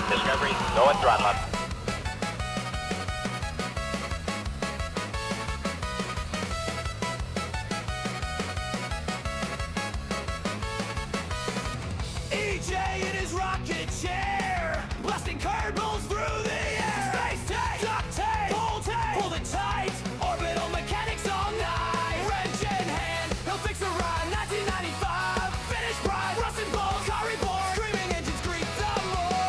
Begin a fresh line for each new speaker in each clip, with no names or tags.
Discovery, go and throttle up.
EJ in his rocket chair, blasting curveballs through the air. Space tape, duct tape, pull it tight. Orbital mechanics all night. Wrench in hand, he'll fix a ride. 1995, finish pride. Rust and bones, car reborn. Screaming engines greet the moon.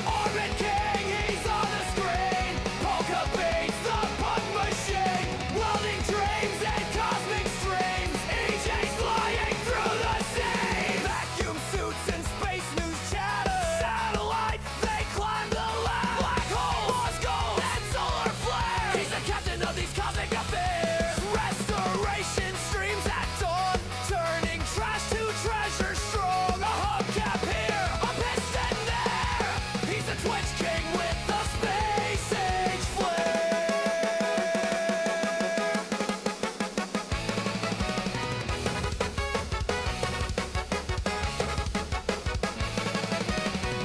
Orbit King, he's on the screen. Polka beats the punk machine. Welding dreams and cosmic streams. EJ's flying through the sea. Vacuum suits and space news chatter. Satellite, they climb the ladder. Black hole, Mars gold, and solar flare. He's the captain of these cosmic affairs. Restoration streams at dawn, turning trash to treasure strong. A hubcap here, a piston there. He's the Twitch King with the space age flair.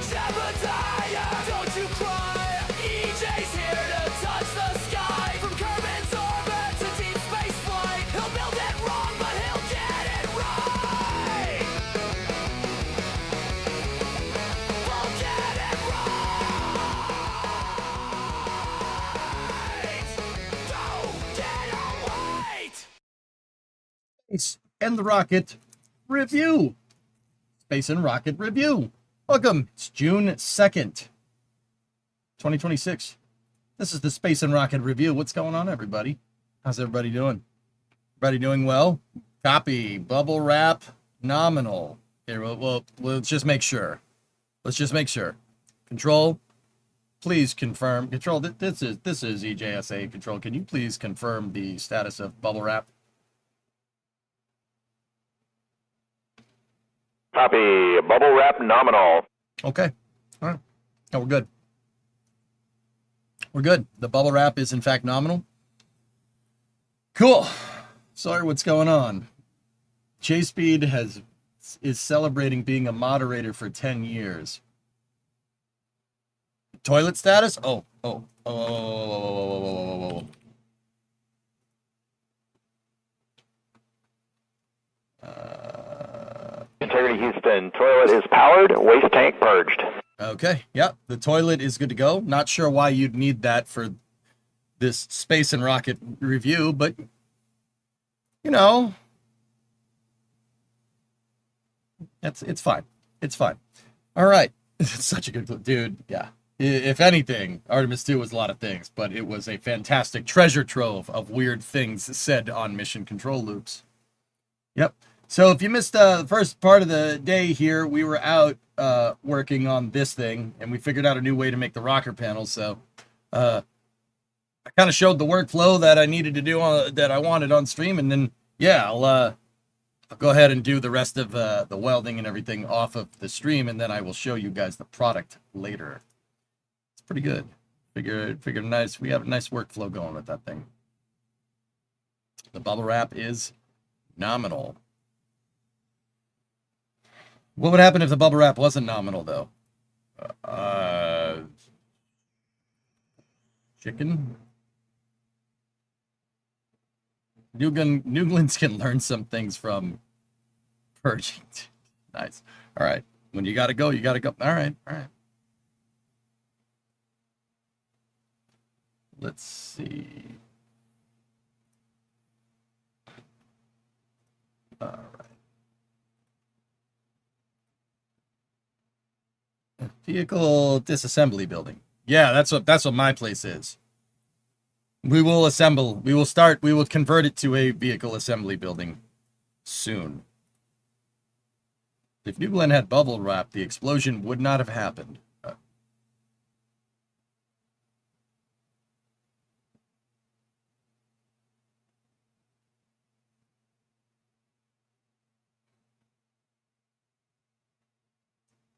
Jebediah, don't you cry. EJ's here to touch the sky. From Kerbin's orbit to deep space flight. He'll build it wrong, but he'll get it right. We'll get it right. Don't get away.
Space and the Rocket Review. Space and Rocket Review. Welcome. It's June 2nd, 2026. This is the Space and Rocket Review. What's going on, everybody? How's everybody doing? Everybody doing well? Copy. Bubble wrap. Nominal. Here, let's just make sure. Let's just make sure. Control, please confirm. Control, this is EJSA. Control, can you please confirm the status of bubble wrap?
Copy, bubble wrap nominal.
Okay. All right. No, we're good. We're good. The bubble wrap is in fact nominal. Cool. Sorry, what's going on? Chase Speed is celebrating being a moderator for 10 years. Toilet status? Oh.
Integrity Houston, toilet is powered, waste tank purged.
Okay, yep, the toilet is good to go. Not sure why you'd need that for this Space and Rocket review, but, you know, it's fine. It's fine. All right. It's such a good, dude, yeah. If anything, Artemis 2 was a lot of things, but it was a fantastic treasure trove of weird things said on mission control loops. Yep. So if you missed the first part of the day here, we were out working on this thing, and we figured out a new way to make the rocker panels. So I kind of showed the workflow that I needed to do that I wanted on stream, and then yeah, I'll go ahead and do the rest of the welding and everything off of the stream, and then I will show you guys the product later. It's pretty good. Figured nice. We have a nice workflow going with that thing. The bubble wrap is nominal. What would happen if the bubble wrap wasn't nominal, though? Uh, Chicken? Newglands can learn some things from purging. Nice. All right. When you gotta go, you gotta go. All right. All right. Let's see. All right. Vehicle disassembly building. Yeah, that's what my place is. We will assemble. We will convert it to a vehicle assembly building soon. If New Glenn had bubble wrap, the explosion would not have happened.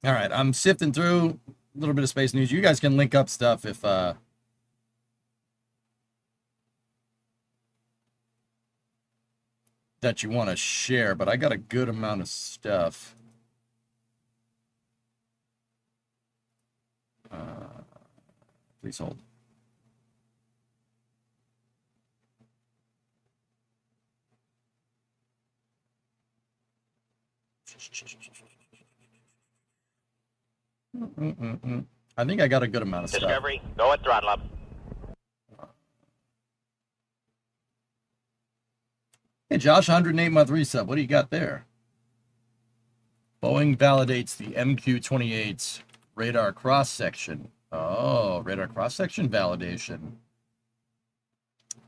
All right, I'm sifting through a little bit of space news. You guys can link up stuff if that you want to share, but I got a good amount of stuff. Please hold. I think I got a good amount of stuff.
Discovery, go at throttle up.
Hey, Josh, 108-month resub. What do you got there? Boeing validates the MQ-28's radar cross-section. Oh, radar cross-section validation.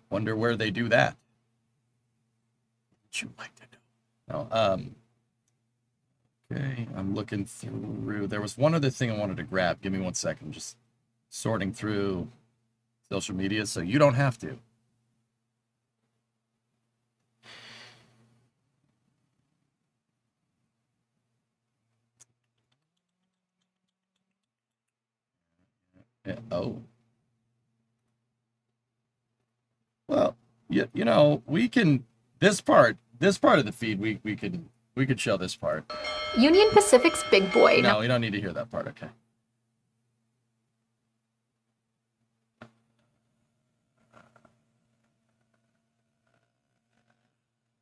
Wonder where they do that. Would you like to know? No, okay, I'm looking through. There was one other thing I wanted to grab. Give me 1 second. Just sorting through social media so you don't have to. Yeah, oh. Well, you know, we can this part of the feed we could show this part.
Union Pacific's big boy.
No, we don't need to hear that part, okay.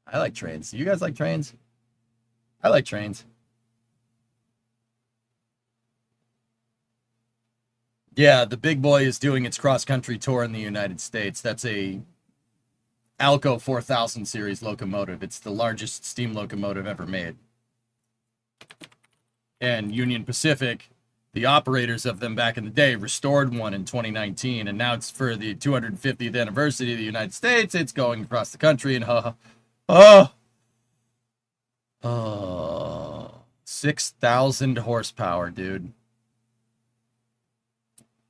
I like trains. You guys like trains? I like trains. Yeah, the big boy is doing its cross-country tour in the United States. That's a Alco 4000 series locomotive. It's the largest steam locomotive ever made. And Union Pacific, the operators of them back in the day, restored one in 2019, and now it's for the 250th anniversary of the United States. It's going across the country, and 6,000 horsepower, dude.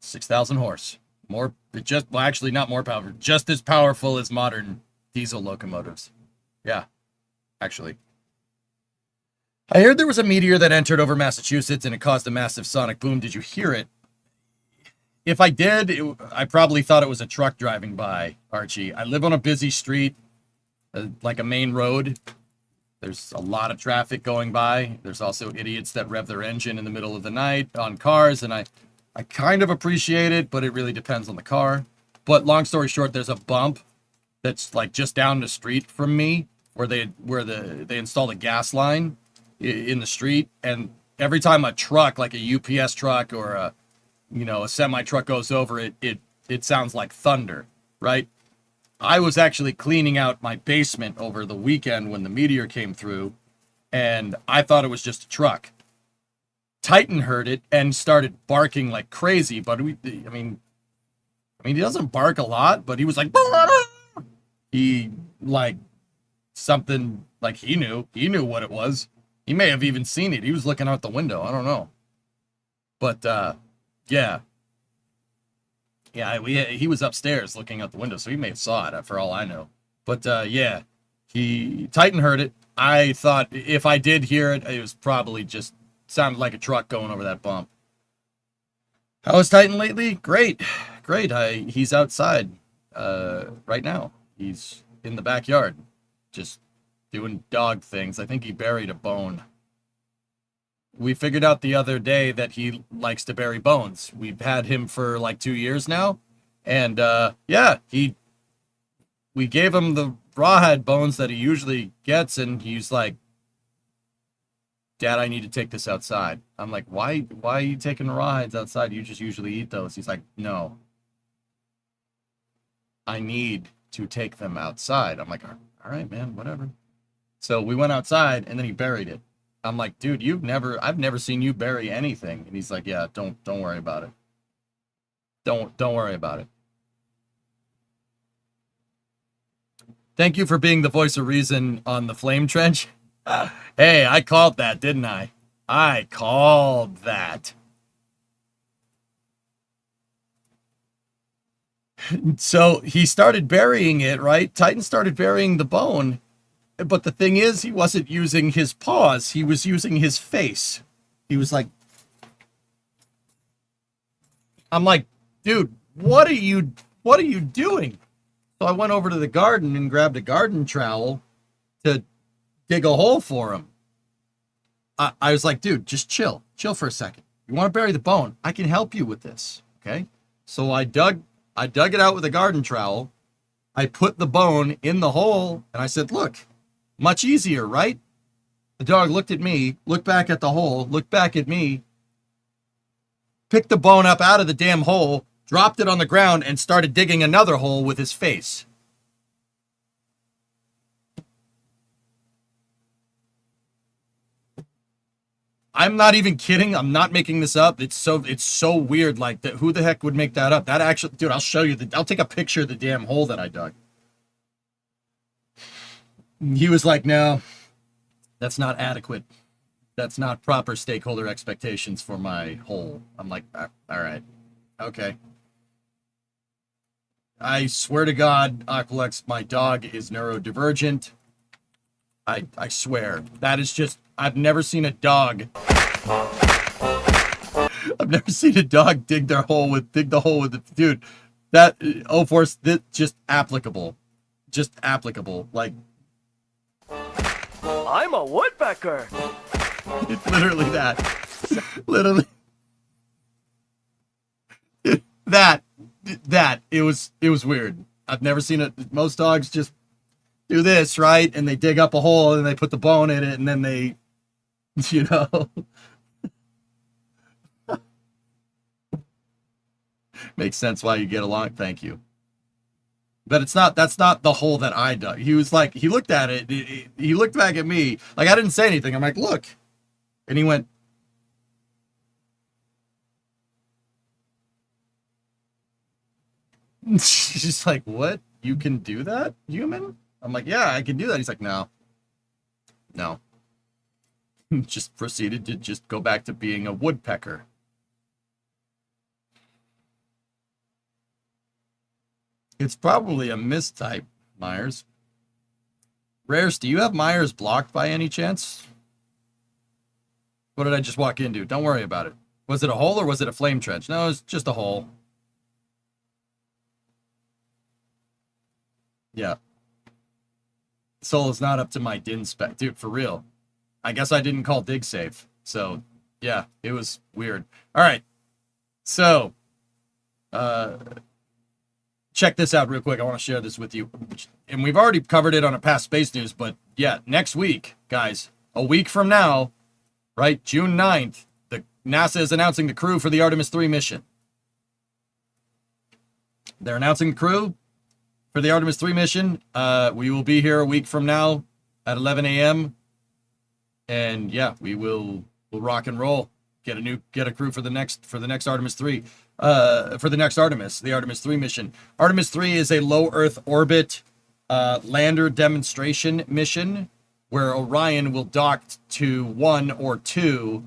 6,000 horse. More, well, actually not more powerful, just as powerful as modern diesel locomotives. Yeah, actually. I heard there was a meteor that entered over Massachusetts and it caused a massive sonic boom. Did you hear it? If I did, I probably thought it was a truck driving by, Archie. I live on a busy street, like a main road. There's a lot of traffic going by. There's also idiots that rev their engine in the middle of the night on cars, and I kind of appreciate it, but it really depends on the car. But long story short, there's a bump that's like just down the street from me where they installed a gas line in the street, and every time a truck, like a UPS truck or a semi truck goes over it, it sounds like thunder, right? I was actually cleaning out my basement over the weekend when the meteor came through, and I thought it was just a truck. Titan heard it and started barking like crazy, but I mean, he doesn't bark a lot, but he was like, he like something like he knew what it was. He may have even seen it. He was looking out the window. I don't know. But yeah, he was upstairs looking out the window, so he may have saw it for all I know. But yeah, Titan heard it. I thought if I did hear it, it was probably just sounded like a truck going over that bump. How is Titan lately? Great. He's outside right now. He's in the backyard, just doing dog things. I think he buried a bone. we figured out the other day that he likes to bury bones. We've had him for like 2 years now. And yeah, we gave him the rawhide bones that he usually gets, and he's like, Dad, I need to take this outside. I'm like, why are you taking the rawhides outside? You just usually eat those. He's like, no. I need to take them outside. I'm like, all right, man, whatever. So we went outside, and then he buried it. I'm like, dude, I've never seen you bury anything. And he's like, yeah, don't worry about it. Don't worry about it. Thank you for being the voice of reason on the flame trench. Hey, I called that, didn't I? I called that. So he started burying it, right? Titan started burying the bone. But the thing is, he wasn't using his paws. He was using his face. He was like, I'm like, dude, what are you doing? So I went over to the garden and grabbed a garden trowel to dig a hole for him. I was like, dude, just chill for a second. You want to bury the bone? I can help you with this. Okay. So I dug it out with a garden trowel. I put the bone in the hole and I said, look, much easier, right? The dog looked at me, looked back at the hole, looked back at me, picked the bone up out of the damn hole, dropped it on the ground, and started digging another hole with his face. I'm not even kidding. I'm not making this up. It's so weird. Like, that, who the heck would make that up? That actually, dude, I'll show you. I'll take a picture of the damn hole that I dug. He was like, no, that's not adequate. That's not proper stakeholder expectations for my hole. I'm like, all right, okay. I swear to God, Aqualex, my dog is neurodivergent. I swear. That is just, I've never seen a dog. I've never seen a dog dig the hole with the dude. That force that just applicable. Just applicable. Like,
I'm a woodpecker.
it's literally that. Literally. That it was weird. I've never seen it. Most dogs just do this, right? And they dig up a hole and they put the bone in it and then they, you know. Makes sense why you get along. Thank you. But that's not the hole that I dug. He was like, he looked at it. He looked back at me. Like, I didn't say anything. I'm like, look. And he went, she's like, what? You can do that, human? I'm like, yeah, I can do that. He's like, no. Just proceeded to just go back to being a woodpecker. It's probably a mistype, Myers. Rares, do you have Myers blocked by any chance? What did I just walk into? Don't worry about it. Was it a hole or was it a flame trench? No, it's just a hole. Yeah. Soul is not up to my din spec. Dude, for real. I guess I didn't call dig safe. So, yeah, it was weird. All right. So, check this out real quick. I want to share this with you. And we've already covered it on a past Space News, but yeah, next week, guys, a week from now, right, June 9th, NASA is announcing the crew for the Artemis 3 mission. They're announcing the crew for the Artemis 3 mission. We will be here a week from now at 11 a.m. And yeah, we'll rock and roll. Get a crew for the next Artemis 3. For the next Artemis, the Artemis 3 mission. Artemis 3 is a low Earth orbit lander demonstration mission where Orion will dock to one or two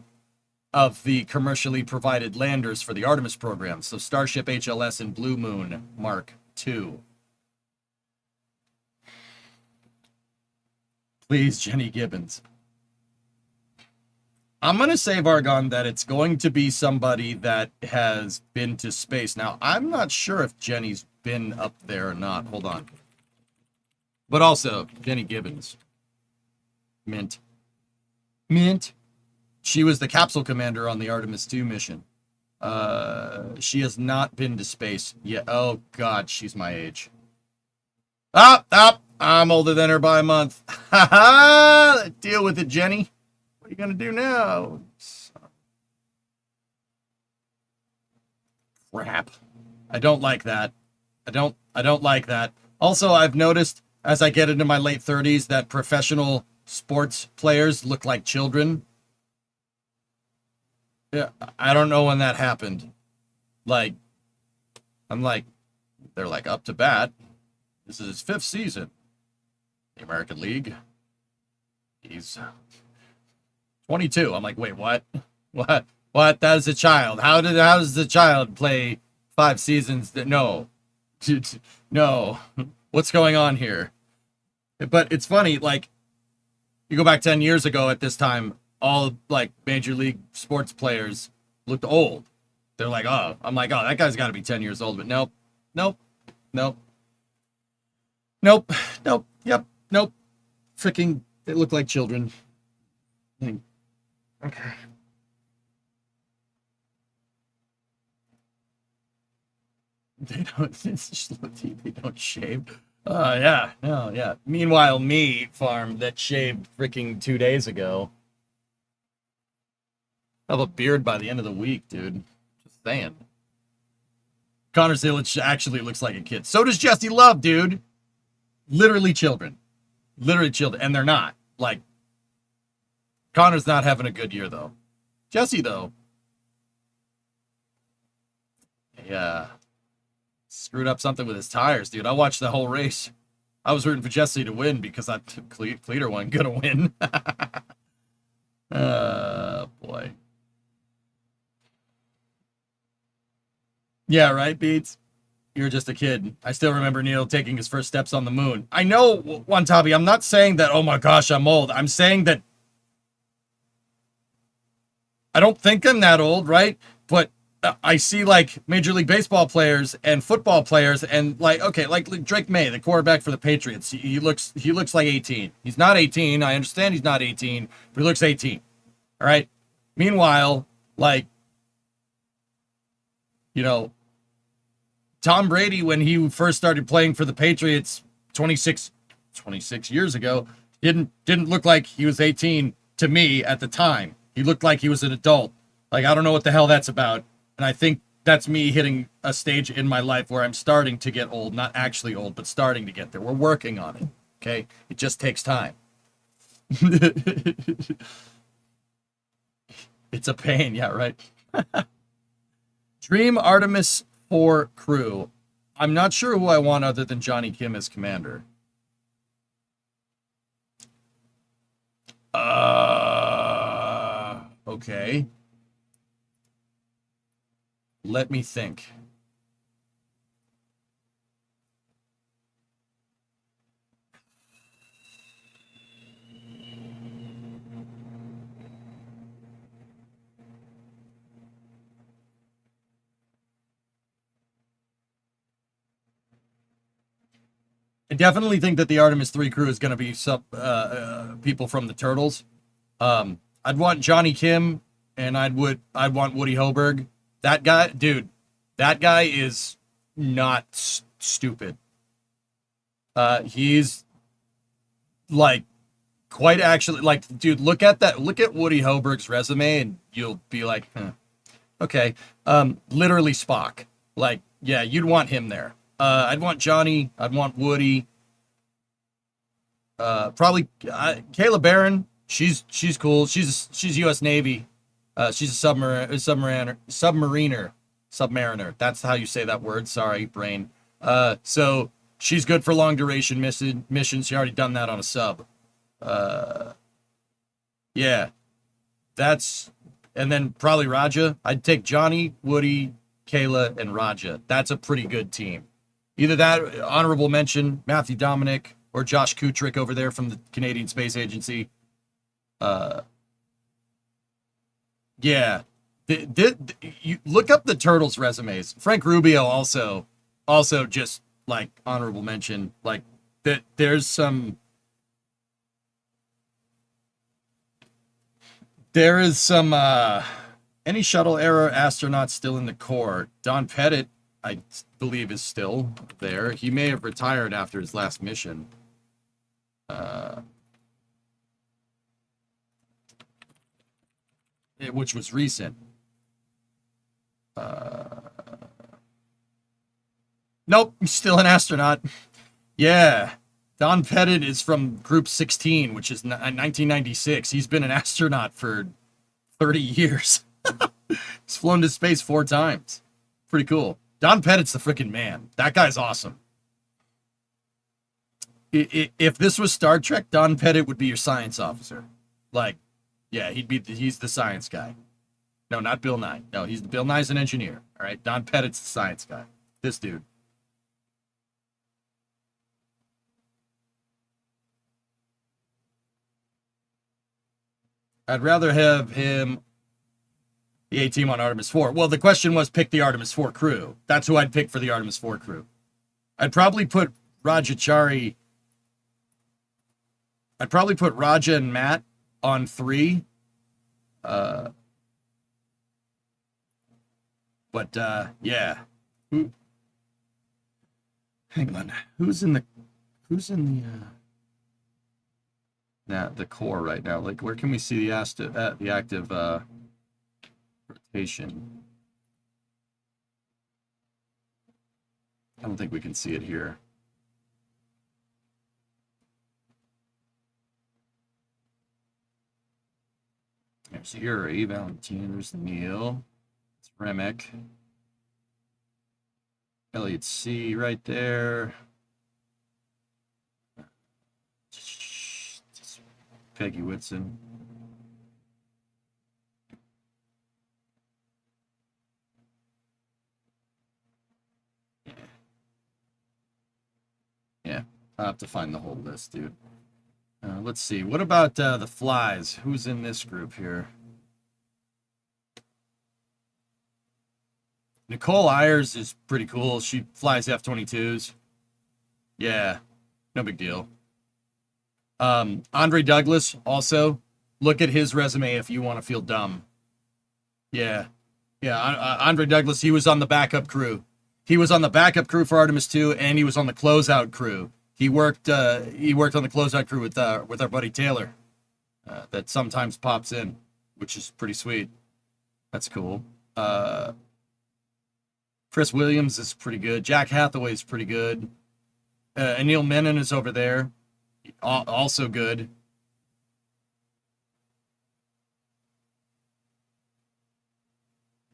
of the commercially provided landers for the Artemis program. So Starship HLS and Blue Moon Mark II. Please, Jenny Gibbons. I'm going to say, Vargon, that it's going to be somebody that has been to space. Now, I'm not sure if Jenny's been up there or not. Hold on. But also, Jenny Gibbons. Mint. She was the capsule commander on the Artemis 2 mission. She has not been to space yet. Oh, God, she's my age. I'm older than her by a month. Ha ha! Deal with it, Jenny. What are you going to do now? Crap. I don't like that. I don't like that. Also, I've noticed as I get into my late 30s that professional sports players look like children. Yeah, I don't know when that happened. Like, I'm like, they're like up to bat. This is his 5th season. The American League. He's 22. I'm like, wait, what? What? That is a child. How does the child play 5 seasons? No. No. What's going on here? But it's funny, like, you go back 10 years ago at this time, all like major league sports players looked old. They're like, oh, I'm like, oh, that guy's got to be 10 years old. But nope. Yep. Nope. Freaking, they look like children. Okay. They don't shave. Yeah. Meanwhile, me, farm, that shaved freaking 2 days ago. I'll have a beard by the end of the week, dude. Just saying. Connor Zilic actually looks like a kid. So does Jesse Love, dude. Literally children. And they're not. Like, Connor's not having a good year, though. Jesse, though. Yeah. Screwed up something with his tires, dude. I watched the whole race. I was rooting for Jesse to win because I took Cleater wasn't gonna win. Boy. Yeah, right, Beats? You're just a kid. I still remember Neil taking his first steps on the moon. I know, Wantabi, I'm not saying that, oh my gosh, I'm old. I'm saying that I don't think I'm that old, right? But I see like Major League Baseball players and football players and like, okay, like Drake May, the quarterback for the Patriots. He looks like 18. He's not 18. I understand he's not 18, but he looks 18. All right. Meanwhile, like, you know, Tom Brady, when he first started playing for the Patriots 26 years ago, didn't look like he was 18 to me at the time. He looked like he was an adult. Like, I don't know what the hell that's about. And I think that's me hitting a stage in my life where I'm starting to get old. Not actually old, but starting to get there. We're working on it. Okay? It just takes time. It's a pain. Yeah, right. Dream Artemis 4 crew. I'm not sure who I want other than Johnny Kim as commander. Okay. Let me think. I definitely think that the Artemis 3 crew is going to be people from the Turtles. I'd want Johnny Kim, and I'd want Woody Hoberg. That guy, dude, that guy is not stupid. He's like quite actually like, dude, look at Woody Hoberg's resume and you'll be like, okay. Literally Spock. Like, yeah, you'd want him there. I'd want Johnny, I'd want Woody. Probably Kayla Barron. She's cool. She's US Navy. She's a submariner. That's how you say that word. Sorry, brain. So she's good for long duration missions. She already done that on a sub. Yeah, and then probably Raja. I'd take Johnny, Woody, Kayla, and Raja. That's a pretty good team. Either that, honorable mention, Matthew Dominic, or Josh Kutrick over there from the Canadian Space Agency. Yeah. You look up the Turtles resumes. Frank Rubio also just like honorable mention. Like there's some There is some any shuttle era astronaut still in the core. Don Pettit, I believe, is still there. He may have retired after his last mission. Which was recent. Nope, he's still an astronaut. Yeah. Don Pettit is from Group 16, which is 1996. He's been an astronaut for 30 years. He's flown to space 4 times. Pretty cool. Don Pettit's the freaking man. That guy's awesome. If this was Star Trek, Don Pettit would be your science officer. Like, yeah, he's the science guy. No, not Bill Nye. No, Bill Nye's an engineer. All right, Don Pettit's the science guy. This dude. I'd rather have him the A-Team on Artemis 4. Well, the question was pick the Artemis 4 crew. That's who I'd pick for the Artemis 4 crew. I'd probably put Rajachari. I'd probably put Raja and Matt on 3. Yeah. Hang on. Who's in the core right now? Like, where can we see the active rotation? I don't think we can see it here. There's Yuri, Valentine, there's Neil, it's Remick, Elliot C right there. Peggy Whitson. Yeah, I'll have to find the whole list, dude. Let's see. What about the flies? Who's in this group here? Nicole Ayers is pretty cool. She flies F-22s. Yeah, no big deal. Andre Douglas, also. Look at his resume if you want to feel dumb. Yeah. Yeah, Andre Douglas, he was on the backup crew. He was on the backup crew for Artemis 2, and he was on the closeout crew. He worked on the closeout crew with our buddy Taylor. That sometimes pops in, which is pretty sweet. That's cool. Chris Williams is pretty good. Jack Hathaway is pretty good. Anil Menon is over there. Also good.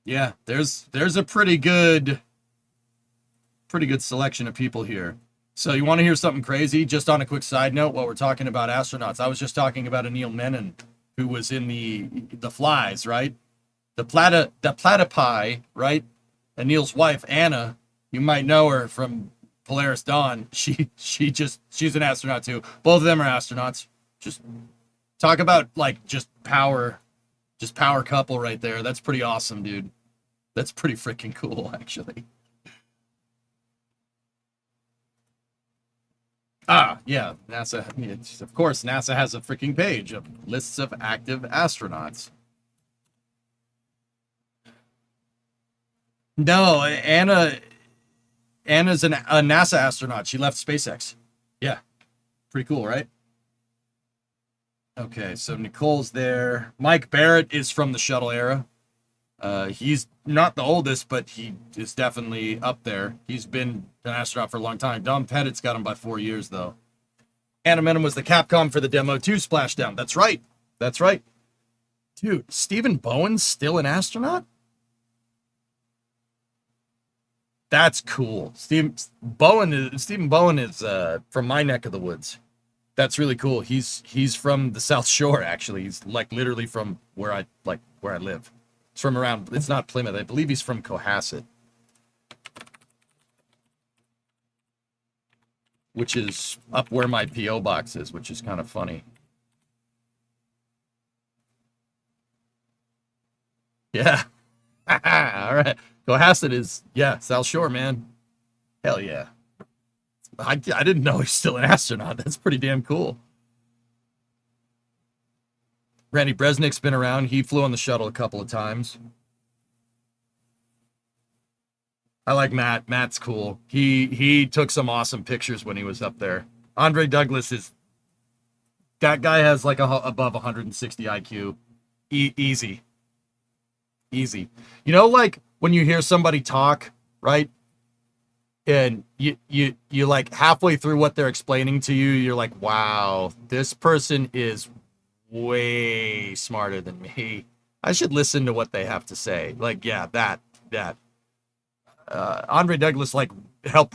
Yeah, there's a pretty good selection of people here. So you want to hear something crazy? Just on a quick side note, while we're talking about astronauts, I was just talking about Anil Menon, who was in the flies, right? The platypi, right? Anil's wife, Anna, you might know her from Polaris Dawn. She's an astronaut too. Both of them are astronauts. Just talk about like just power couple right there. That's pretty awesome, dude. That's pretty freaking cool, actually. Yeah, NASA. Of course, NASA has a freaking page of lists of active astronauts. No, Anna's a NASA astronaut. She left SpaceX. Yeah, pretty cool, right? Okay, so Nicole's there. Mike Barrett is from the shuttle era. He's not the oldest, but he is definitely up there. He's been an astronaut for a long time. Don Pettit's got him by 4 years, though. Anna Menon was the Capcom for the Demo 2 splashdown. That's right. That's right. Dude, Stephen Bowen's still an astronaut? That's cool. Stephen Bowen is from my neck of the woods. That's really cool. He's from the South Shore, actually. He's like literally from where I live. It's from around. It's not Plymouth. I believe he's from Cohasset, which is up where my PO box is, which is kind of funny. Yeah. All right. Cohasset is, yeah, South Shore, man. Hell yeah. I didn't know he's still an astronaut. That's pretty damn cool. Randy Bresnick's been around. He flew on the shuttle a couple of times. I like Matt. Matt's cool. He took some awesome pictures when he was up there. Andre Douglas is, that guy has like above 160 IQ. Easy. You know, like when you hear somebody talk, right? And you like halfway through what they're explaining to you, you're like, wow, this person is way smarter than me. I should listen to what they have to say. Like, yeah, that. Andre Douglas helped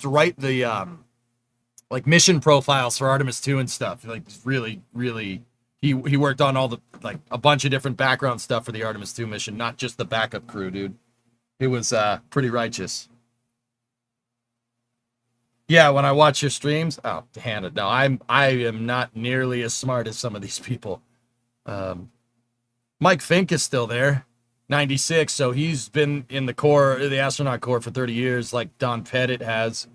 write the like mission profiles for Artemis 2 and stuff. Like really he worked on all the like a bunch of different background stuff for the Artemis 2 mission, not just the backup crew, dude. It was pretty righteous. Yeah, when I watch your streams, oh, Hannah, no, I am not nearly as smart as some of these people. Mike Fink is still there. 96, so he's been in the astronaut corps for 30 years, like Don Pettit has.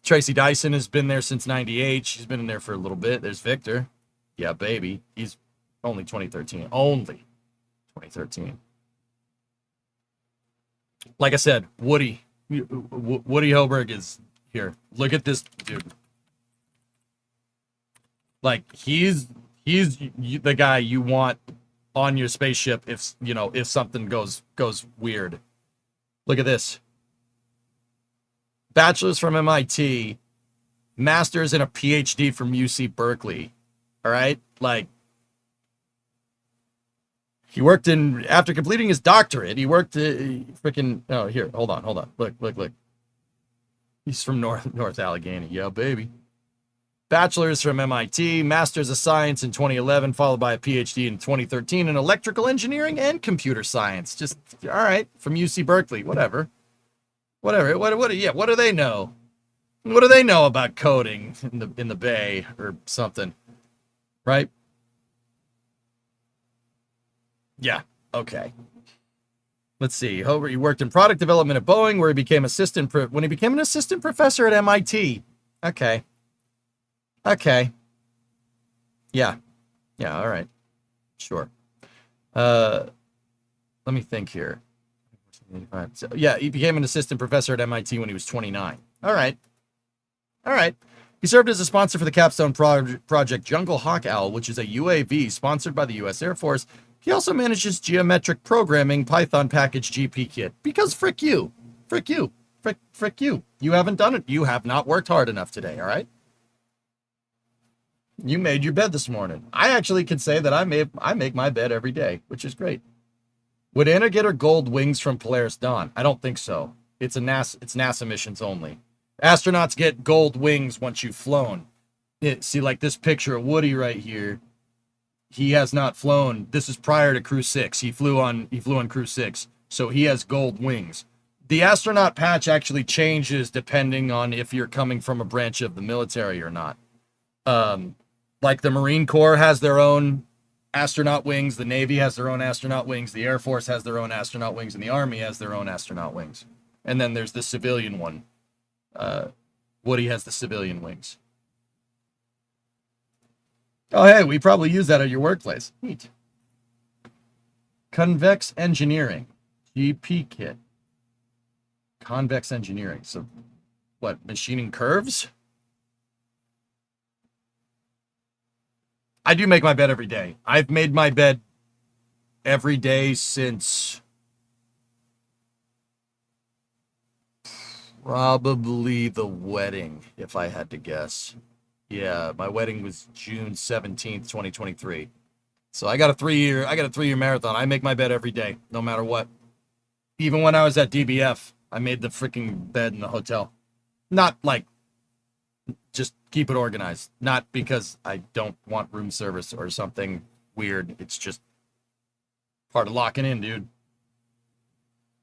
Tracy Dyson has been there since 98. She's been in there for a little bit. There's Victor. Yeah, baby. He's only 2013. Only 2013. Like I said, Woody Hoberg is here. Look at this dude. Like, he's the guy you want on your spaceship if something goes weird. Look at this. Bachelor's from MIT, master's and a PhD from UC Berkeley. All right? Like, he worked after completing his doctorate, he worked here, hold on. Look. He's from North Allegheny. Yeah, baby. Bachelor's from MIT, Master's of Science in 2011, followed by a PhD in 2013 in Electrical Engineering and Computer Science. Just, all right, from UC Berkeley, whatever. What do they know? What do they know about coding in the Bay or something? Right? Yeah, okay. Let's see. He worked in product development at Boeing, where he became an assistant professor at MIT. Okay. Yeah, all right. Sure. Let me think here. So, yeah, he became an assistant professor at MIT when he was 29. All right. He served as a sponsor for the capstone project Jungle Hawk Owl, which is a UAV sponsored by the U.S. Air Force. He also manages geometric programming Python package GP kit. Because frick you. You haven't done it. You have not worked hard enough today, all right? You made your bed this morning. I actually could say that I make my bed every day, which is great. Would Anna get her gold wings from Polaris Dawn? I don't think so. It's NASA missions only. Astronauts get gold wings once you've flown. See, like this picture of Woody right here. He has not flown. This is prior to Crew 6. He flew on Crew 6, so he has gold wings. The astronaut patch actually changes depending on if you're coming from a branch of the military or not. Like the Marine Corps has their own astronaut wings, the Navy has their own astronaut wings, the Air Force has their own astronaut wings, and the Army has their own astronaut wings. And then there's the civilian one. Woody has the civilian wings. Oh, hey, we probably use that at your workplace. Neat. Convex Engineering. GP kit. Convex Engineering. So, what, machining curves? I do make my bed every day. I've made my bed every day since probably the wedding, if I had to guess. Yeah, my wedding was June 17th, 2023. So I got a 3-year marathon. I make my bed every day, no matter what. Even when I was at DBF, I made the freaking bed in the hotel. Not like just keep it organized. Not because I don't want room service or something weird. It's just part of locking in, dude.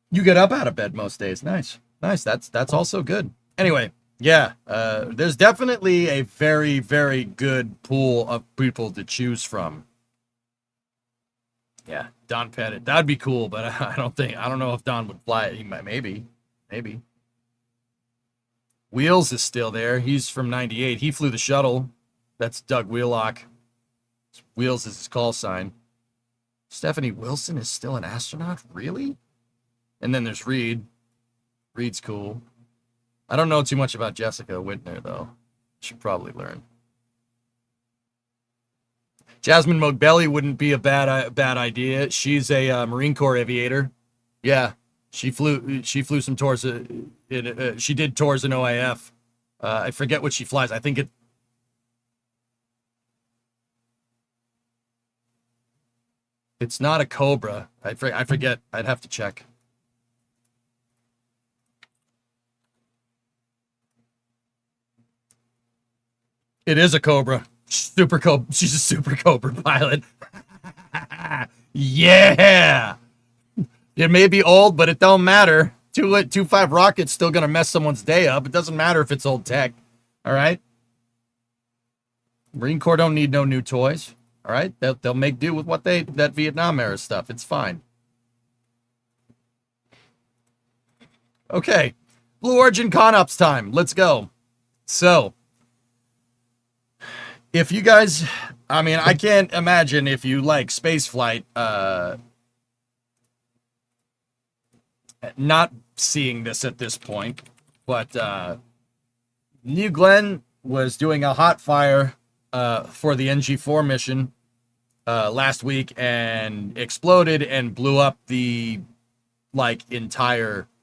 You get up out of bed most days. Nice. That's also good. Anyway, yeah, there's definitely a very, very good pool of people to choose from. Yeah, Don Pettit. That'd be cool, but I don't know if Don would fly it. He might, maybe. Wheels is still there. He's from 98. He flew the shuttle. That's Doug Wheelock. Wheels is his call sign. Stephanie Wilson is still an astronaut? Really? And then there's Reed. Reed's cool. I don't know too much about Jessica Whitner, though. Should probably learn. Jasmine Mogbelli wouldn't be a bad idea. She's a Marine Corps aviator. Yeah, she flew some tours. She did tours in OIF. I forget what she flies. I think it's not a Cobra. I forget. I'd have to check. It is a Cobra. Super Cobra. She's a Super Cobra pilot. Yeah. It may be old, but it don't matter. 2.25 rocket's still gonna mess someone's day up. It doesn't matter if it's old tech. All right. Marine Corps don't need no new toys. All right. They'll make do with that Vietnam era stuff. It's fine. Okay. Blue Origin Con-Ops time. Let's go. So, if you guys, I mean, I can't imagine if you like spaceflight, not seeing this at this point, but New Glenn was doing a hot fire for the NG4 mission last week and exploded and blew up the entirety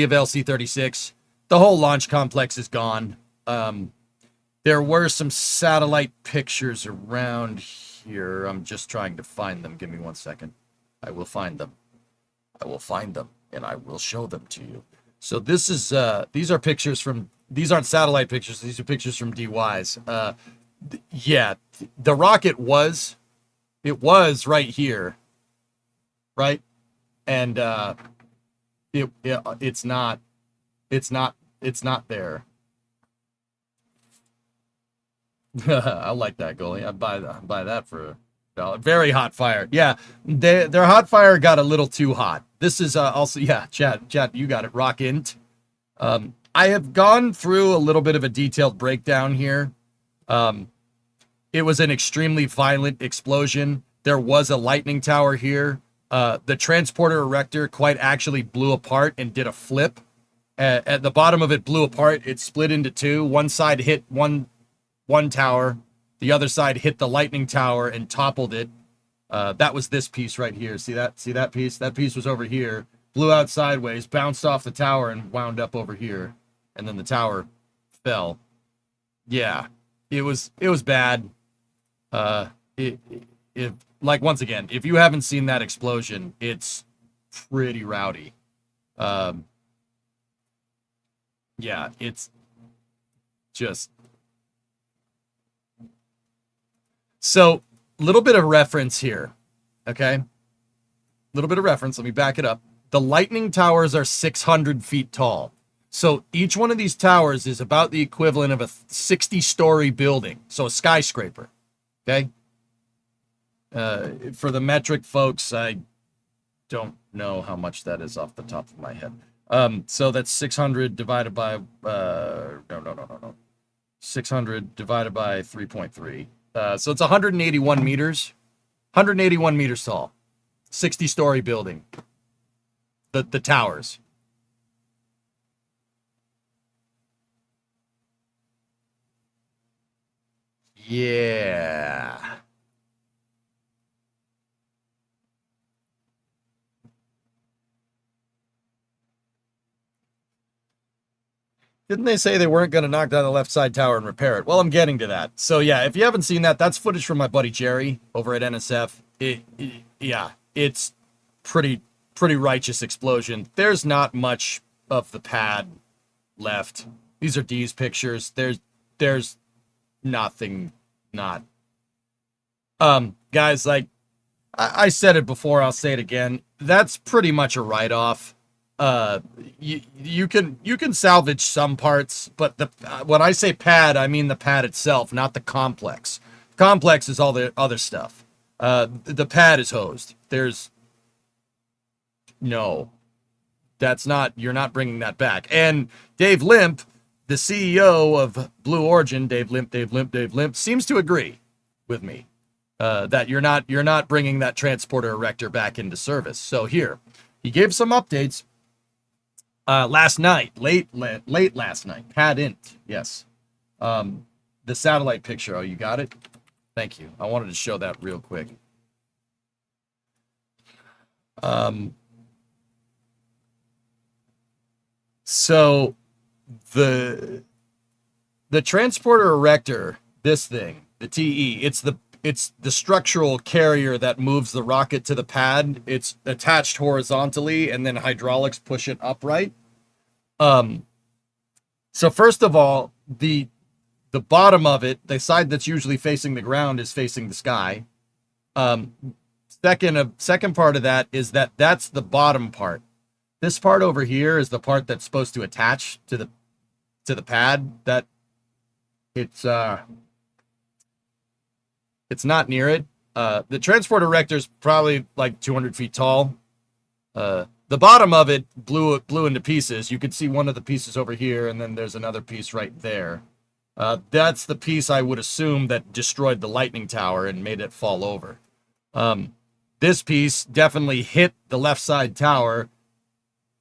of LC-36. The whole launch complex is gone. There were some satellite pictures around here. I'm just trying to find them. Give me 1 second. I will find them. And I will show them to you. So this is these are pictures from, these aren't satellite pictures. These are pictures from DYs. Yeah, the rocket was right here, right? And it's not there. I like that, goalie. I'd buy that for $1. Very hot fire. Yeah, their hot fire got a little too hot. This is also, yeah, chat, you got it. Rock int. I have gone through a little bit of a detailed breakdown here. It was an extremely violent explosion. There was a lightning tower here. The transporter erector quite actually blew apart and did a flip. At the bottom of it blew apart. It split into two. One side hit one tower. The other side hit the lightning tower and toppled it. That was this piece right here. See that piece? That piece was over here. Blew out sideways, bounced off the tower, and wound up over here. And then the tower fell. Yeah, it was bad. Once again, if you haven't seen that explosion, it's pretty rowdy. Yeah, it's just. So, a little bit of reference here, okay? A little bit of reference. Let me back it up. The lightning towers are 600 feet tall. So, each one of these towers is about the equivalent of a 60-story building. So, a skyscraper, okay? For the metric folks, I don't know how much that is off the top of my head. So, that's 600 divided by, no. 600 divided by 3.3. So it's 181 meters. 181 meters tall. 60-story building. The towers. Yeah. Didn't they say they weren't going to knock down the left side tower and repair it? Well, I'm getting to that. So, yeah, if you haven't seen that, that's footage from my buddy Jerry over at NSF. Yeah, it's pretty righteous explosion. There's not much of the pad left. These are D's pictures. There's nothing not. Guys, like, I said it before, I'll say it again. That's pretty much a write-off. You can salvage some parts, but when I say pad, I mean the pad itself, not the complex. Complex is all the other stuff. The pad is hosed. You're not bringing that back. And Dave Limp, the CEO of Blue Origin, Dave Limp, seems to agree with me. that you're not bringing that transporter erector back into service. So here, he gave some updates last night, late last night. Pad int, yes. The satellite picture. Oh, you got it? Thank you. I wanted to show that real quick. So the transporter erector, this thing, the TE, it's the structural carrier that moves the rocket to the pad. It's attached horizontally, and then hydraulics push it upright. So first of all, the bottom of it, the side that's usually facing the ground, is facing the sky. Second part of that is that's the bottom part. This part over here is the part that's supposed to attach to the pad. That it's not near it. The transport erector is probably like 200 feet tall. The bottom of it blew into pieces. You could see one of the pieces over here, and then there's another piece right there. That's the piece I would assume that destroyed the lightning tower and made it fall over. This piece definitely hit the left side tower.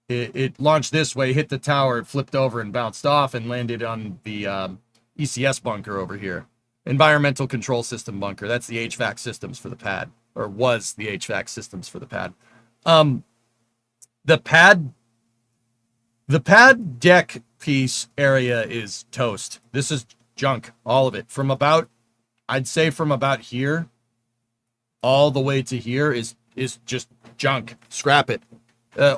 It launched this way, hit the tower, it flipped over and bounced off and landed on the ECS bunker over here. Environmental Control System bunker. That's the HVAC systems for the pad, or was the HVAC systems for the pad. The pad deck piece area is toast. This is junk, all of it. I'd say from about here all the way to here is just junk. Scrap it.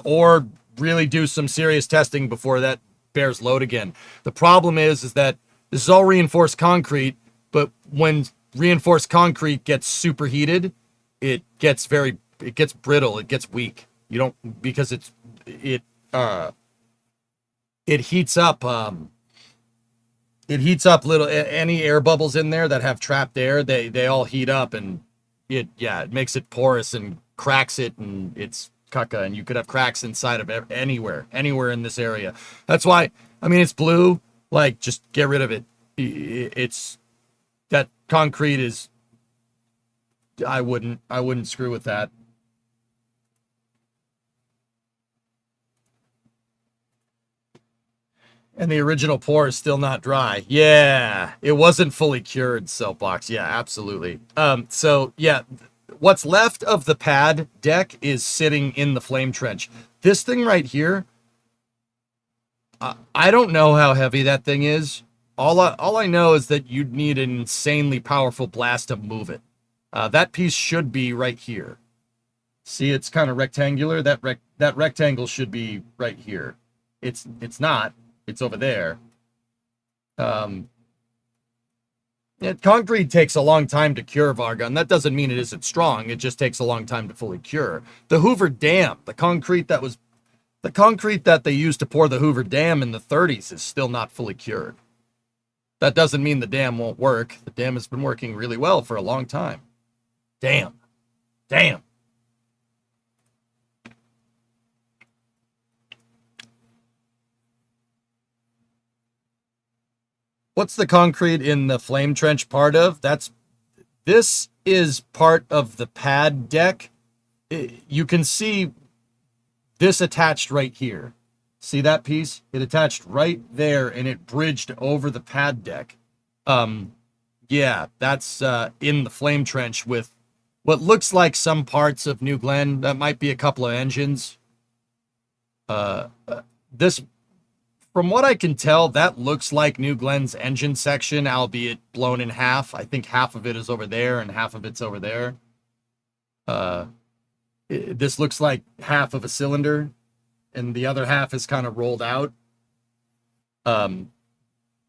Or really do some serious testing before that bears load again. The problem is that this is all reinforced concrete, but when reinforced concrete gets superheated, it gets brittle, it gets weak. You don't, because it heats up little, any air bubbles in there that have trapped air, they all heat up, and it makes it porous and cracks it, and it's caca, and you could have cracks inside of anywhere in this area. That's why, I mean, it's blue, like, just get rid of it. It's, that concrete is, I wouldn't screw with that. And the original pour is still not dry. Yeah, it wasn't fully cured, Soapbox. Yeah, absolutely. So yeah, what's left of the pad deck is sitting in the flame trench. This thing right here, I don't know how heavy that thing is. All I know is that you'd need an insanely powerful blast to move it. That piece should be right here. See, it's kind of rectangular. That rectangle should be right here. It's not. It's over there. Concrete takes a long time to cure, Vargun. That doesn't mean it isn't strong. It just takes a long time to fully cure. The Hoover Dam, the concrete that they used to pour the Hoover Dam in the 30s is still not fully cured. That doesn't mean the dam won't work. The dam has been working really well for a long time. Damn. What's the concrete in the flame trench part of? This is part of the pad deck. You can see this attached right here. See that piece? It attached right there, and it bridged over the pad deck. Yeah, that's in the flame trench with what looks like some parts of New Glenn. That might be a couple of engines. This, from what I can tell, that looks like New Glenn's engine section, albeit blown in half. I think half of it is over there and half of it's over there. This looks like half of a cylinder, and the other half is kind of rolled out.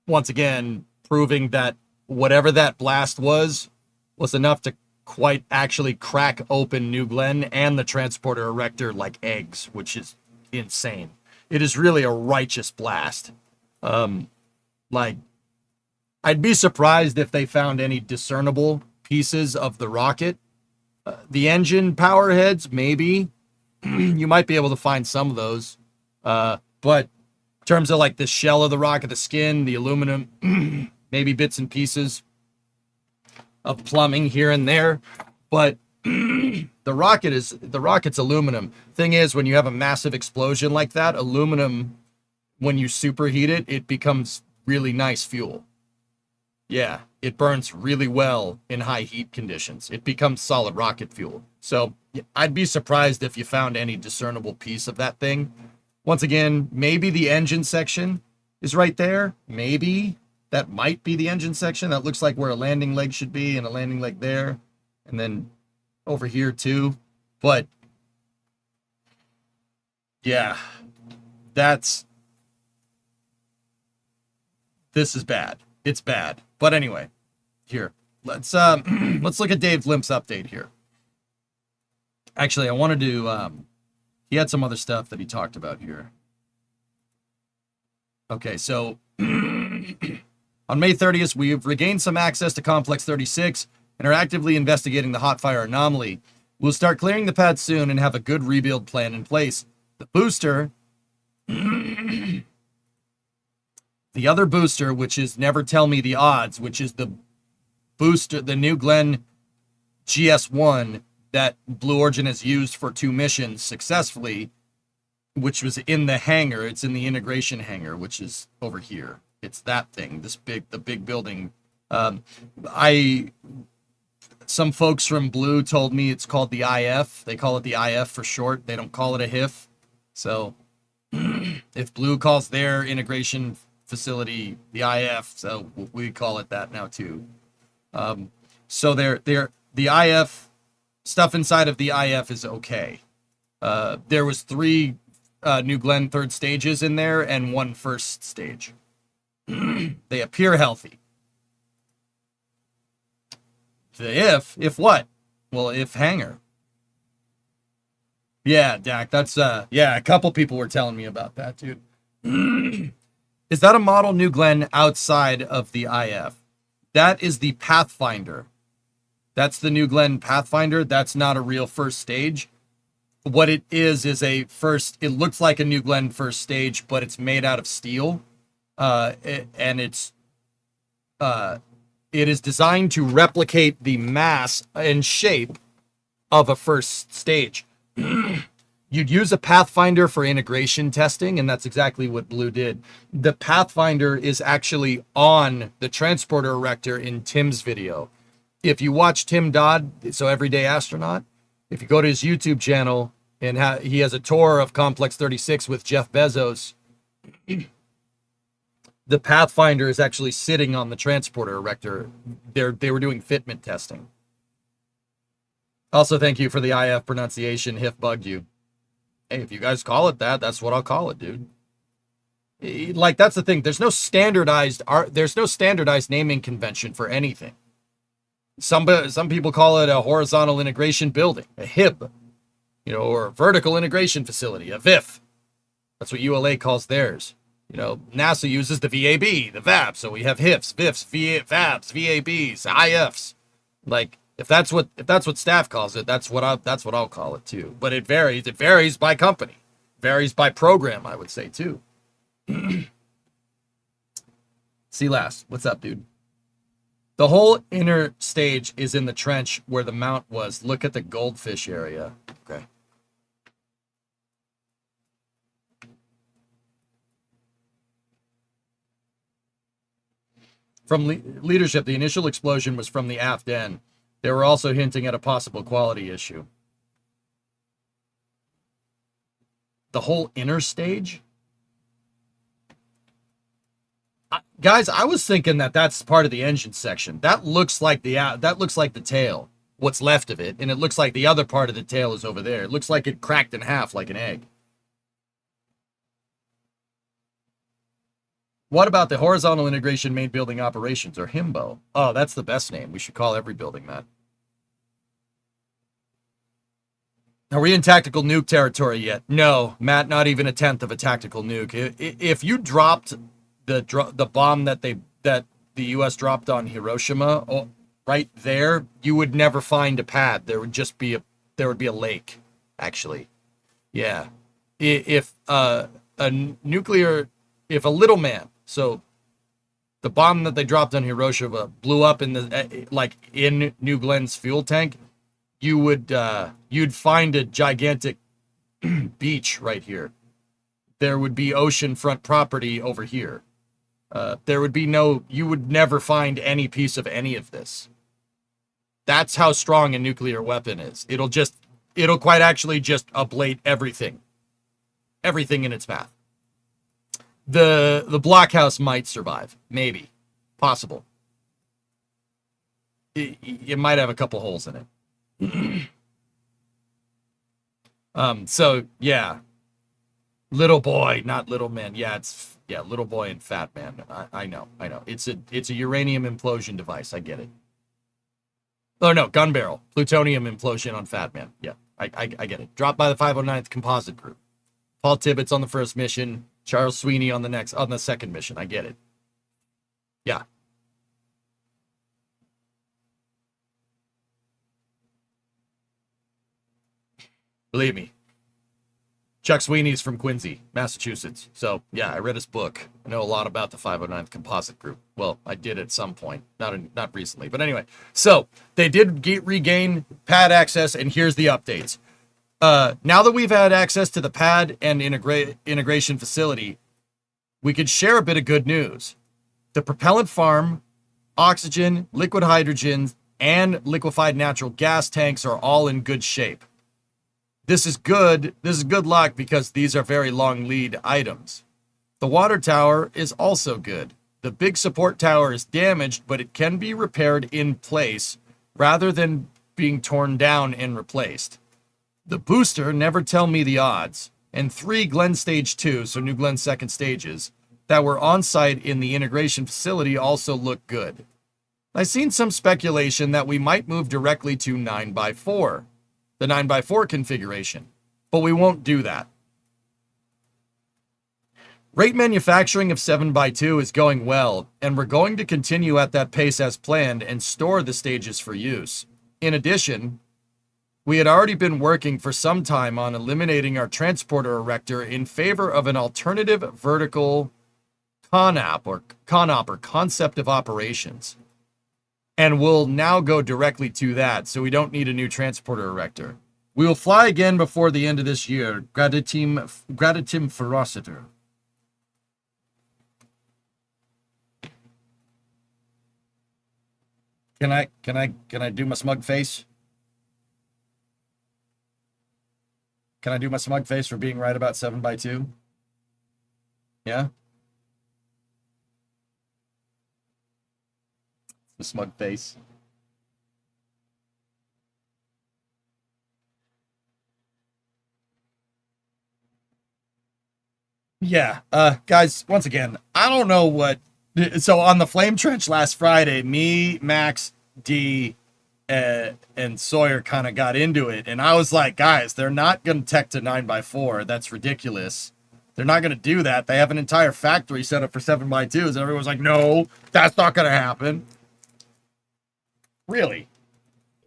Once again, proving that whatever that blast was enough to quite actually crack open New Glenn and the transporter erector like eggs, which is insane. It is really a righteous blast. Like, I'd be surprised if they found any discernible pieces of the rocket. The engine power heads, maybe. You might be able to find some of those. But in terms of like the shell of the rocket, the skin, the aluminum, maybe bits and pieces. of plumbing here and there, but the rocket's aluminum. Thing is, when you have a massive explosion like that, aluminum, when you superheat it, it becomes really nice fuel. Yeah, it burns really well in high heat conditions. It becomes solid rocket fuel. So I'd be surprised if you found any discernible piece of that thing. Once again, maybe the engine section is right there. Maybe that might be the engine section. That looks like where a landing leg should be, and a landing leg there. And then over here too. But yeah, this is bad. It's bad. But anyway, here, let's look at Dave Limp's update here. Actually, I wanted to, he had some other stuff that he talked about here. Okay, so on May 30th, we've regained some access to Complex 36 and are actively investigating the hot fire anomaly. We'll start clearing the pad soon and have a good rebuild plan in place. The booster, the other booster, which is Never Tell Me the Odds, which is the booster, the New Glenn GS1 that Blue Origin has used for 2 missions successfully, which was in the hangar. It's in the integration hangar, which is over here. It's that thing, the big building. Some folks from Blue told me it's called the IF. They call it the IF for short. They don't call it a HIF. So if Blue calls their integration facility the IF, so we call it that now too. So the IF stuff inside of the IF is okay. There was 3 New Glenn third stages in there and 1 first stage. They appear healthy. The if what? Well, if hangar. Yeah, Dak, that's yeah, a couple people were telling me about that, dude. Is that a model New Glenn outside of the IF? That is the Pathfinder. That's the New Glenn Pathfinder. That's not a real first stage. What it is a first, it looks like a New Glenn first stage, but it's made out of steel. And it is designed to replicate the mass and shape of a first stage. You'd use a Pathfinder for integration testing, and that's exactly what Blue did. The Pathfinder is actually on the transporter erector in Tim's video. If you watch Tim Dodd, so Everyday Astronaut, if you go to his YouTube channel, and he has a tour of Complex 36 with Jeff Bezos, the Pathfinder is actually sitting on the transporter erector. They were doing fitment testing. Also, thank you for the IF pronunciation. HIF bugged you. Hey, if you guys call it that, that's what I'll call it, dude. Like, that's the thing. There's no standardized naming convention for anything. Some people call it a horizontal integration building, a HIB, or a vertical integration facility, a VIF. That's what ULA calls theirs. NASA uses the VAB, the VAB. So we have HIFs, VIFs, VABs, VABs, IFs. Like, if that's what staff calls it, that's what I'll call it too. But it varies. It varies by company, varies by program, I would say too. See last. What's up, dude? The whole inner stage is in the trench where the mount was. Look at the goldfish area. Okay. From leadership, the initial explosion was from the aft end. They were also hinting at a possible quality issue. The whole inner stage? Guys, I was thinking that that's part of the engine section. That looks like the tail, what's left of it, and it looks like the other part of the tail is over there. It looks like it cracked in half like an egg. What about the horizontal integration main building operations, or HIMBO? Oh, that's the best name. We should call every building that. Are we in tactical nuke territory yet? No, Matt, not even a tenth of a tactical nuke. If you dropped the bomb that the U.S. dropped on Hiroshima, right there, you would never find a pad. There would just be a lake, actually. Yeah. If a little man, so the bomb that they dropped on Hiroshima blew up in the like in New Glenn's fuel tank, you'd find a gigantic beach right here. There would be oceanfront property over here. There would be you would never find any piece of any of this. That's how strong a nuclear weapon is. It'll quite actually just ablate everything in its path. The blockhouse might survive, maybe, possible. It might have a couple holes in it. So yeah, little boy, not little man. Yeah, little boy and fat man. I know. It's a uranium implosion device. I get it. Oh no, gun barrel, plutonium implosion on fat man. Yeah, I get it. Dropped by the 509th Composite Group. Paul Tibbets on the first mission. Charles Sweeney on the second mission. I get it. Yeah. Believe me. Chuck Sweeney's from Quincy, Massachusetts. So, yeah, I read his book. I know a lot about the 509th Composite Group. Well, I did at some point. Not recently. But anyway, so they did regain pad access, and here's the updates. Now that we've had access to the pad and integration facility, we could share a bit of good news. The propellant farm, oxygen, liquid hydrogen, and liquefied natural gas tanks are all in good shape. This is good. This is good luck because these are very long lead items. The water tower is also good. The big support tower is damaged, but it can be repaired in place rather than being torn down and replaced. The booster, never tell me the odds, and 3 Glen Stage 2, so New Glen second stages, that were on site in the integration facility also look good. I've seen some speculation that we might move directly to 9x4, the 9x4 configuration, but we won't do that. Rate manufacturing of 7x2 is going well, and we're going to continue at that pace as planned and store the stages for use. In addition, we had already been working for some time on eliminating our transporter erector in favor of an alternative vertical CONOP or concept of operations. And we'll now go directly to that, so we don't need a new transporter erector. We will fly again before the end of this year. Gratitim ferociter. Can I do my smug face? Can I do my smug face for being right about 7x2? Yeah? The smug face. Yeah, guys, once again, I don't know what... So on the Flame Trench last Friday, me, Max, D, and Sawyer kind of got into it, and I was like, guys, they're not going to tech to 9x4. That's ridiculous. They're not going to do that. They have an entire factory set up for 7x2s, and everyone's like, no, that's not going to happen. Really?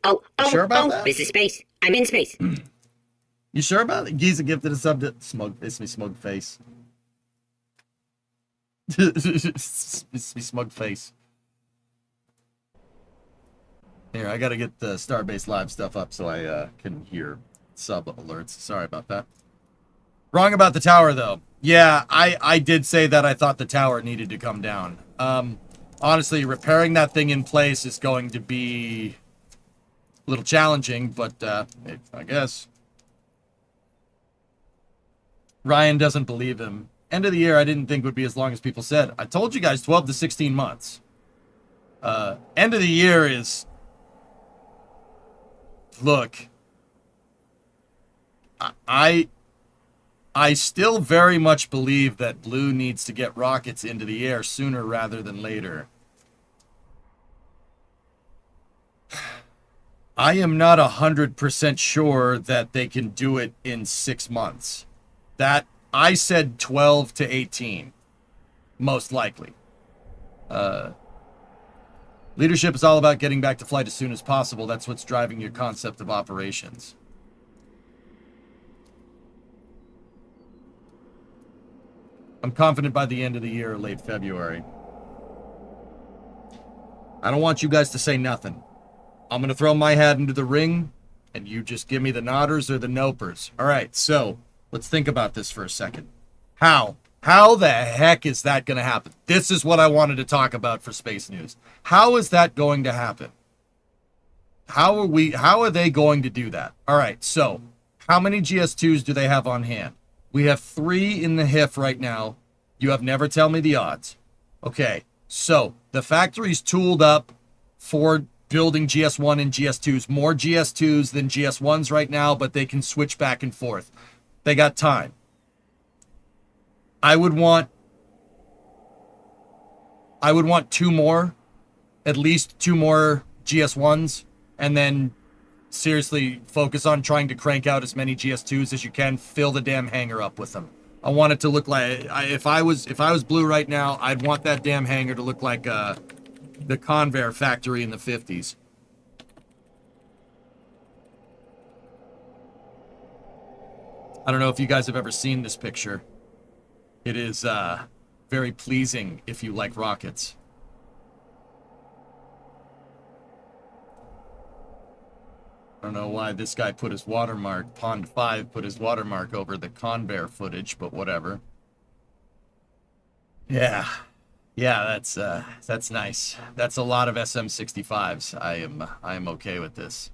Oh,
sure about that?
This is space. I'm in space.
You sure about it? Giza gifted a sub to smug. It's me, smug face. It's me, smug face. Here, I gotta get the Starbase Live stuff up so I can hear sub alerts. Sorry about that. Wrong about the tower, though. Yeah, I did say that I thought the tower needed to come down. Honestly, repairing that thing in place is going to be a little challenging, but I guess. Ryan doesn't believe him. End of the year, I didn't think would be as long as people said. I told you guys 12 to 16 months. End of the year is... Look. I still very much believe that Blue needs to get rockets into the air sooner rather than later. I am not 100% sure that they can do it in 6 months. That I said 12 to 18, most likely. Leadership is all about getting back to flight as soon as possible. That's what's driving your concept of operations. I'm confident by the end of the year or late February. I don't want you guys to say nothing. I'm going to throw my hat into the ring, and you just give me the nodders or the nopers. All right, so let's think about this for a second. How? How the heck is that going to happen? This is what I wanted to talk about for Space News. How is that going to happen? How are they going to do that? All right, so how many GS2s do they have on hand? We have 3 in the HIF right now. You have never tell me the odds. Okay, so the factory's tooled up for building GS1 and GS2s. More GS2s than GS1s right now, but they can switch back and forth. They got time. I would want 2 more, at least 2 more GS1s, and then seriously focus on trying to crank out as many GS2s as you can. Fill the damn hangar up with them. I want it to look like, if I was Blue right now, I'd want that damn hangar to look like the Convair factory in the 50s. I don't know if you guys have ever seen this picture. It is very pleasing if you like rockets. I don't know why this guy put his watermark, Pond 5 put his watermark over the Convair footage, but whatever. Yeah, that's nice. That's a lot of SM65s. I am okay with this.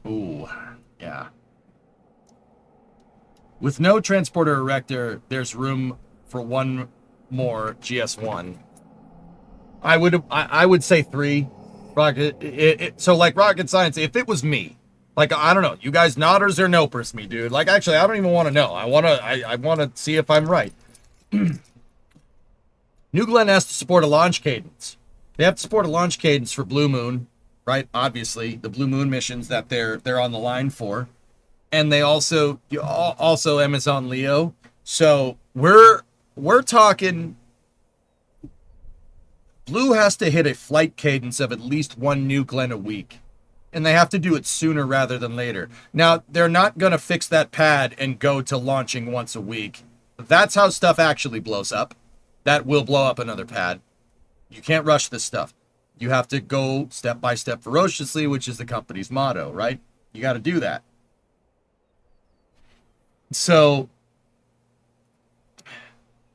Ooh, yeah. With no transporter erector, there's room for 1 more GS1. I would say 3. Rocket, so like rocket science, if it was me, like, I don't know, you guys nodders or nopers me, dude. Like, actually, I don't even want to know. I want to see if I'm right. New Glenn has to support a launch cadence. They have to support a launch cadence for Blue Moon, right? Obviously, the Blue Moon missions that they're on the line for. And they also Amazon Leo. So we're talking Blue has to hit a flight cadence of at least 1 New Glenn a week. And they have to do it sooner rather than later. Now, they're not going to fix that pad and go to launching once a week. That's how stuff actually blows up. That will blow up another pad. You can't rush this stuff. You have to go step by step ferociously, which is the company's motto, right? You got to do that. So,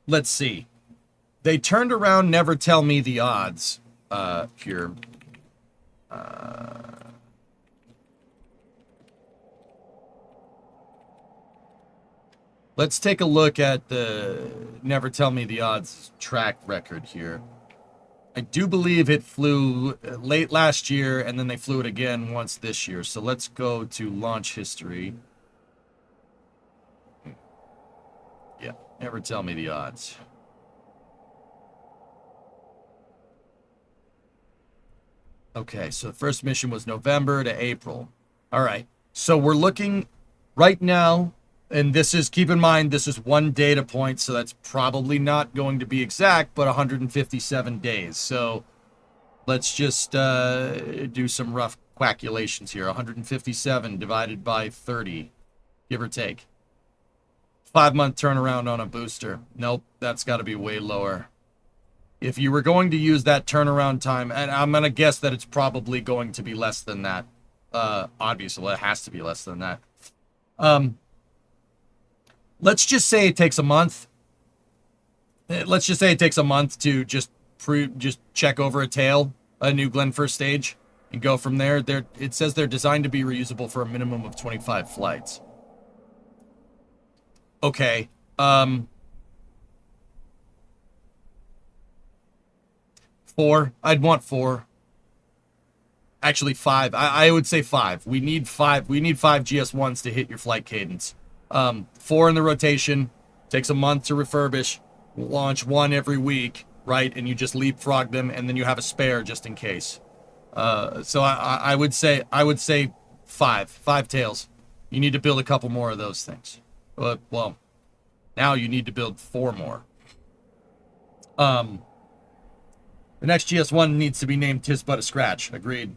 let's see. They turned around, never tell me the odds here. Let's take a look at the never tell me the odds track record here. I do believe it flew late last year, and then they flew it again once this year. So let's go to launch history. Yeah, never tell me the odds. Okay, so the first mission was November to April. All right, so we're looking right now, and this is, keep in mind, this is 1 data point, so that's probably not going to be exact, but 157 days. So let's just do some rough calculations here. 157 divided by 30, give or take. 5-month turnaround on a booster. Nope, that's got to be way lower. If you were going to use that turnaround time, and I'm going to guess that it's probably going to be less than that. Obviously, it has to be less than that. Let's just say it takes a month. Let's just say it takes a month to just check over a tail, a New Glenn first stage, and go from there. It says they're designed to be reusable for a minimum of 25 flights. Okay. 4. I'd want 4. Actually, 5. I would say 5. We need 5. We need 5 GS1s to hit your flight cadence. 4 in the rotation. Takes a month to refurbish. Launch 1 every week, right? And you just leapfrog them, and then you have a spare just in case. So I would say 5. 5 tails. You need to build a couple more of those things. But, well, now you need to build 4 more. The next GS1 needs to be named Tis But a Scratch. Agreed.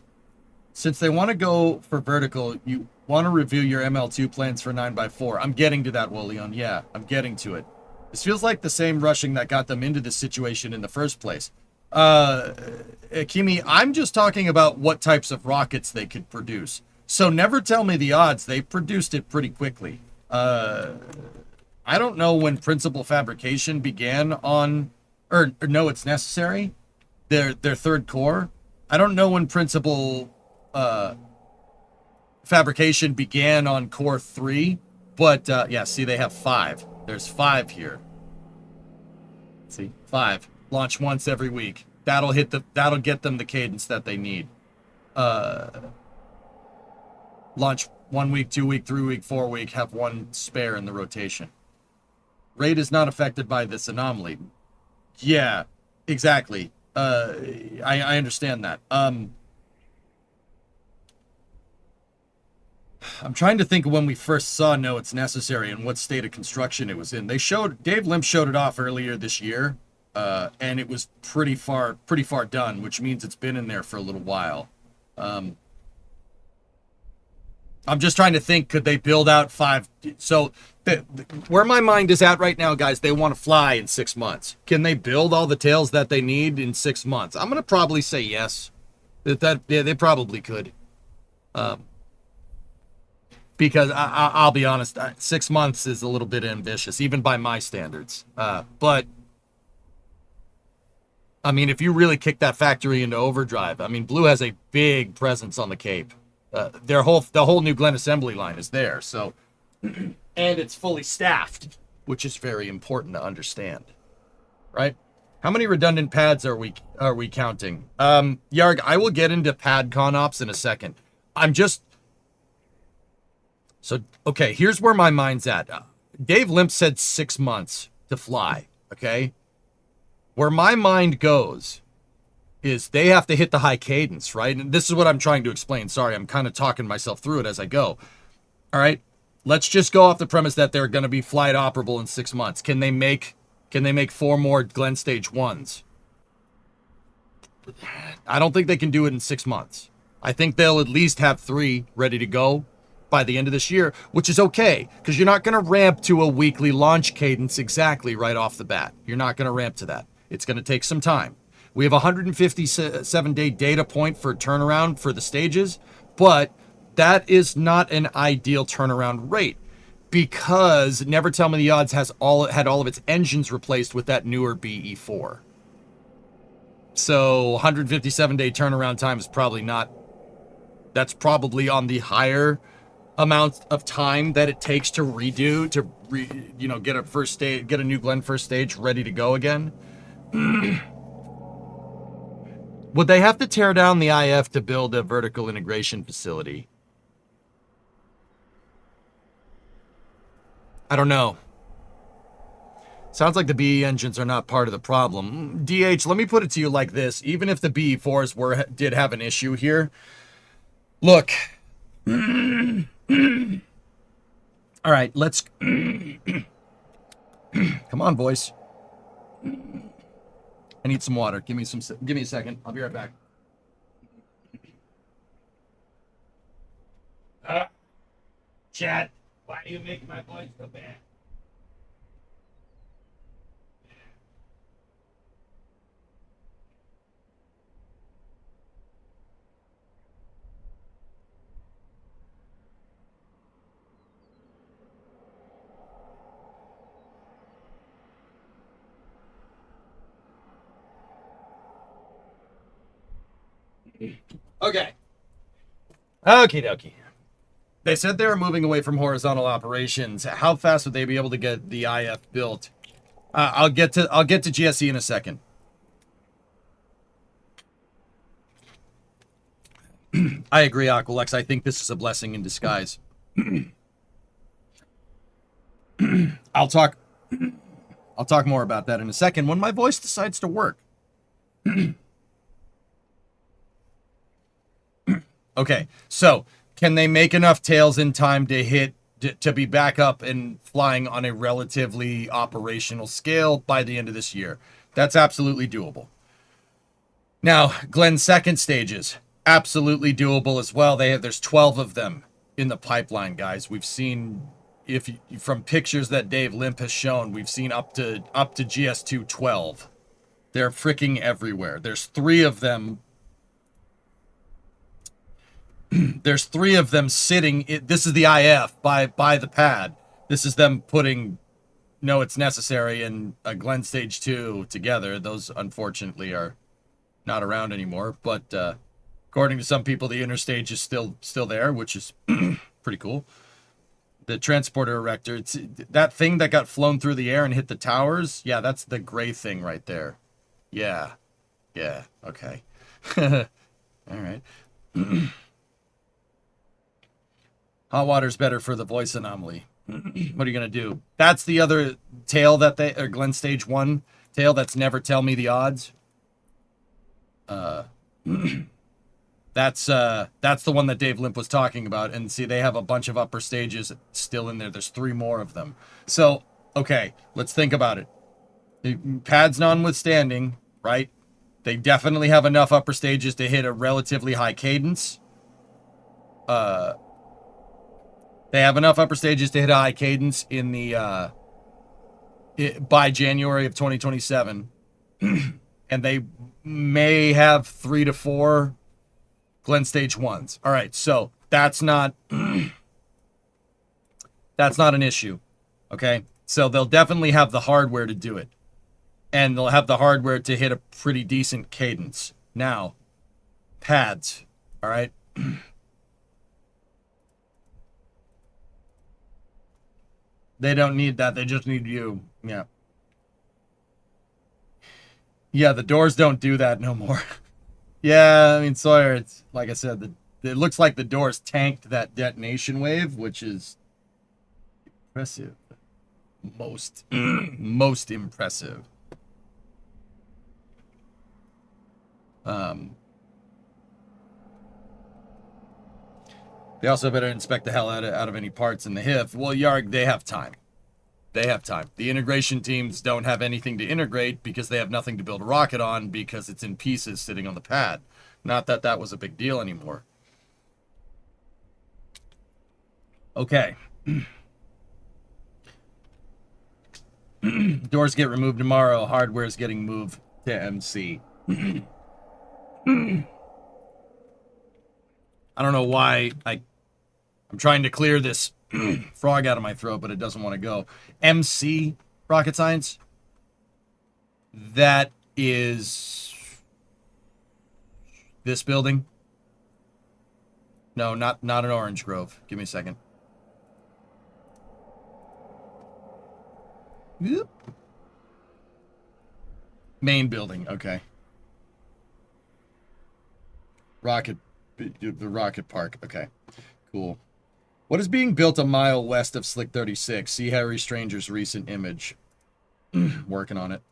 Since they want to go for vertical, you want to review your ML2 plans for 9x4. I'm getting to that, Wolion. Yeah, I'm getting to it. This feels like the same rushing that got them into this situation in the first place. Kimi, I'm just talking about what types of rockets they could produce. So never tell me the odds. They produced it pretty quickly. I don't know when principal fabrication began on, or no, it's necessary. Their third core. I don't know when principal fabrication began on core 3, but yeah, see, they have 5. There's 5 here. See, 5. Launch once every week. That'll get them the cadence that they need. Launch 1 week, 2 week, 3 week, 4 week, have 1 spare in the rotation. Rate is not affected by this anomaly. Yeah, exactly. I understand that. I'm trying to think of when we first saw No It's Necessary and what state of construction it was in. Dave Limp showed it off earlier this year, and it was pretty far done, which means it's been in there for a little while. I'm just trying to think, could they build out 5? So where my mind is at right now, guys, they want to fly in 6 months. Can they build all the tails that they need in 6 months? I'm going to probably say yes. Yeah, they probably could. Because I'll be honest, 6 months is a little bit ambitious, even by my standards. But I mean, if you really kick that factory into overdrive, I mean, Blue has a big presence on the Cape. The whole new Glen assembly line is there, so, and it's fully staffed, which is very important to understand, right? How many redundant pads are we counting? Yarg, I will get into pad con-ops in a second. So, okay, here's where my mind's at. Dave Limp said 6 months to fly, okay? Where my mind goes is they have to hit the high cadence, right? And this is what I'm trying to explain. Sorry, I'm kind of talking myself through it as I go. All right, let's just go off the premise that they're going to be flight operable in 6 months. Can they make 4 more Glen Stage 1s? I don't think they can do it in 6 months. I think they'll at least have 3 ready to go by the end of this year, which is okay, because you're not going to ramp to a weekly launch cadence exactly right off the bat. You're not going to ramp to that. It's going to take some time. We have a 157-day data point for turnaround for the stages, but that is not an ideal turnaround rate because Never Tell Me the Odds had all of its engines replaced with that newer BE4. So 157-day turnaround time is probably not. That's probably on the higher amount of time that it takes to get a new Glen first stage ready to go again. Would they have to tear down the IF to build a vertical integration facility? I don't know. Sounds like the BE engines are not part of the problem. DH, let me put it to you like this. Even if the BE4s did have an issue here, look. All right, let's. Come on, boys. I need some water. Give me a second. I'll be right back. Chat, why do you make my voice so bad? Okay. Okie dokie. They said they were moving away from horizontal operations. How fast would they be able to get the IF built? I'll get to GSE in a second. I agree, Aqualex. I think this is a blessing in disguise. I'll talk more about that in a second when my voice decides to work. Okay, so can they make enough tails in time to be back up and flying on a relatively operational scale by the end of this year? That's absolutely doable. Now, Glen's second stages, absolutely doable as well. There's 12 of them in the pipeline, guys. We've seen, from pictures that Dave Limp has shown, we've seen up to GS2 12. They're freaking everywhere. There's 3 of them. There's 3 of them sitting. This is the IF by the pad. This is them putting No It's Necessary and a Glen Stage 2 together. Those, unfortunately, are not around anymore. But according to some people, the inner stage is still there, which is pretty cool. The transporter erector, it's that thing that got flown through the air and hit the towers. Yeah, that's the gray thing right there. Yeah. Okay. All right. Hot water's better for the voice anomaly. What are you gonna do? That's the other tail that or Glen Stage 1 tail that's never tell me the odds. That's the one that Dave Limp was talking about. And see, they have a bunch of upper stages still in there. There's 3 more of them. So, okay, let's think about it. The pads notwithstanding, right? They definitely have enough upper stages to hit a relatively high cadence. They have enough upper stages to hit a high cadence in the by January of 2027. And they may have 3 to 4 Glen Stage 1s. All right, so that's not that's not an issue. Okay? So they'll definitely have the hardware to do it. And they'll have the hardware to hit a pretty decent cadence. Now, pads, all right? They don't need that. They just need you. Yeah. Yeah, the doors don't do that no more. Yeah, I mean, Sawyer, it's like I said, it looks like the doors tanked that detonation wave, which is impressive. Most impressive. They also better inspect the hell out of any parts in the HIF. Well, Yarg, they have time. They have time. The integration teams don't have anything to integrate because they have nothing to build a rocket on because it's in pieces sitting on the pad. Not that that was a big deal anymore. Okay. Doors get removed tomorrow. Hardware is getting moved to MC. I don't know why I'm trying to clear this frog out of my throat, but it doesn't want to go. MC Rocket Science. That is this building. No, not an Orange Grove. Give me a second. Yep. Main building. Okay. The Rocket Park. Okay, cool. What is being built a mile west of Slick 36? See Harry Stranger's recent image. Working on it.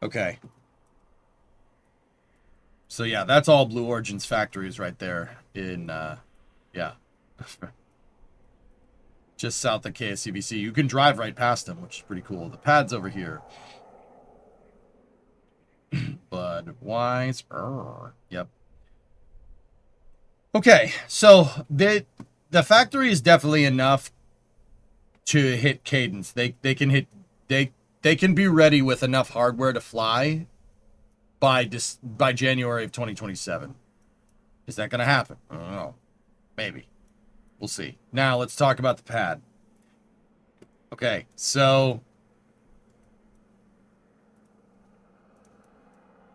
Okay. So yeah, that's all Blue Origin's factories right there in, yeah. Just south of KSCBC. You can drive right past them, which is pretty cool. The pad's over here. Budweiser. Yep. Okay, so the factory is definitely enough to hit cadence. They can hit they can be ready with enough hardware to fly by January of 2027. Is that going to happen? I don't know. Maybe. We'll see. Now let's talk about the pad. Okay, so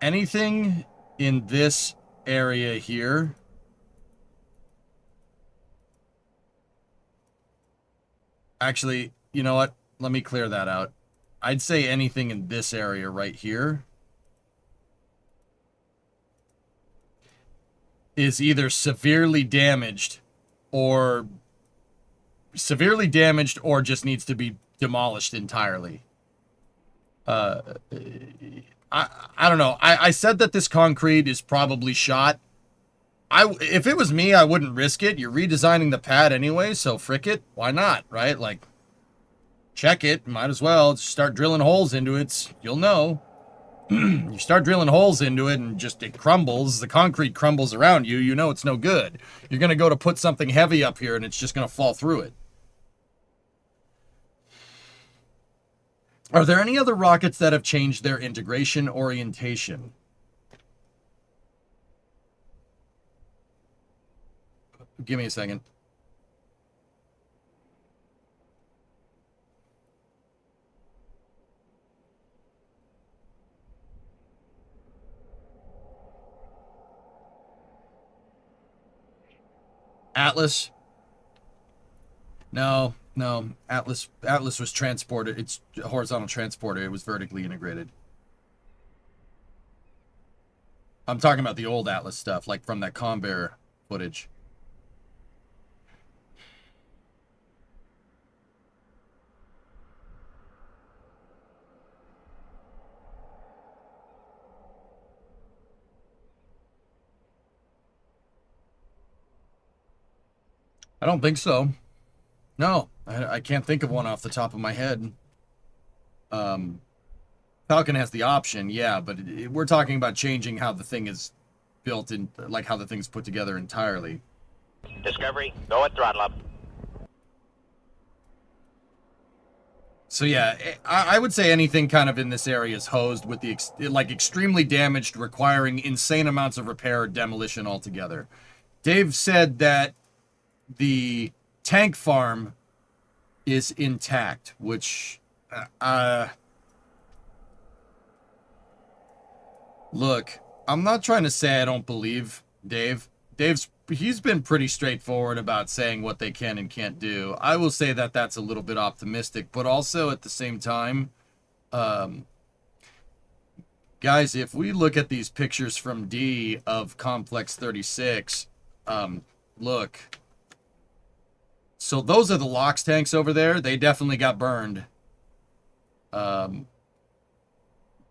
anything in this area here actually, you know what? Let me clear that out. I'd say anything in this area right here is either severely damaged or just needs to be demolished entirely. I don't know. I said that this concrete is probably shot. If it was me, I wouldn't risk it. You're redesigning the pad anyway, so frick it. Why not, right? Like, check it. Might as well just start drilling holes into it. You'll know. You start drilling holes into it and just it crumbles. The concrete crumbles around you. You know it's no good. You're going to go to put something heavy up here and it's just going to fall through it. Are there any other rockets that have changed their integration orientation? Give me a second. Atlas? No. Atlas was transported. It's a horizontal transporter. It was vertically integrated. I'm talking about the old Atlas stuff, like from that Convair footage. I don't think so. No, I can't think of one off the top of my head. Falcon has the option, yeah, but we're talking about changing how the thing is built in, like how the thing's put together entirely.
Discovery, go at throttle up.
So yeah, I would say anything kind of in this area is hosed with the like extremely damaged, requiring insane amounts of repair or demolition altogether. Dave said that the tank farm is intact, which look, I'm not trying to say I don't believe Dave. He's been pretty straightforward about saying what they can and can't do. I will say that that's a little bit optimistic, but also at the same time, guys, if we look at these pictures from D of Complex 36, look. So those are the LOX tanks over there. They definitely got burned.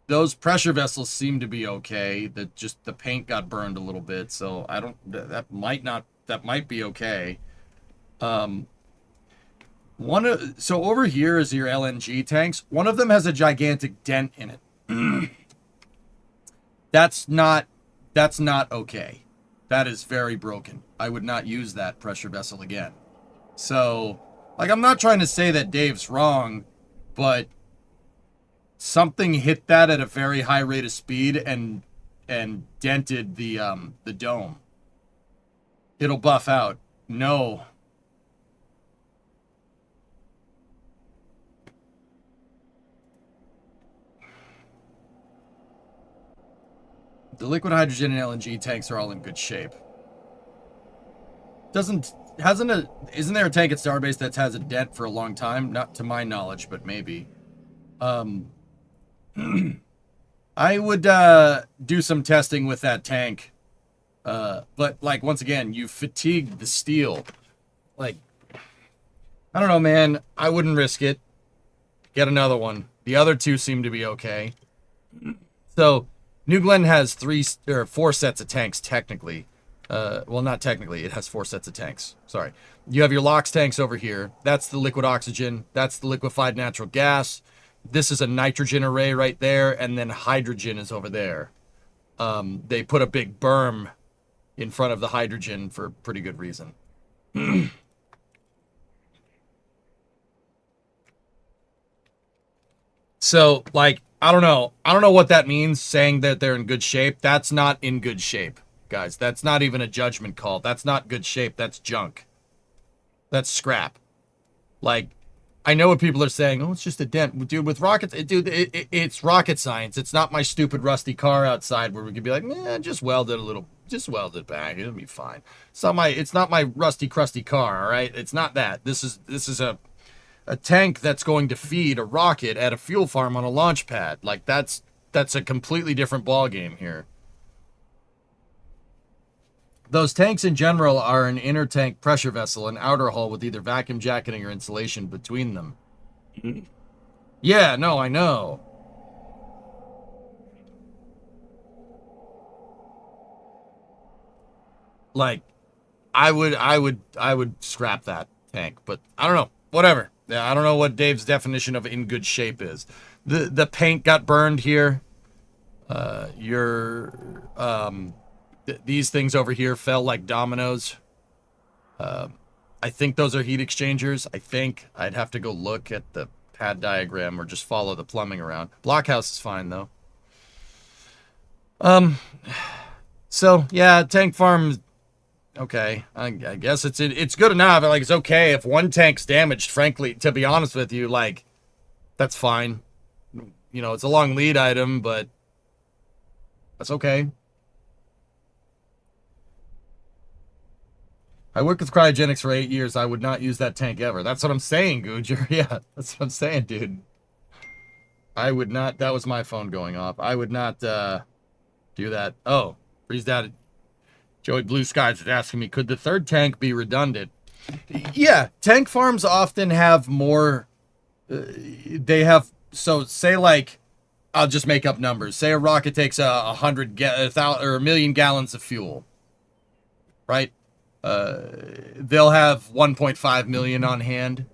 Those pressure vessels seem to be okay. The paint got burned a little bit, so I don't. That might be okay. So over here is your LNG tanks. One of them has a gigantic dent in it. That's not okay. That is very broken. I would not use that pressure vessel again. So, like, I'm not trying to say that Dave's wrong, but something hit that at a very high rate of speed and dented the dome. It'll buff out. No. The liquid hydrogen and LNG tanks are all in good shape. Isn't there a tank at Starbase that has a dent for a long time? Not to my knowledge, but maybe. I would do some testing with that tank. But like once again, you fatigued the steel. Like, I don't know, man. I wouldn't risk it. Get another one. The other two seem to be okay. So New Glenn has 4 sets of tanks technically. Well, not technically. It has 4 sets of tanks. Sorry. You have your LOX tanks over here. That's the liquid oxygen. That's the liquefied natural gas. This is a nitrogen array right there, and then hydrogen is over there. They put a big berm in front of the hydrogen for pretty good reason. So, like, I don't know what that means, saying that they're in good shape. That's not in good shape, guys. That's not even a judgment call. That's not good shape. That's junk. That's scrap. Like, I know what people are saying. Oh, it's just a dent. Dude, with rockets, it's rocket science. It's not my stupid rusty car outside where we could be like, man, just weld it back. It'll be fine. It's not my rusty, crusty car, all right? It's not that. This is a tank that's going to feed a rocket at a fuel farm on a launch pad. Like, that's a completely different ballgame here. Those tanks in general are an inner tank pressure vessel, an outer hull with either vacuum jacketing or insulation between them. Yeah, no, I know. Like, I would scrap that tank, but I don't know. Whatever. Yeah, I don't know what Dave's definition of in good shape is. The paint got burned here. These things over here fell like dominoes. I think those are heat exchangers. I think I'd have to go look at the pad diagram or just follow the plumbing around. Blockhouse is fine though. So yeah, tank farm. Okay, I guess it's good enough. Like, it's okay if one tank's damaged. Frankly, to be honest with you, like, that's fine. You know, it's a long lead item, but that's okay. I worked with cryogenics for 8 years. I would not use that tank ever. That's what I'm saying, Googer. Yeah, that's what I'm saying, dude. I would not. That was my phone going off. I would not do that. Oh, freeze that. Joey Blue Skies is asking me, could the third tank be redundant? Yeah, tank farms often have more. They have, so say like, I'll just make up numbers. Say a rocket takes 1,000,000 gallons of fuel, right? They'll have 1.5 million on hand,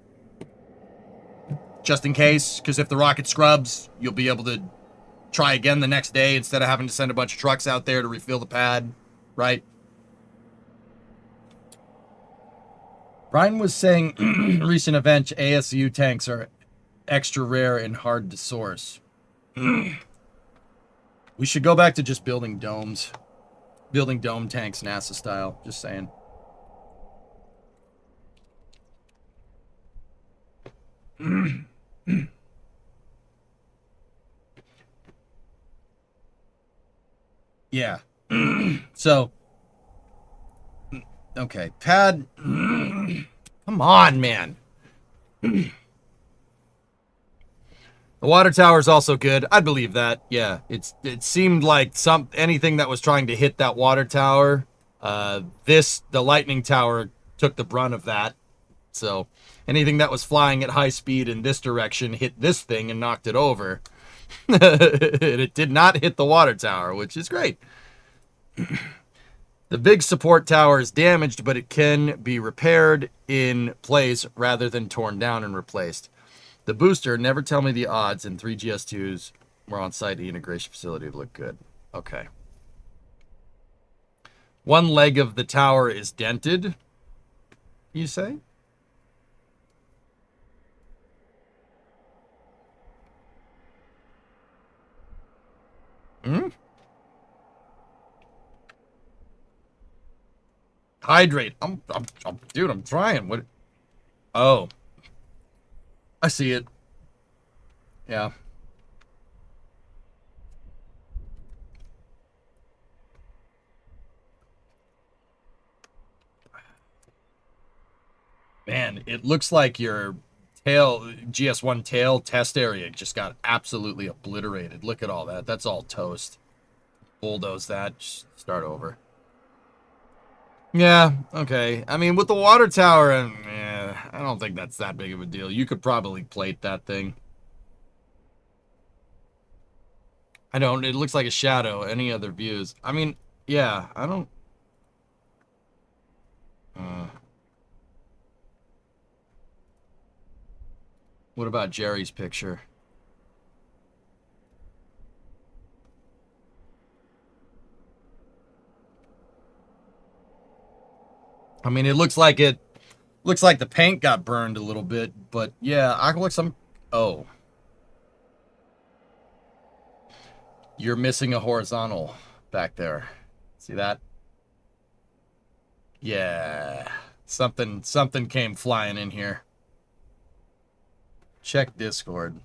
just in case. Because if the rocket scrubs, you'll be able to try again the next day instead of having to send a bunch of trucks out there to refill the pad, right? Brian was saying recent event ASU tanks are extra rare and hard to source. We should go back to just building domes. Building dome tanks NASA style, just saying. Yeah. So, okay, pad. Come on, man. The water tower is also good. I believe that. Yeah, it seemed like anything that was trying to hit that water tower. The lightning tower took the brunt of that. So anything that was flying at high speed in this direction hit this thing and knocked it over. It did not hit the water tower, which is great. The big support tower is damaged, but it can be repaired in place rather than torn down and replaced. The booster, never tell me the odds, and 3 GS2s were on site. The integration facility look good. Okay. One leg of the tower is dented, you say? Hmm? Hydrate. Dude, I'm trying. What? Oh. I see it. Yeah. Man, it looks like your GS1 tail test area just got absolutely obliterated. Look at all that. That's all toast. Bulldoze that. Just start over. Yeah, okay. I mean, with the water tower, I don't think that's that big of a deal. You could probably plate that thing. I don't. It looks like a shadow. Any other views? I mean, yeah, I don't... What about Jerry's picture? I mean, it looks like the paint got burned a little bit, but yeah, I look some. Oh, you're missing a horizontal back there. See that? Yeah, something came flying in here. Check Discord.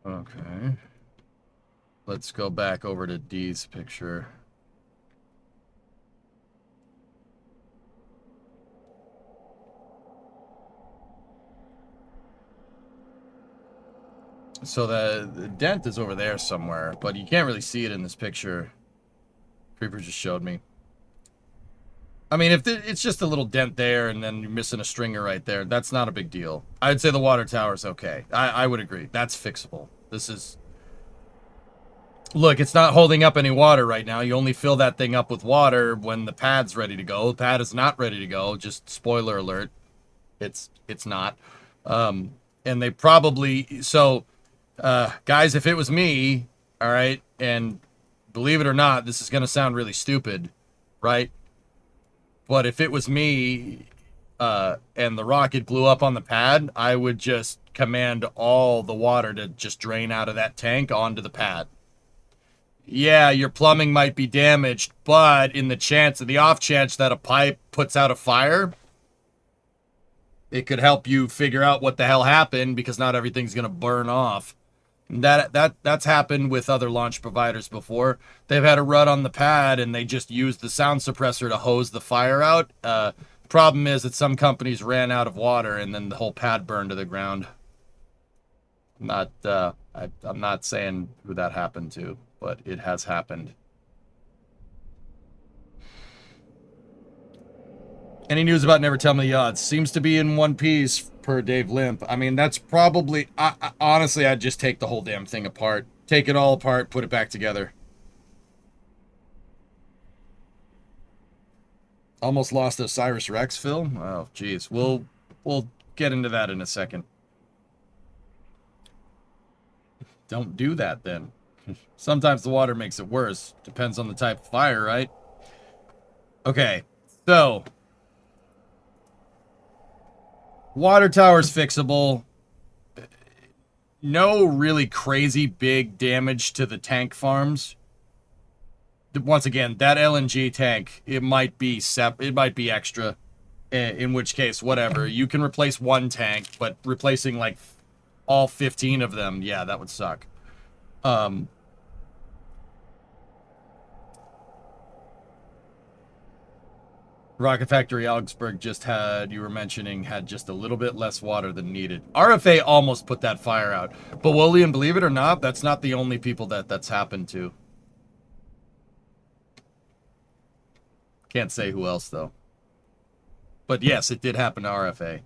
Okay. Let's go back over to D's picture. So the dent is over there somewhere, but you can't really see it in this picture. Creeper just showed me. I mean, if it's just a little dent there and then you're missing a stringer right there, that's not a big deal. I'd say the water tower's okay. I would agree. That's fixable. This is... Look, it's not holding up any water right now. You only fill that thing up with water when the pad's ready to go. The pad is not ready to go. Just spoiler alert. It's not. And they probably... So, Guys, if it was me, all right, and believe it or not, this is going to sound really stupid, right? But if it was me, and the rocket blew up on the pad, I would just command all the water to just drain out of that tank onto the pad. Yeah, your plumbing might be damaged, but in the off chance that a pipe puts out a fire, it could help you figure out what the hell happened, because not everything's going to burn off. That's happened with other launch providers before. They've had a rut on the pad and they just used the sound suppressor to hose the fire out. Problem is that some companies ran out of water and then the whole pad burned to the ground. I'm not saying who that happened to, but it has happened. Any news about Never Tell Me the Odds? Seems to be in one piece, per Dave Limp. I mean, that's probably... honestly, I'd just take the whole damn thing apart. Take it all apart, put it back together. Almost lost Osiris Rex, Phil? Oh, jeez. We'll get into that in a second. Don't do that, then. Sometimes the water makes it worse. Depends on the type of fire, right? Okay, so... water tower's fixable. No really crazy big damage to the tank farms. Once again, that LNG tank, it might be extra. In which case, whatever. You can replace one tank, but replacing like all 15 of them, yeah, that would suck. Rocket Factory Augsburg you were mentioning, had just a little bit less water than needed. RFA almost put that fire out. But Wolian, believe it or not, that's not the only people that's happened to. Can't say who else, though. But yes, it did happen to RFA.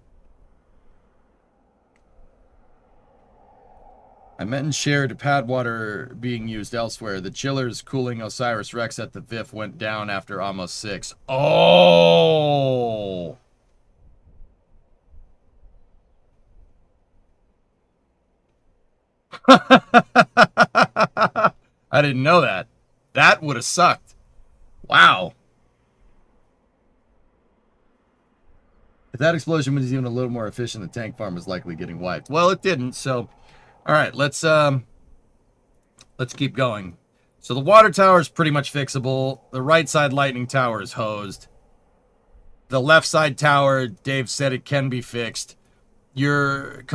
I meant and shared pad water being used elsewhere. The chillers cooling Osiris Rex at the VIF went down after almost 6. Oh! I didn't know that. That would have sucked. Wow. If that explosion was even a little more efficient, the tank farm was likely getting wiped. Well, it didn't, so... all right, let's keep going. So the water tower is pretty much fixable. The right side lightning tower is hosed. The left side tower, Dave said it can be fixed. Your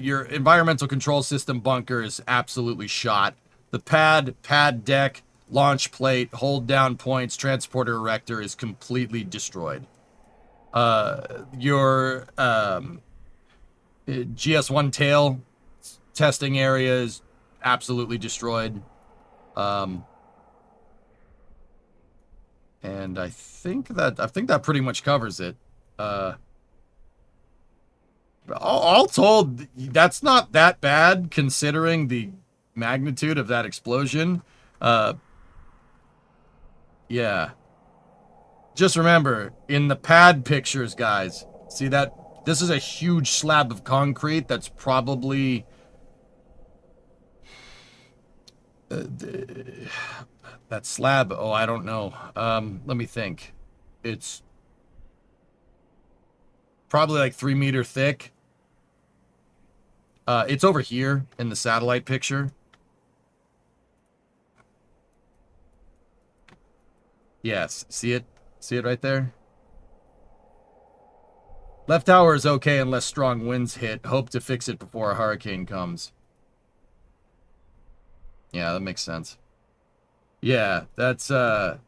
environmental control system bunker is absolutely shot. The pad deck, launch plate, hold down points, transporter erector is completely destroyed. Your GS1 tail testing area is absolutely destroyed. And I think that pretty much covers it. All told, that's not that bad considering the magnitude of that explosion. Yeah. Just remember, in the pad pictures, guys, see that? This is a huge slab of concrete that's probably... that slab, oh, I don't know. Let me think. It's probably like 3 meter thick. It's over here in the satellite picture. Yes, see it? See it right there? Left tower is okay unless strong winds hit. Hope to fix it before a hurricane comes. Yeah, that makes sense. Yeah, that's, that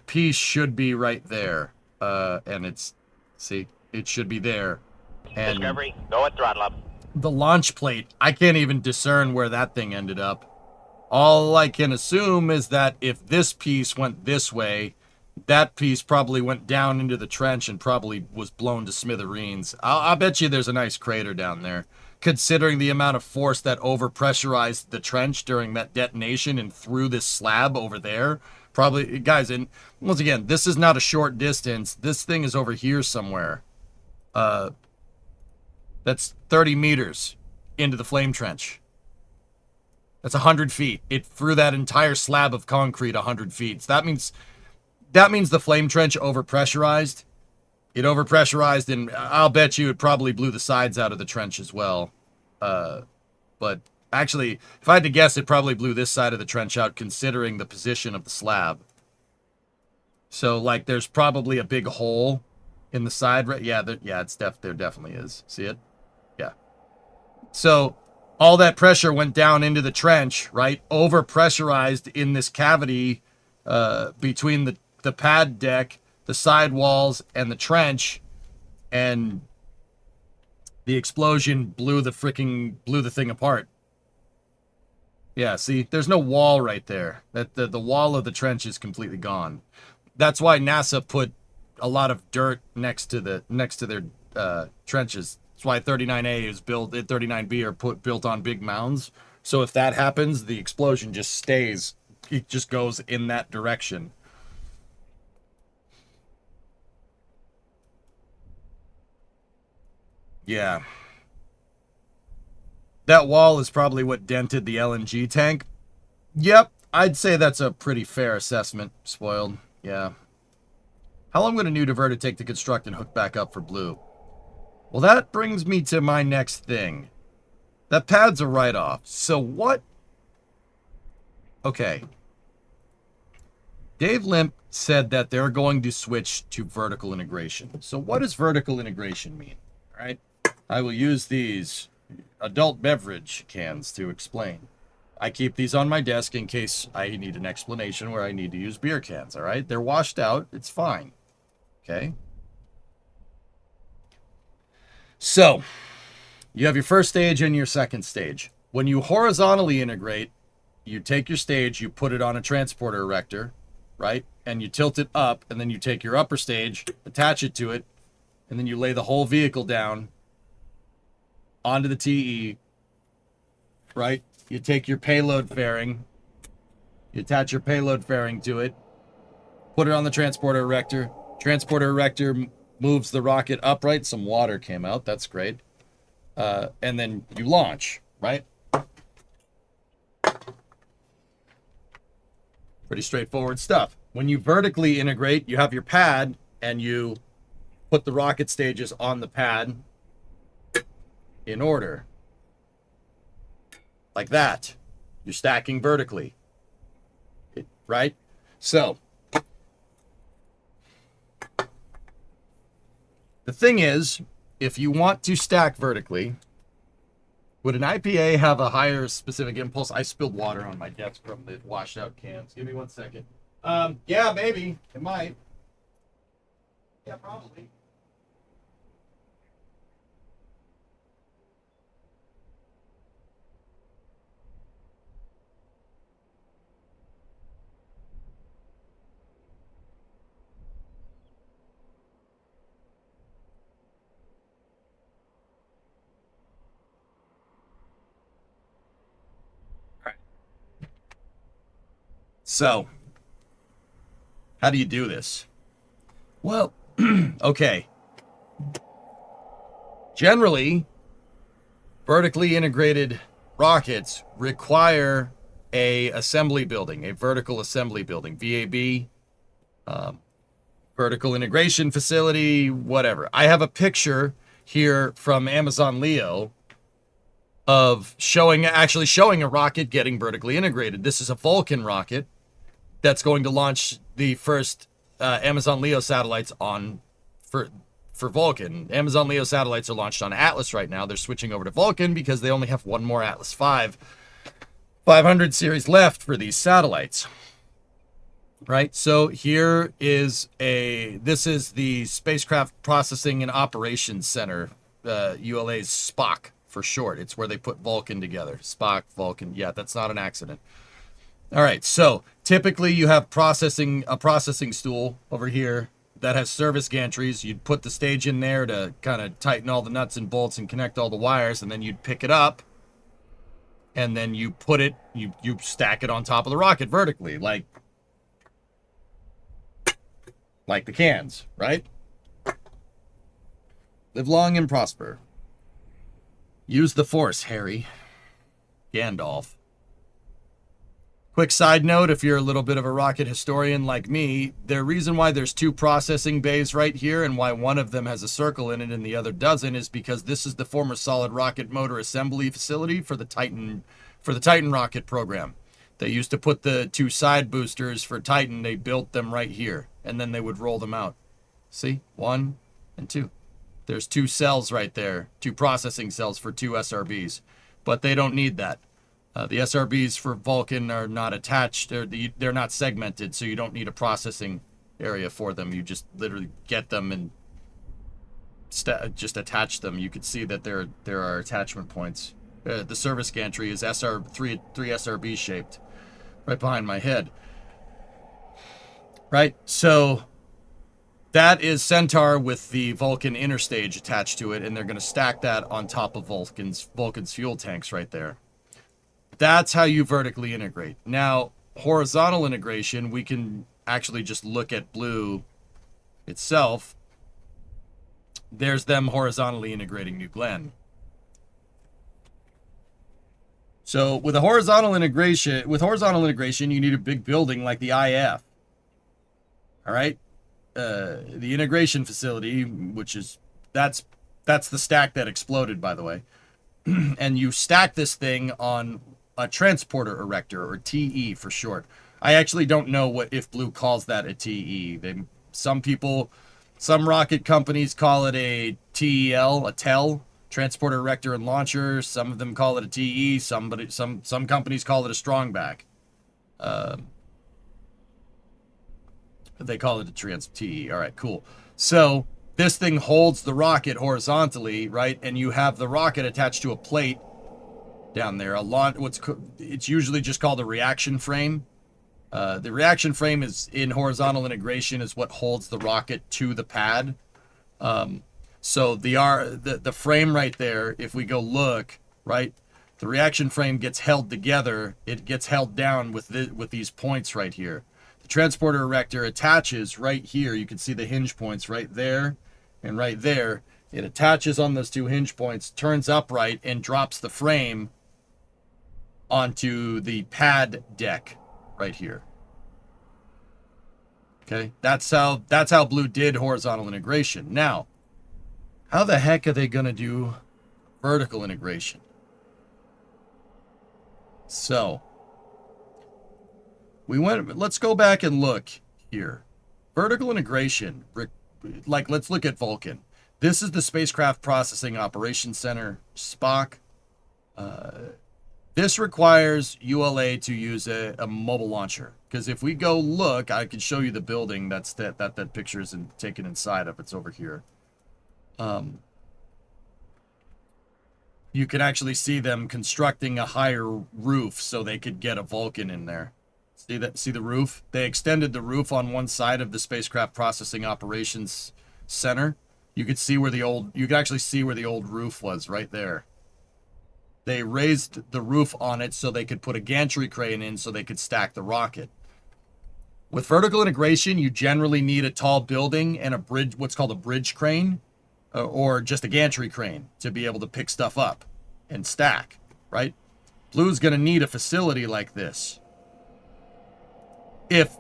piece should be right there. And it's, see, it should be there. And
Discovery, go at throttle up.
the launch plate, I can't even discern where that thing ended up. All I can assume is that if this piece went this way, that piece probably went down into the trench and probably was blown to smithereens. I'll bet you there's a nice crater down there, considering the amount of force that overpressurized the trench during that detonation and threw this slab over there. Probably, guys, and once again, this is not a short distance. This thing is over here somewhere. That's 30 meters. into the flame trench. That's 100 feet. It threw that entire slab of concrete 100 feet. So that means the flame trench overpressurized. It overpressurized, and I'll bet you it probably blew the sides out of the trench as well. But actually, if I had to guess, it probably blew this side of the trench out, considering the position of the slab. So, like, there's probably a big hole in the side. Right? Yeah, there definitely is. See it? Yeah. So, all that pressure went down into the trench, right? Overpressurized in this cavity between the pad deck, the side walls, and the trench, and the explosion blew the thing apart. Yeah, see, there's no wall right there. That the wall of the trench is completely gone. That's why NASA put a lot of dirt next to their trenches. That's why 39A is built, 39B are built on big mounds. So if that happens, the explosion just stays. It just goes in that direction. Yeah. That wall is probably what dented the LNG tank. Yep, I'd say that's a pretty fair assessment, Spoiled. Yeah. How long would a new diverter take to construct and hook back up for Blue? Well, that brings me to my next thing. That pad's a write-off. So what? Okay. Dave Limp said that they're going to switch to vertical integration. So what does vertical integration mean? All right. I will use these adult beverage cans to explain. I keep these on my desk in case I need an explanation where I need to use beer cans, all right? They're washed out. It's fine. Okay? So, you have your first stage and your second stage. When you horizontally integrate, you take your stage, you put it on a transporter erector, right? And you tilt it up, and then you take your upper stage, attach it to it, and then you lay the whole vehicle down onto the TE, right? You take your payload fairing, you attach your payload fairing to it, put it on the transporter erector. Transporter erector moves the rocket upright. Some water came out. That's great. And then you launch, right? Pretty straightforward stuff. When you vertically integrate, you have your pad, and you put the rocket stages on the pad in order. Like that. You're stacking vertically. Right? So, the thing is, if you want to stack vertically, would an IPA have a higher specific impulse? I spilled water on my desk from the washed out cans. Give me 1 second. Yeah, maybe. It might. Yeah, probably. So, how do you do this? Well, okay. Generally, vertically integrated rockets require a assembly building, a vertical assembly building, VAB, vertical integration facility, whatever. I have a picture here from Amazon Leo of actually showing a rocket getting vertically integrated. This is a Vulcan rocket that's going to launch the first Amazon Leo satellites for Vulcan. Amazon Leo satellites are launched on Atlas right now. They're switching over to Vulcan because they only have one more Atlas 500 series left for these satellites. Right? So here is this is the Spacecraft Processing and Operations Center, ULA's SPOC for short. It's where they put Vulcan together. SPOC, Vulcan. Yeah, that's not an accident. All right, so typically you have a processing stool over here that has service gantries. You'd put the stage in there to kind of tighten all the nuts and bolts and connect all the wires, and then you'd pick it up, and then you put it, you stack it on top of the rocket vertically, like the cans, right? Live long and prosper. Use the Force, Harry. Gandalf. Quick side note, if you're a little bit of a rocket historian like me, the reason why there's 2 processing bays right here and why one of them has a circle in it and the other doesn't is because this is the former solid rocket motor assembly facility for the Titan rocket program. They used to put the 2 side boosters for Titan, they built them right here, and then they would roll them out. See? 1 and 2. There's 2 cells right there, 2 processing cells for 2 SRBs, but they don't need that. The SRBs for Vulcan are not attached, they're not segmented, so you don't need a processing area for them. You just literally get them and just attach them. You can see that there are attachment points. The service gantry is three SRB shaped, right behind my head. Right, so that is Centaur with the Vulcan interstage attached to it, and they're going to stack that on top of Vulcan's fuel tanks right there. That's how you vertically integrate. Now, horizontal integration, we can actually just look at Blue itself. There's them horizontally integrating New Glenn. So with horizontal integration, you need a big building like the IF. All right, the integration facility, which is that's the stack that exploded, by the way, and you stack this thing on a transporter erector, or TE for short. I actually don't know if Blue calls that a TE. Some rocket companies call it a TEL, a TEL, transporter erector and launcher. Some of them call it a TE. Some companies call it a strongback. They call it a TE. All right, cool. So this thing holds the rocket horizontally, right? And you have the rocket attached to a plate down there. It's usually just called a reaction frame. The reaction frame is in horizontal integration is what holds the rocket to the pad. So the frame right there, if we go look, right, the reaction frame gets held together. It gets held down with these points right here. The transporter erector attaches right here. You can see the hinge points right there and right there. It attaches on those 2 hinge points, turns upright, and drops the frame onto the pad deck right here. Okay, that's how Blue did horizontal integration. Now, how the heck are they going to do vertical integration? So, let's go back and look here. Vertical integration, like let's look at Vulcan. This is the Spacecraft Processing Operations Center, Spock. This requires ULA to use a mobile launcher. Because if we go look, I can show you the building that picture is taken inside of. It's over here. You can actually see them constructing a higher roof so they could get a Vulcan in there. See the roof? They extended the roof on one side of the Spacecraft Processing Operations Center. You could actually see where the old roof was right there. They raised the roof on it so they could put a gantry crane in so they could stack the rocket. With vertical integration, you generally need a tall building and a bridge, what's called a bridge crane, or just a gantry crane to be able to pick stuff up and stack, right? Blue's going to need a facility like this. If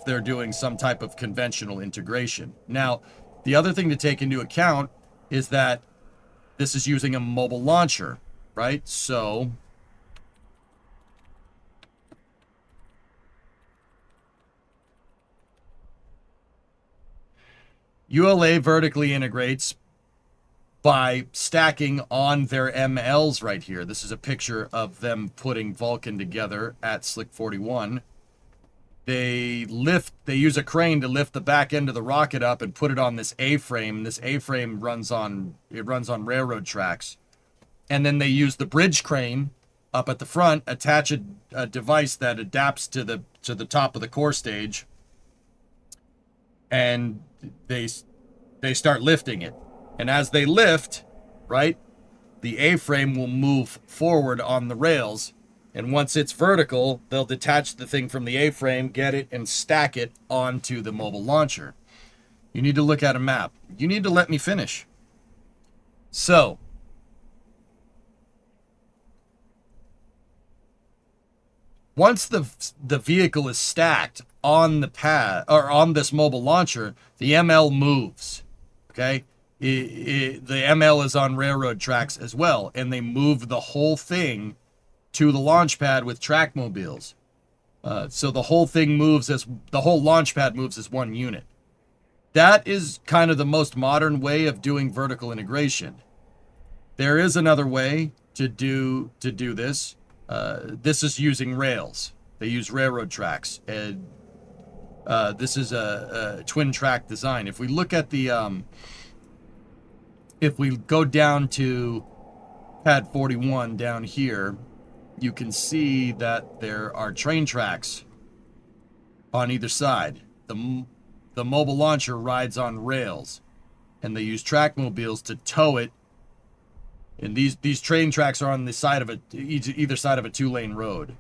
they're doing some type of conventional integration. Now, the other thing to take into account is that this is using a mobile launcher, right? So ULA vertically integrates by stacking on their MLs right here. This is a picture of them putting Vulcan together at Slick 41. They use a crane to lift the back end of the rocket up and put it on this A-frame. This A-frame runs on railroad tracks. And then they use the bridge crane up at the front, attach a device that adapts to the top of the core stage, and they start lifting it. And as they lift, right, the A-frame will move forward on the rails. And once it's vertical, they'll detach the thing from the A-frame, get it, and stack it onto the mobile launcher. You need to look at a map. You need to let me finish. So, once the vehicle is stacked on the pad or on this mobile launcher, the ML moves. Okay, the ML is on railroad tracks as well, and they move the whole thing to the launch pad with track mobiles. So the whole thing moves as the whole launch pad moves as one unit. That is kind of the most modern way of doing vertical integration. There is another way to do this. This is using rails. They use railroad tracks, and this is a twin track design. If we look at the, if we go down to pad 41 down here, you can see that there are train tracks on either side. The mobile launcher rides on rails, and they use track mobiles to tow it. And these train tracks are on the side of either side of a 2-lane road.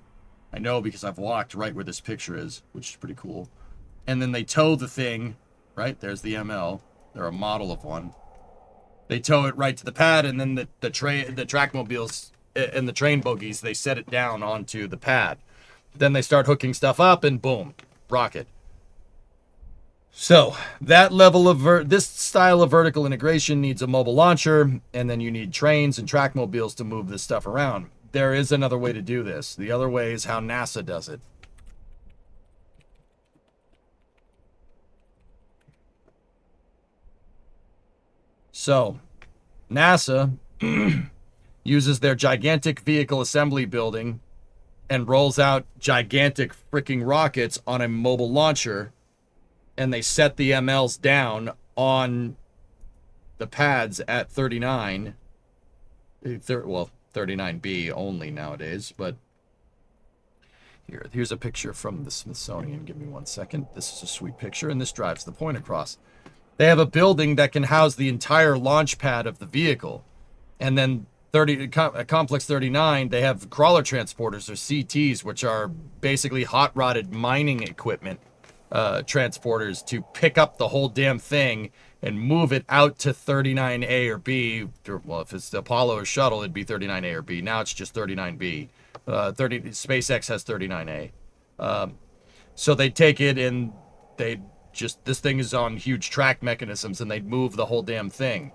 I know because I've walked right where this picture is, which is pretty cool. And then they tow the thing, right? There's the ML. They're a model of one. They tow it right to the pad, and then the track mobiles and the train bogies, they set it down onto the pad. Then they start hooking stuff up, and boom, rocket. So that level of this style of vertical integration needs a mobile launcher, and then you need trains and track mobiles to move this stuff around. There is another way to do this. The other way is how NASA does it. So NASA uses their gigantic vehicle assembly building and rolls out gigantic freaking rockets on a mobile launcher, and they set the MLs down on the pads at 39. Well, 39B only nowadays, but here's a picture from the Smithsonian. Give me 1 second. This is a sweet picture, and this drives the point across. They have a building that can house the entire launch pad of the vehicle. And then Complex 39, they have crawler transporters, or CTs, which are basically hot-rodded mining equipment transporters to pick up the whole damn thing and move it out to 39A or B. Well, if it's the Apollo or shuttle, it'd be 39A or B. Now it's just 39B. SpaceX has 39A. So they take it and they just, this thing is on huge track mechanisms, and they'd move the whole damn thing.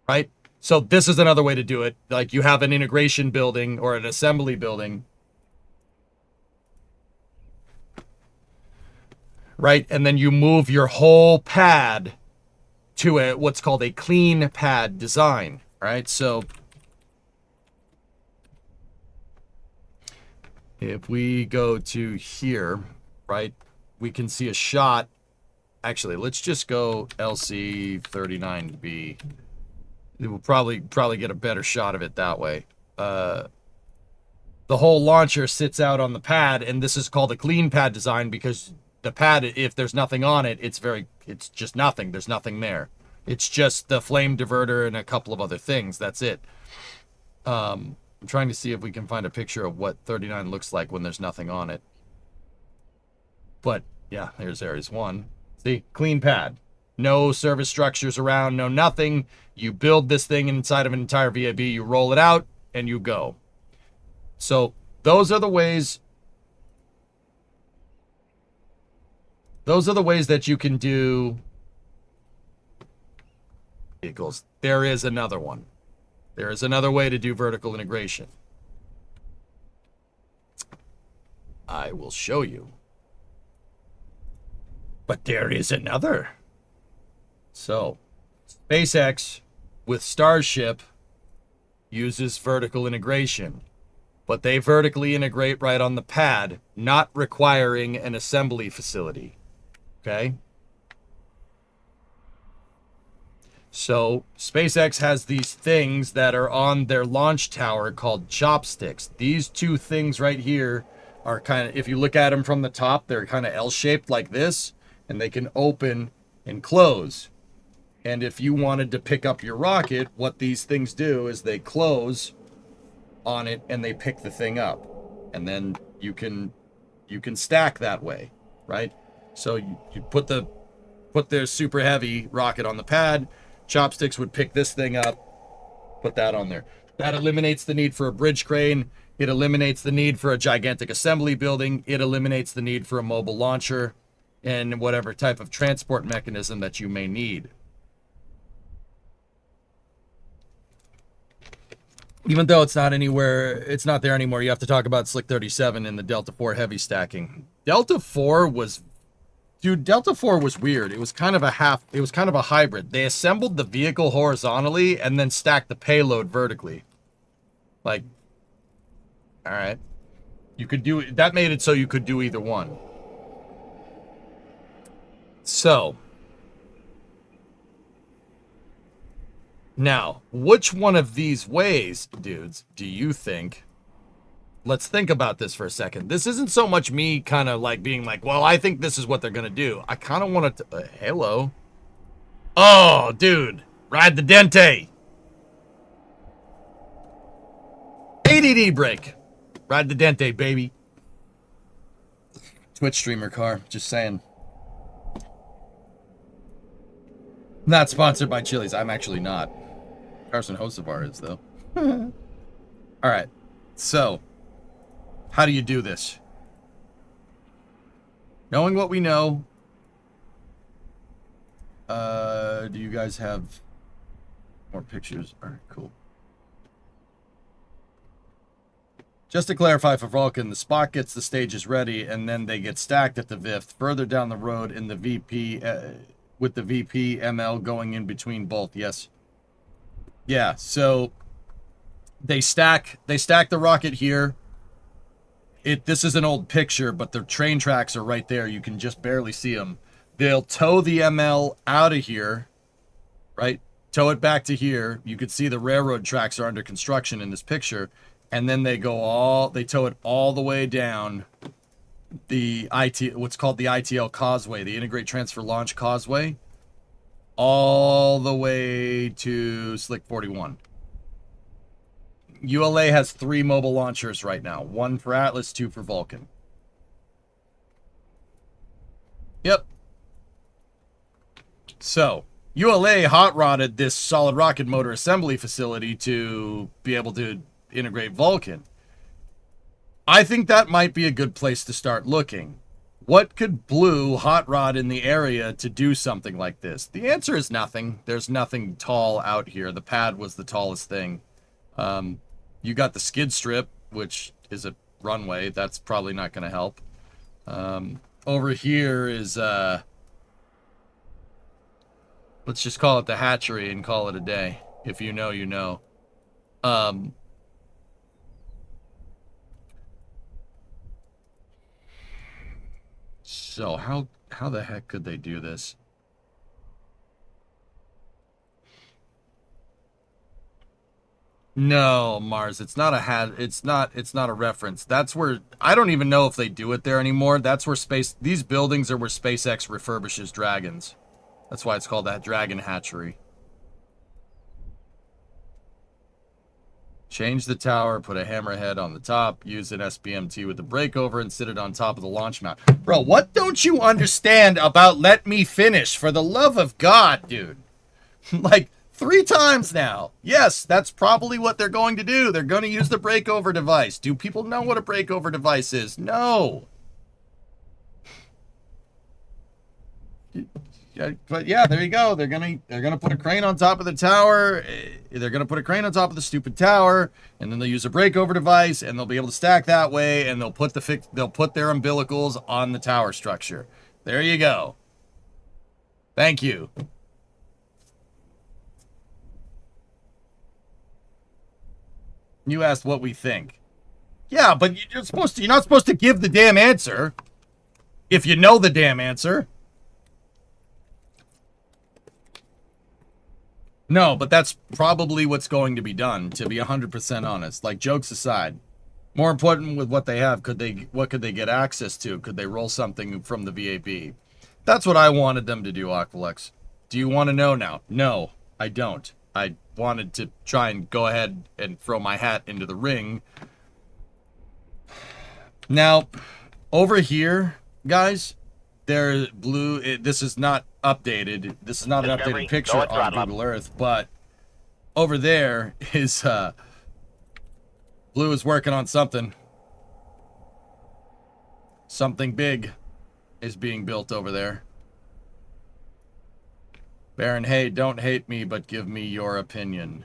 Right? So this is another way to do it. Like, you have an integration building or an assembly building, right? And then you move your whole pad to a what's called a clean pad design, right? So if we go to here, right, we can see a shot. Actually, let's just go LC39B. We'll probably get a better shot of it that way. The whole launcher sits out on the pad, and this is called a clean pad design because the pad, if there's nothing on it, it's just nothing. There's nothing there. It's just the flame diverter and a couple of other things. That's it. I'm trying to see if we can find a picture of what 39 looks like when there's nothing on it. But yeah, there's Ares 1. See, clean pad. No service structures around, no nothing. You build this thing inside of an entire VAB, you roll it out, and you go. So those are the ways. Those are the ways that you can do vehicles. There is another one. There is another way to do vertical integration. I will show you. But there is another. So, SpaceX with Starship uses vertical integration, but they vertically integrate right on the pad, not requiring an assembly facility. Okay? So, SpaceX has these things that are on their launch tower called chopsticks. These two things right here are kind of, if you look at them from the top, they're kind of L-shaped like this, and they can open and close. And if you wanted to pick up your rocket, what these things do is they close on it and they pick the thing up. And then you can stack that way, right? So you put their super heavy rocket on the pad, chopsticks would pick this thing up, put that on there. That eliminates the need for a bridge crane. It eliminates the need for a gigantic assembly building. It eliminates the need for a mobile launcher and whatever type of transport mechanism that you may need. Even though it's not there anymore, you have to talk about Slick 37 and the Delta 4 heavy stacking. Delta 4 was weird. It was kind of a hybrid. They assembled the vehicle horizontally and then stacked the payload vertically. Like, all right. That made it so you could do either one. So, now, which one of these ways, dudes, do you think? Let's think about this for a second. This isn't so much me kind of like being like, well, I think this is what they're going to do. I kind of want to... hello? Oh, dude. Ride the Dente. ADD break. Ride the Dente, baby. Twitch streamer car. Just saying. Not sponsored by Chili's. I'm actually not. Carson Hocevar is, though. All right. So, how do you do this? Knowing what we know, do you guys have more pictures? All right, cool. Just to clarify for Vulcan, the Spock gets the stages ready, and then they get stacked at the VIF further down the road in the VP, with the VP ML going in between both. Yes. Yeah. So they stack the rocket here. This is an old picture, but the train tracks are right there. You can just barely see them. They'll tow the ML out of here, right? Tow it back to here. You could see the railroad tracks are under construction in this picture. And then they tow it all the way down what's called the ITL Causeway, the Integrate Transfer Launch Causeway, all the way to Slick 41. ULA has 3 mobile launchers right now. 1 for Atlas, 2 for Vulcan. Yep. So, ULA hot-rodded this solid rocket motor assembly facility to be able to integrate Vulcan. I think that might be a good place to start looking. What could Blue hot rod in the area to do something like this? The answer is nothing. There's nothing tall out here. The pad was the tallest thing. You got the skid strip, which is a runway. That's probably not going to help. Over here is, let's just call it the hatchery and call it a day. If you know, you know. So how the heck could they do this? No, Mars, it's not a reference. That's where I don't even know if they do it there anymore. That's where these buildings are where SpaceX refurbishes dragons. That's why it's called that Dragon Hatchery. Change the tower, put a hammerhead on the top, use an SBMT with the breakover, and sit it on top of the launch mount. Bro, what don't you understand about let me finish? For the love of God, dude. Like, 3 times now. Yes, that's probably what they're going to do. They're going to use the breakover device. Do people know what a breakover device is? No. But yeah, there you go. They're gonna put a crane on top of the tower. They're gonna put a crane on top of the stupid tower, and then they'll use a breakover device, and they'll be able to stack that way, and they'll put their umbilicals on the tower structure. There you go. Thank you. You asked what we think. Yeah, but you're not supposed to give the damn answer if you know the damn answer. No, but that's probably what's going to be done, to be 100% honest. Like, jokes aside. More important with what they have, what could they get access to? Could they roll something from the VAB? That's what I wanted them to do, Aqualex. Do you want to know now? No, I don't. I wanted to try and go ahead and throw my hat into the ring. Now, over here, guys, there blue. This is not updated. This is not an
Discovery,
updated picture
go at
on
throttle up.
Google Earth, but over there is blue is working on something. Something big is being built over there. Baron, hey, don't hate me, but give me your opinion.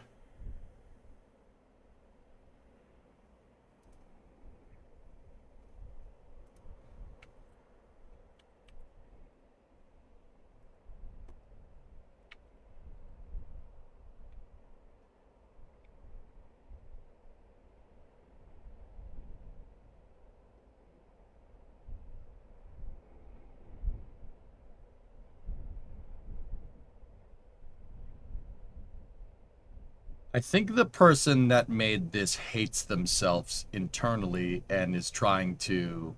I think the person that made this hates themselves internally and is trying to,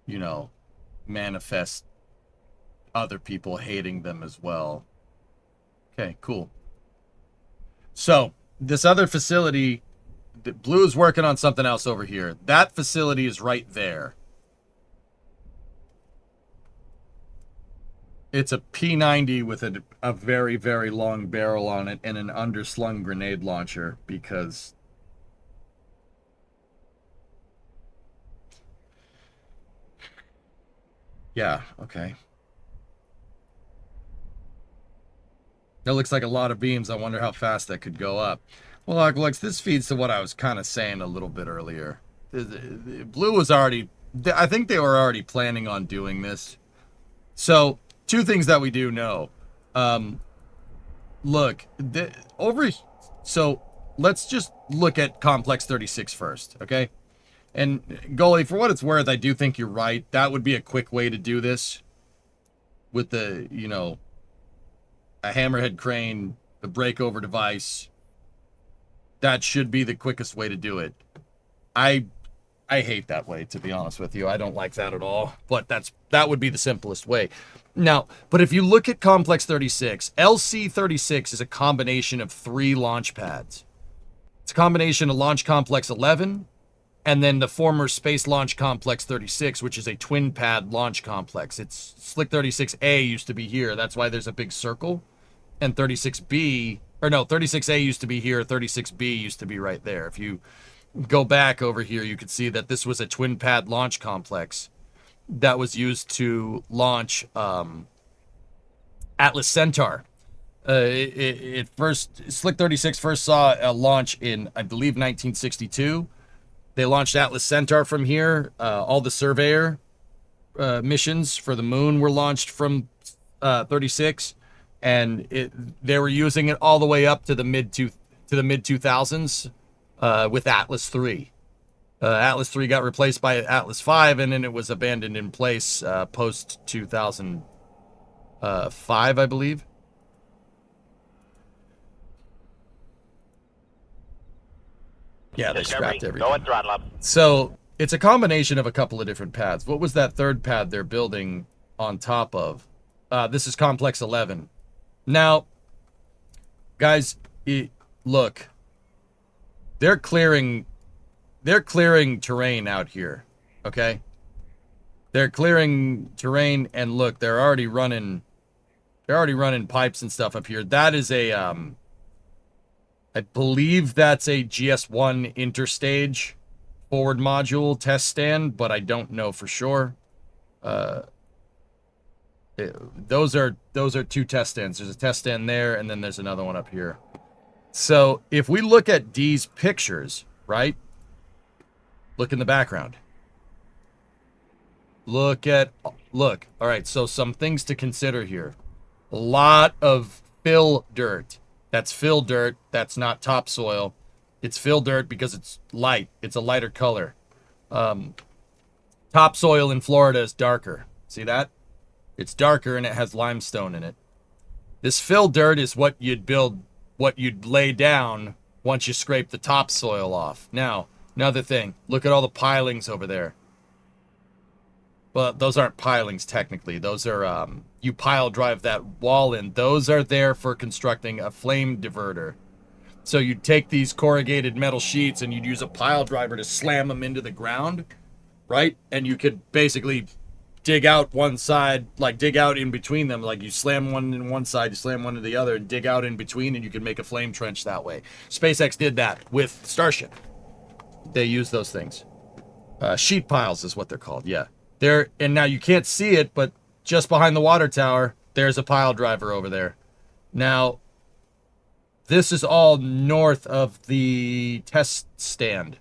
you know, manifest other people hating them as well. Okay, cool. So, this other facility, Blue is working on something else over here. That facility is right there. It's a P90 with a very, very long barrel on it and an underslung grenade launcher because... Yeah, okay. That looks like a lot of beams. I wonder how fast that could go up. Well, Alex, this feeds to what I was kind of saying a little bit earlier. Blue was already... I think they were already planning on doing this. So... Two things that we do know. Look, so let's just look at Complex 36 first, okay? And Goalie, for what it's worth, I do think you're right. That would be a quick way to do this with the, you know, a hammerhead crane, the breakover device. That should be the quickest way to do it. I hate that way, to be honest with you. I don't like that at all, but that would be the simplest way. Now, but if you look at Complex 36, LC-36 is a combination of 3 launch pads. It's a combination of Launch Complex 11 and then the former Space Launch Complex 36, which is a twin pad launch complex. It's Slick 36A used to be here. That's why there's a big circle. And 36B, or no, 36A used to be here. 36B used to be right there. If you go back over here, you can see that this was a twin pad launch complex that was used to launch Atlas Centaur. It first, Slick 36 first saw a launch in, I believe, 1962. They launched Atlas Centaur from here. All the Surveyor missions for the moon were launched from 36, and they were using it all the way up to the mid 2000s with Atlas 3. Atlas 3 got replaced by Atlas 5, and then it was abandoned in place post 2005, I believe. Yeah, they scrapped everything.
Go and throttle up.
So it's a combination of a couple of different pads. What was that third pad they're building on top of? This is Complex 11. Now, guys, look, they're clearing terrain out here. Okay, they're clearing terrain, and look, they're already running pipes and stuff up here. That is a I believe that's a GS1 interstage forward module test stand, but I don't know for sure. Those are 2 test stands. There's a test stand there, and then there's another one up here. So if we look at D's pictures, right? Look in the background. Look. All right, so some things to consider here. A lot of fill dirt. That's fill dirt. That's not topsoil. It's fill dirt because it's light. It's a lighter color. Topsoil in Florida is darker. See that? It's darker and it has limestone in it. This fill dirt is what you'd lay down once you scrape the topsoil off. Now, another thing. Look at all the pilings over there. Well, those aren't pilings technically. Those are you pile drive that wall in. Those are there for constructing a flame diverter. So you'd take these corrugated metal sheets and you'd use a pile driver to slam them into the ground, right? And you could basically dig out one side, like dig out in between them. Like you slam one in one side, you slam one to the other, and dig out in between, and you can make a flame trench that way. SpaceX did that with Starship. They use those things. Sheet piles is what they're called, yeah. And now you can't see it, but just behind the water tower, there's a pile driver over there. Now, this is all north of the test stand.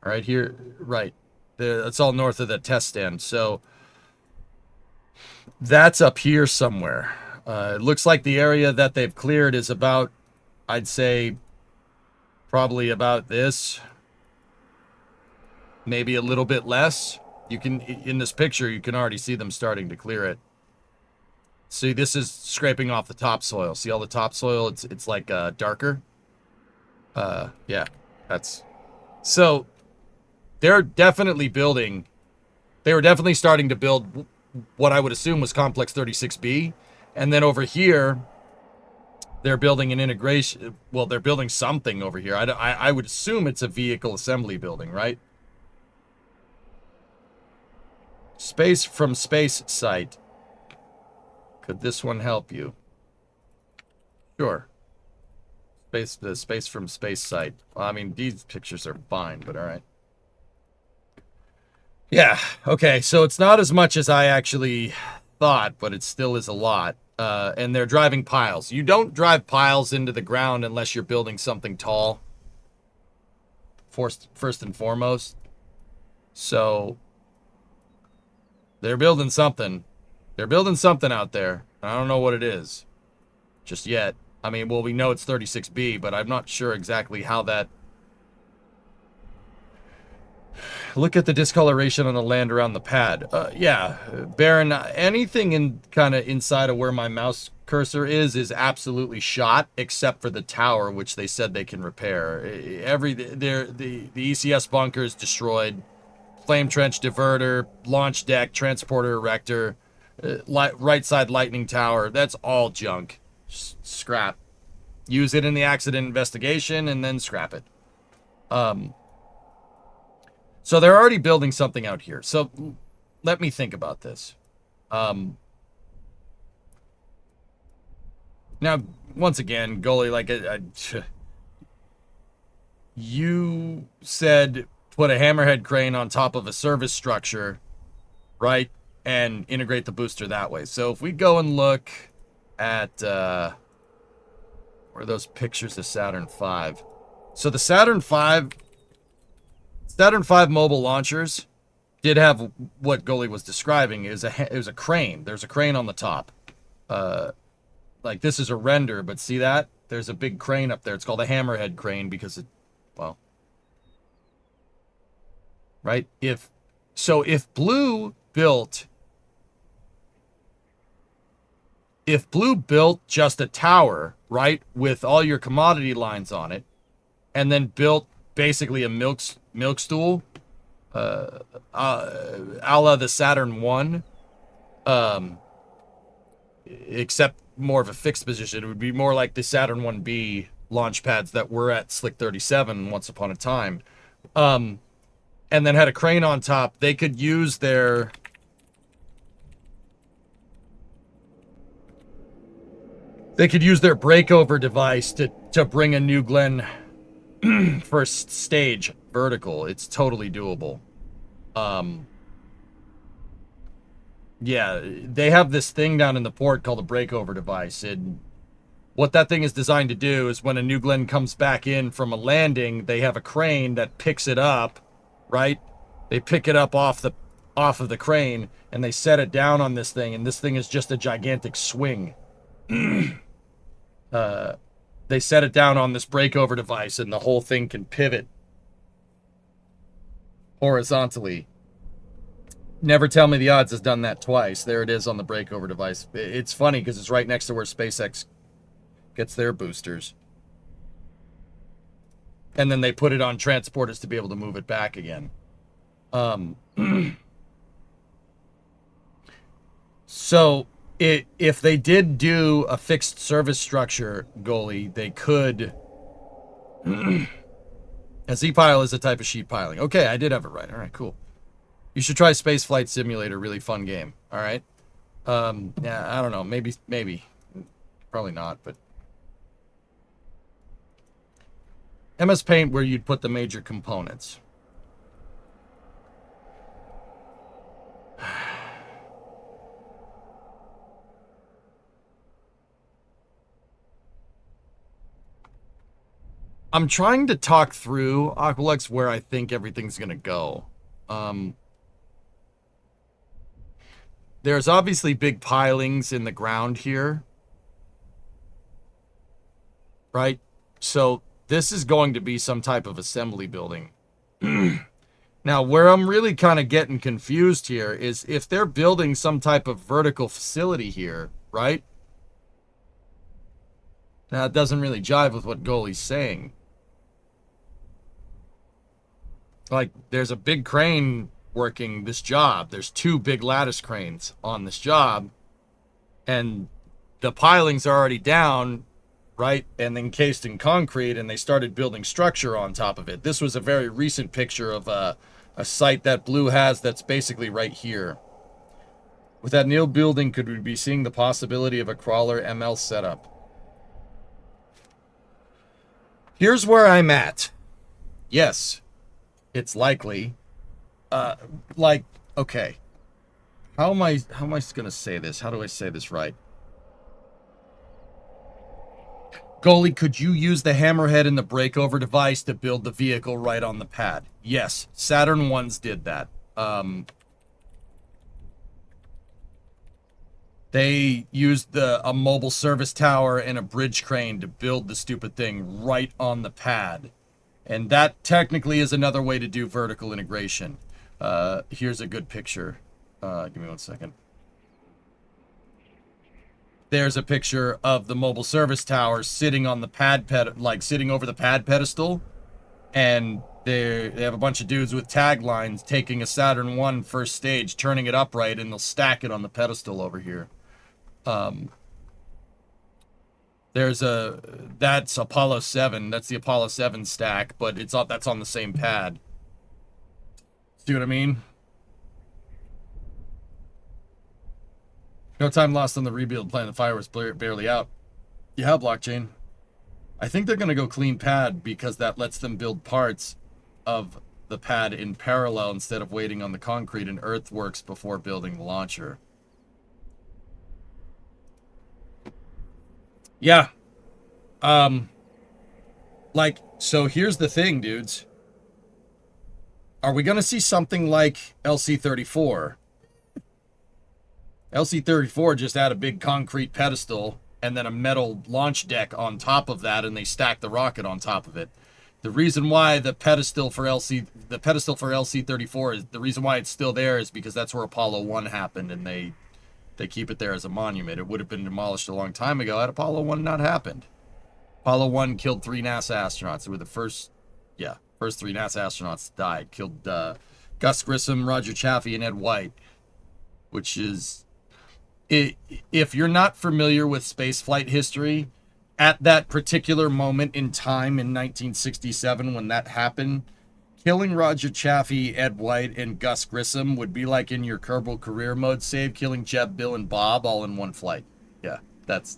Right here, right. It's all north of the test stand. So that's up here somewhere. It looks like the area that they've cleared is about, I'd say, probably about this. Maybe a little bit less. You can, in this picture, you can already see them starting to clear it. See, this is scraping off the topsoil. See all the topsoil? It's like darker. Yeah, that's. So they're definitely building. They were definitely starting to build what I would assume was Complex 36B, and then over here, they're building an integration. Well, they're building something over here. I would assume it's a vehicle assembly building, right? Space from space site. Could this one help you? Sure. The space from space site. Well, I mean, these pictures are fine, but all right. Yeah, okay, so it's not as much as I actually thought, but it still is a lot. And they're driving piles. You don't drive piles into the ground unless you're building something tall. First and foremost. So they're building something. They're building something out there. I don't know what it is just yet. I mean, well, we know it's 36B, but I'm not sure exactly how that... Look at the discoloration on the land around the pad. Yeah, Baron, anything in kind of inside of where my mouse cursor is absolutely shot, except for the tower, which they said they can repair. The ECS bunker is destroyed. Flame trench diverter, launch deck, transporter erector, right side lightning tower. That's all junk. Scrap. Use it in the accident investigation and then scrap it. So they're already building something out here. So let me think about this. Now, once again, Goalie, like you said, put a hammerhead crane on top of a service structure, right? And integrate the booster that way. So if we go and look at where are those pictures of Saturn V? So the Saturn V mobile launchers did have what Goalie was describing. It was a crane. There's a crane on the top. Like this is a render, but see that? There's a big crane up there. It's called a hammerhead crane because it, well, right? If Blue built just a tower, right, with all your commodity lines on it, and then built basically a milk stool, a la the Saturn I, except more of a fixed position. It would be more like the Saturn 1B launch pads that were at Slick 37 once upon a time. And then had a crane on top. They could use their... They could use their breakover device to bring a New Glenn first stage vertical. It's totally doable. Yeah, they have this thing down in the port called a breakover device. And what that thing is designed to do is when a New Glenn comes back in from a landing, they have a crane that picks it up, right? They pick it up off of the crane and they set it down on this thing, and this thing is just a gigantic swing. They set it down on this breakover device and the whole thing can pivot horizontally. Never Tell Me the Odds has done that twice. There it is on the breakover device. It's funny because it's right next to where SpaceX gets their boosters. And then they put it on transporters to be able to move it back again. So if they did do a fixed service structure, goalie, they could. A Z-pile is a type of sheet piling. Okay, I did have it right. All right, cool. You should try Space Flight Simulator. Really fun game. All right. Yeah, I don't know. Maybe. Probably not, but. MS Paint, where you'd put the major components. I'm trying to talk through, Aqualex, where I think everything's going to go. There's obviously big pilings in the ground here. Right? So this is going to be some type of assembly building. Now, where I'm really kind of getting confused here is if they're building some type of vertical facility here, right? Now, it doesn't really jive with what goalie's saying. Like, there's a big crane working this job. There's 2 big lattice cranes on this job. And the pilings are already down, right? And encased in concrete, and they started building structure on top of it. This was a very recent picture of a site that Blue has that's basically right here. With that new building, could we be seeing the possibility of a crawler ML setup? Here's where I'm at. Yes. It's likely. Okay. How am I going to say this? How do I say this right? Goalie, could you use the hammerhead and the breakover device to build the vehicle right on the pad? Yes. Saturn 1s did that. They used a mobile service tower and a bridge crane to build the stupid thing right on the pad. And that technically is another way to do vertical integration. Here's a good picture. Give me 1 second. There's a picture of the mobile service tower sitting on the sitting over the pad pedestal. And they have a bunch of dudes with taglines taking a Saturn 1 first stage, turning it upright, and they'll stack it on the pedestal over here. That's Apollo 7. That's the Apollo 7 stack, but that's on the same pad. See what I mean? No time lost on the rebuild plan. The fire was barely out. Yeah, blockchain. I think they're going to go clean pad because that lets them build parts of the pad in parallel instead of waiting on the concrete and earthworks before building the launcher. Yeah. So here's the thing, dudes. Are we going to see something like LC-34? LC-34 just had a big concrete pedestal and then a metal launch deck on top of that, and they stacked the rocket on top of it. The reason why the pedestal for LC-34 is the reason why it's still there is because that's where Apollo 1 happened, and they keep it there as a monument. It would have been demolished a long time ago had Apollo 1 not happened. Apollo 1 killed 3 NASA astronauts. They were the first 3 NASA astronauts to die. Killed Gus Grissom, Roger Chaffee, and Ed White. Which is, if you're not familiar with spaceflight history, at that particular moment in time in 1967 when that happened, killing Roger Chaffee, Ed White, and Gus Grissom would be like in your Kerbal Career Mode save, killing Jeb, Bill, and Bob all in one flight. That's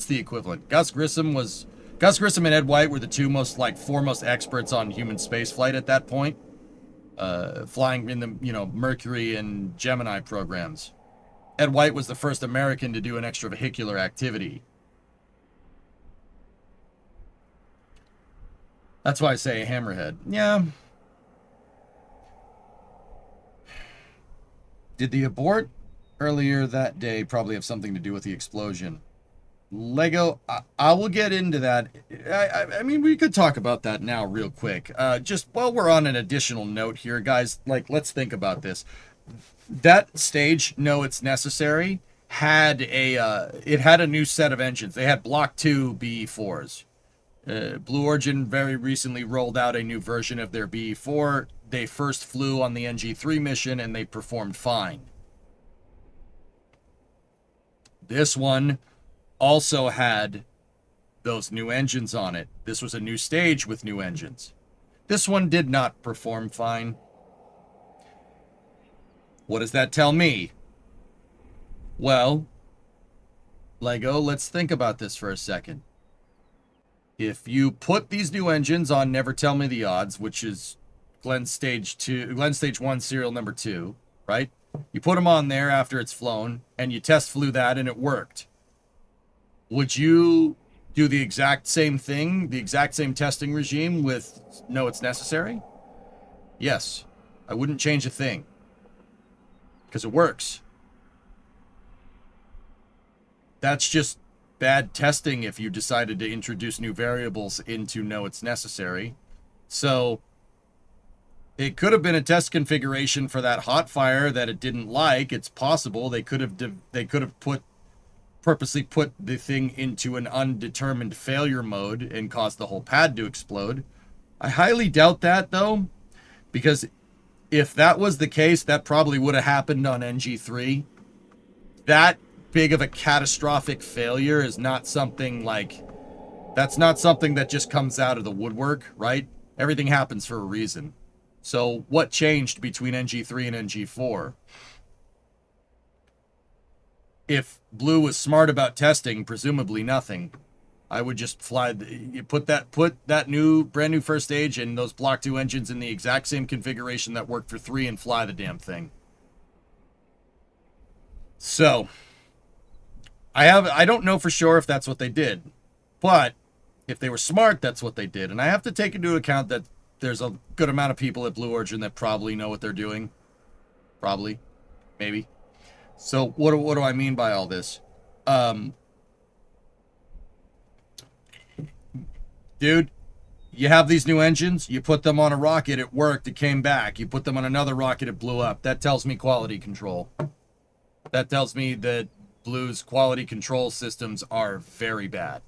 the equivalent. Gus Grissom and Ed White were the foremost experts on human spaceflight at that point, flying in the Mercury and Gemini programs. Ed White was the first American to do an extravehicular activity. That's why I say a hammerhead. Yeah. Did the abort earlier that day probably have something to do with the explosion? Lego, I will get into that. I mean, we could talk about that now real quick. Just while we're on an additional note here, guys, let's think about this. That stage, no, it's necessary, had a new set of engines. They had Block 2 BE4s. Blue Origin very recently rolled out a new version of their BE4. They first flew on the NG3 mission, and they performed fine. This one also had those new engines on it. This was a new stage with new engines. This one did not perform fine. What does that tell me? Well, Lego, let's think about this for a second. If you put these new engines on Never Tell Me the Odds, which is Glenn Stage 1 serial number 2, right? You put them on there after it's flown, and you test flew that, and it worked. Would you do the exact same thing, the exact same testing regime with No It's Necessary? Yes. I wouldn't change a thing. Because it works. That's just bad testing if you decided to introduce new variables into No It's Necessary. So it could have been a test configuration for that hot fire that it didn't like. It's possible they could have purposely put the thing into an undetermined failure mode and caused the whole pad to explode. I highly doubt that, though, because if that was the case, that probably would have happened on NG3. That big of a catastrophic failure is not something that's not something that just comes out of the woodwork, right? Everything happens for a reason. So what changed between NG3 and NG4? If Blue was smart about testing, presumably nothing. I would just put that brand new first stage and those Block 2 engines in the exact same configuration that worked for 3 and fly the damn thing. So I don't know for sure if that's what they did, but if they were smart, that's what they did. And I have to take into account that there's a good amount of people at Blue Origin that probably know what they're doing. Probably. Maybe. So what do I mean by all this? Dude, you have these new engines, you put them on a rocket, it worked, it came back. You put them on another rocket, it blew up. That tells me quality control. That tells me that Blue's quality control systems are very bad.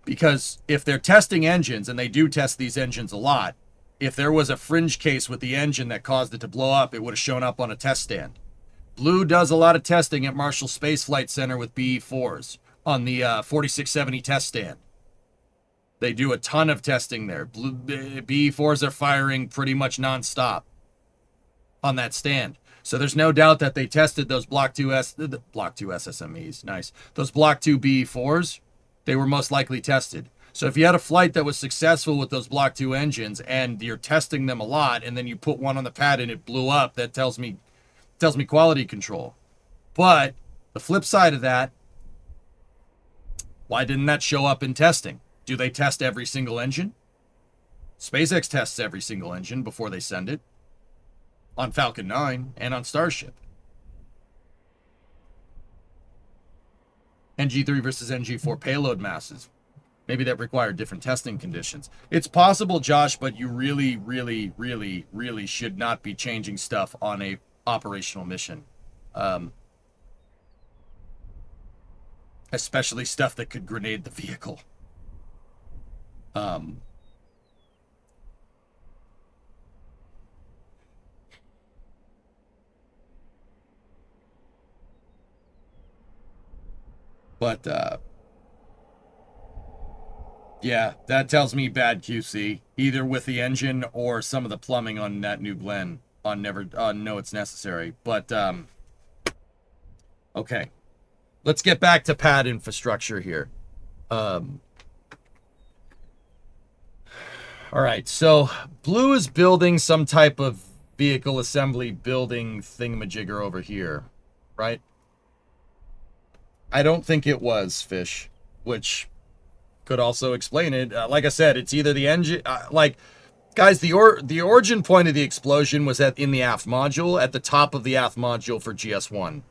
Because if they're testing engines, and they do test these engines a lot, if there was a fringe case with the engine that caused it to blow up, it would have shown up on a test stand. Blue does a lot of testing at Marshall Space Flight Center with BE-4s on the 4670 test stand. They do a ton of testing there. BE-4s are firing pretty much nonstop on that stand. So there's no doubt that they tested those Block 2 SSMEs. Nice. Those Block 2 BE-4s, they were most likely tested. So if you had a flight that was successful with those Block 2 engines and you're testing them a lot and then you put one on the pad and it blew up, that tells me quality control. But the flip side of that, why didn't that show up in testing? Do they test every single engine? SpaceX tests every single engine before they send it. On Falcon 9 and on Starship. NG3 versus NG4 payload masses. Maybe that required different testing conditions. It's possible, Josh, but you really, really, really, really should not be changing stuff on a operational mission. Especially stuff that could grenade the vehicle. But, yeah, that tells me bad QC, either with the engine or some of the plumbing on that new Glen on No It's Necessary. But, okay. Let's get back to pad infrastructure here. All right, so Blue is building some type of vehicle assembly building thingamajigger over here, right? I don't think it was Fish, which could also explain it. Like I said, it's either the engine, guys, the origin point of the explosion was in the aft module, at the top of the aft module for GS1.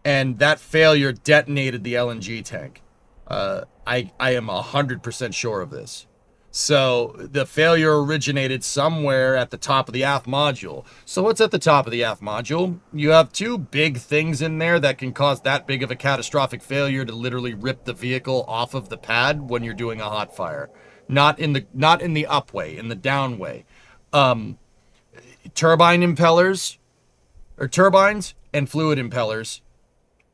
And that failure detonated the LNG tank. I am 100% sure of this. So the failure originated somewhere at the top of the aft module. So what's at the top of the aft module? You have two big things in there that can cause that big of a catastrophic failure to literally rip the vehicle off of the pad when you're doing a hot fire. Not in the up way, in the down way. Turbine impellers, or turbines and fluid impellers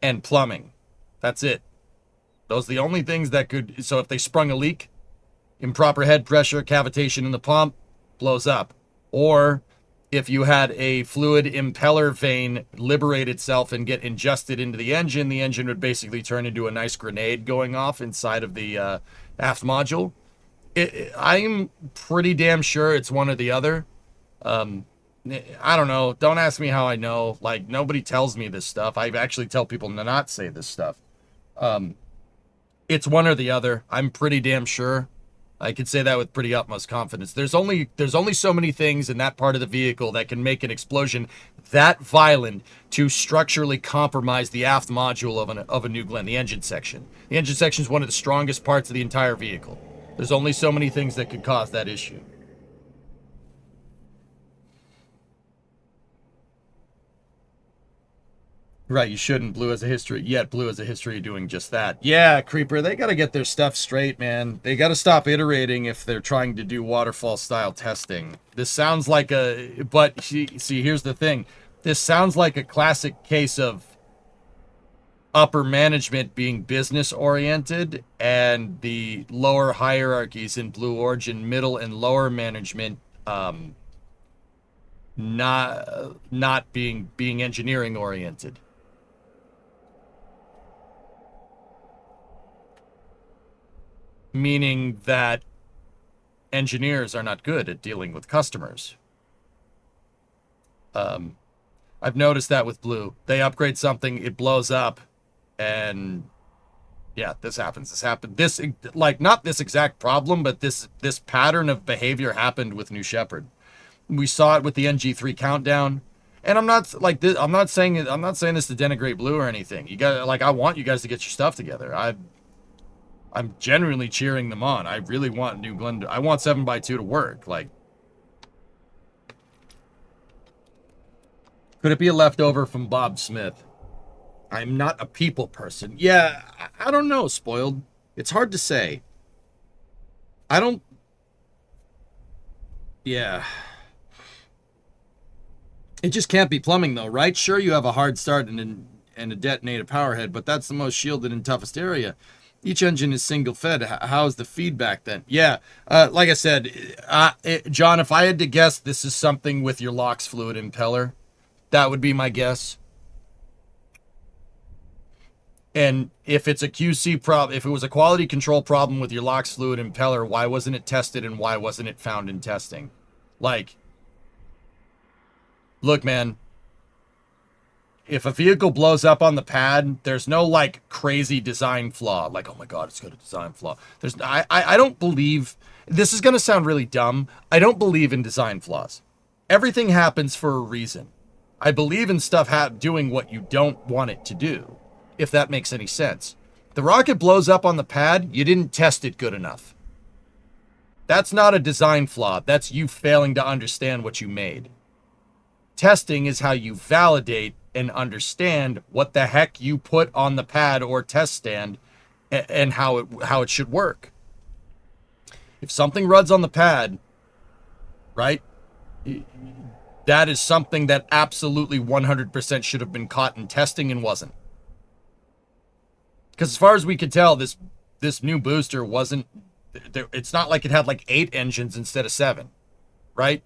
and plumbing. That's it. Those are the only things that could, so if they sprung a leak, improper head pressure, cavitation in the pump, blows up. Or if you had a fluid impeller vein liberate itself and get ingested into the engine would basically turn into a nice grenade going off inside of the aft module. I'm pretty damn sure it's one or the other. I don't know. Don't ask me how I know. Like, nobody tells me this stuff. I actually tell people to not say this stuff. It's one or the other. I'm pretty damn sure. I could say that with pretty utmost confidence. There's only so many things in that part of the vehicle that can make an explosion that violent to structurally compromise the aft module of a New Glenn, the engine section. The engine section is one of the strongest parts of the entire vehicle. There's only so many things that could cause that issue. Right, you shouldn't. Blue has a history. Yet Blue has a history of doing just that. Yeah, Creeper, they got to get their stuff straight, man. They got to stop iterating if they're trying to do waterfall-style testing. This sounds like a... But, see, here's the thing. This sounds like a classic case of upper management being business-oriented and the lower hierarchies in Blue Origin, middle and lower management, not being engineering-oriented. Meaning that engineers are not good at dealing with customers. I've noticed that with Blue. They upgrade something, it blows up, and yeah, this happens. This, like, not this exact problem, but this pattern of behavior happened with New Shepard. We saw it with the NG3 countdown. And I'm not like this, I'm not saying this to denigrate Blue or anything. You got, like, I want you guys to get your stuff together. I'm genuinely cheering them on. I really want New Glenn I want 7x2 to work. Like, could it be a leftover from Bob Smith? I'm not a people person. Yeah, I don't know, Spoiled. It's hard to say. Yeah. It just can't be plumbing, though, right? Sure, you have a hard start and a detonated powerhead, but that's the most shielded and toughest area. Each engine is single fed. How's the feedback then? Yeah, like I said, John, if I had to guess, this is something with your LOX fluid impeller. That would be my guess. And if it's a QC problem, if it was a quality control problem with your LOX fluid impeller, why wasn't it tested and why wasn't it found in testing? Like, look, man. If a vehicle blows up on the pad, there's no, like, crazy design flaw. Like, oh my God, it's got a design flaw. I don't believe, this is going to sound really dumb. I don't believe in design flaws. Everything happens for a reason. I believe in stuff doing what you don't want it to do, if that makes any sense. The rocket blows up on the pad, you didn't test it good enough. That's not a design flaw. That's you failing to understand what you made. Testing is how you validate and understand what the heck you put on the pad or test stand and how it should work. If something runs on the pad, right, that is something that absolutely 100% should have been caught in testing and wasn't. Because as far as we could tell, this new booster wasn't, it's not like it had like 8 engines instead of 7, right?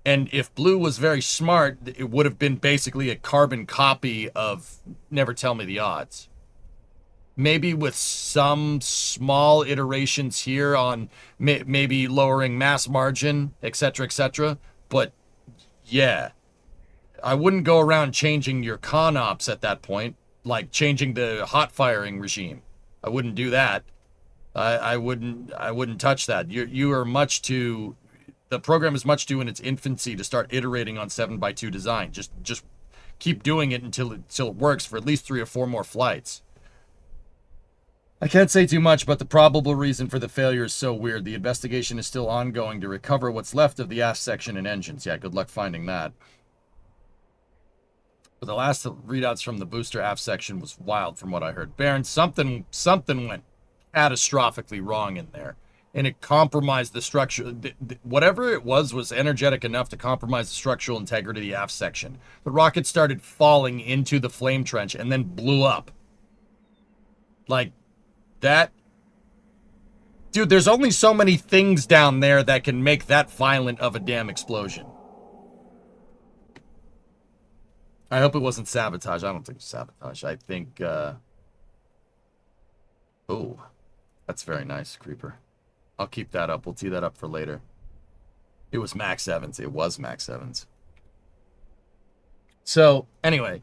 And if Blue was very smart, it would have been basically a carbon copy of Never Tell Me the Odds. Maybe with some small iterations here on maybe lowering mass margin, etc., etc. But yeah, I wouldn't go around changing your con ops at that point, like changing the hot firing regime. I wouldn't do that. I wouldn't touch that. You are much too. The program is much too in its infancy to start iterating on 7x2 design. Just keep doing it until it works for at least 3 or 4 more flights. I can't say too much, but the probable reason for the failure is so weird. The investigation is still ongoing to recover what's left of the aft section and engines. Yeah, good luck finding that. But the last readouts from the booster aft section was wild from what I heard. Baron, something went catastrophically wrong in there. and it compromised the structure. Whatever it was energetic enough to compromise the structural integrity of the aft section. The rocket started falling into the flame trench and then blew up. Like, that... Dude, there's only so many things down there that can make that violent of a damn explosion. I hope it wasn't sabotage. I don't think it's sabotage. I think, Oh, that's very nice, Creeper. I'll keep that up. We'll tee that up for later. It was Max Evans. It was Max Evans. So, anyway.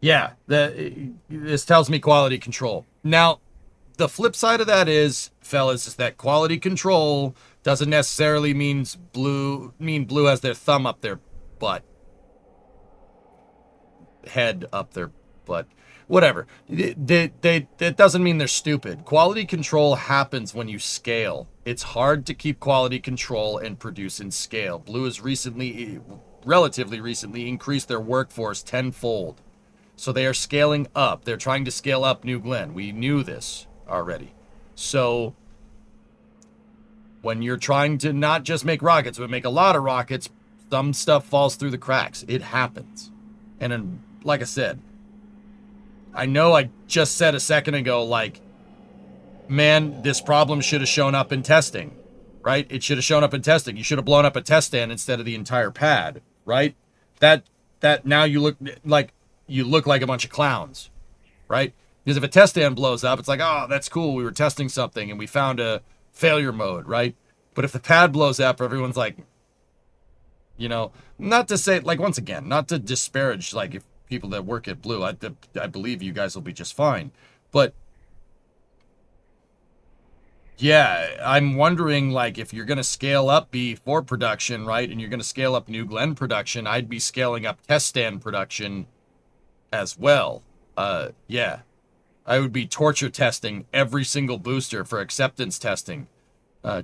Yeah, this tells me quality control. Now, the flip side of that is, fellas, is that quality control doesn't necessarily mean blue has their thumb up their butt. Head up their butt. Whatever. That doesn't mean they're stupid. Quality control happens when you scale. It's hard to keep quality control and produce in scale. Blue has relatively recently, increased their workforce tenfold. So they are scaling up. They're trying to scale up New Glenn. We knew this already. So when you're trying to not just make rockets, but make a lot of rockets, some stuff falls through the cracks. It happens. And then, like I said, I know I just said a second ago, like, man, this problem should have shown up in testing, right? It should have shown up in testing. You should have blown up a test stand instead of the entire pad, right? That now you look like a bunch of clowns, right? Because if a test stand blows up, it's like, oh, that's cool. We were testing something and we found a failure mode, right? But if the pad blows up, everyone's like, you know, not to say, like, once again, not to disparage, like, if people that work at Blue, I believe you guys will be just fine. But yeah, I'm wondering, like, if you're going to scale up B4 production, right, and you're going to scale up New Glenn production, I'd be scaling up test stand production as well. Yeah. I would be torture testing every single booster for acceptance testing,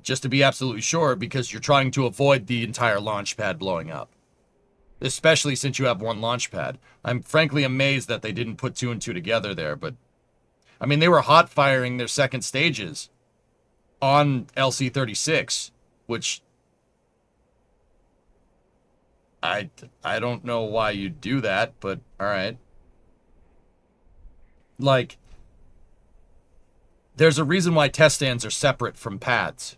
just to be absolutely sure, because you're trying to avoid the entire launch pad blowing up. Especially since you have one launch pad. I'm frankly amazed that they didn't put 2 and 2 together there, but I mean, they were hot firing their second stages on LC-36, which I don't know why you'd do that, but all right. Like, there's a reason why test stands are separate from pads.